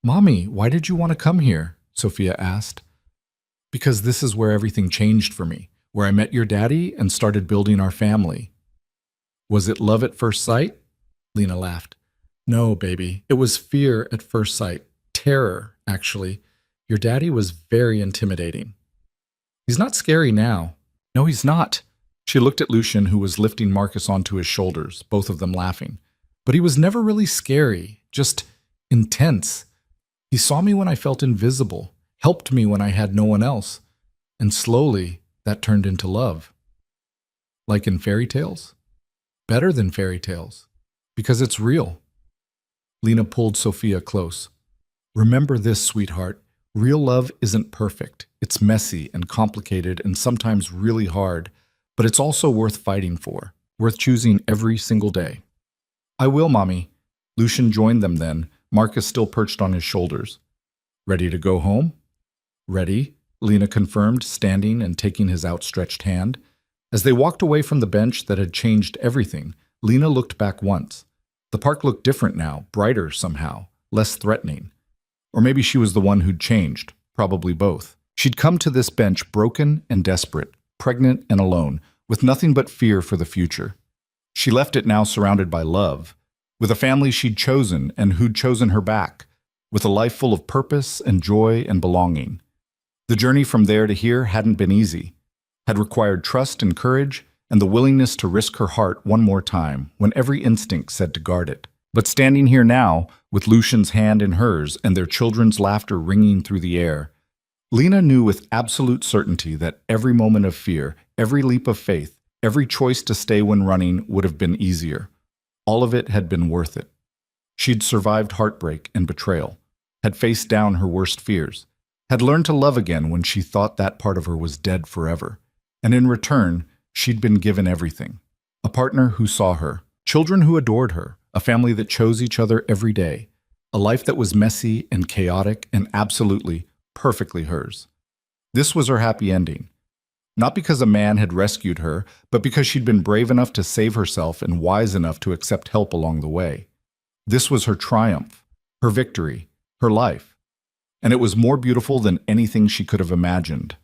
"Mommy, why did you want to come here?" Sophia asked. "Because this is where everything changed for me, where I met your daddy and started building our family." "Was it love at first sight?" Lena laughed. No, baby. It was fear at first sight. Terror, actually. Your daddy was very intimidating. He's not scary now. No, he's not. She looked at Lucian, who was lifting Marcus onto his shoulders, both of them laughing. But he was never really scary, just intense. He saw me when I felt invisible, helped me when I had no one else, and slowly that turned into love. Like in fairy tales? Better than fairy tales, because it's real. Lena pulled Sophia close. Remember this, sweetheart. Real love isn't perfect. It's messy and complicated and sometimes really hard, but it's also worth fighting for, worth choosing every single day. I will, Mommy. Lucian joined them then, Marcus still perched on his shoulders. Ready to go home? Ready, Lena confirmed, standing and taking his outstretched hand. As they walked away from the bench that had changed everything, Lena looked back once. The park looked different now, brighter somehow, less threatening. Or maybe she was the one who'd changed, probably both. She'd come to this bench broken and desperate, pregnant and alone, with nothing but fear for the future. She left it now surrounded by love, with a family she'd chosen and who'd chosen her back, with a life full of purpose and joy and belonging. The journey from there to here hadn't been easy, had required trust and courage and the willingness to risk her heart one more time when every instinct said to guard it. But standing here now, with Lucian's hand in hers and their children's laughter ringing through the air, Lena knew with absolute certainty that every moment of fear, every leap of faith, every choice to stay when running would have been easier. All of it had been worth it. She'd survived heartbreak and betrayal, had faced down her worst fears, had learned to love again when she thought that part of her was dead forever. And in return, she'd been given everything. A partner who saw her, children who adored her, a family that chose each other every day, a life that was messy and chaotic and absolutely, perfectly hers. This was her happy ending. Not because a man had rescued her, but because she'd been brave enough to save herself and wise enough to accept help along the way. This was her triumph, her victory, her life. And it was more beautiful than anything she could have imagined.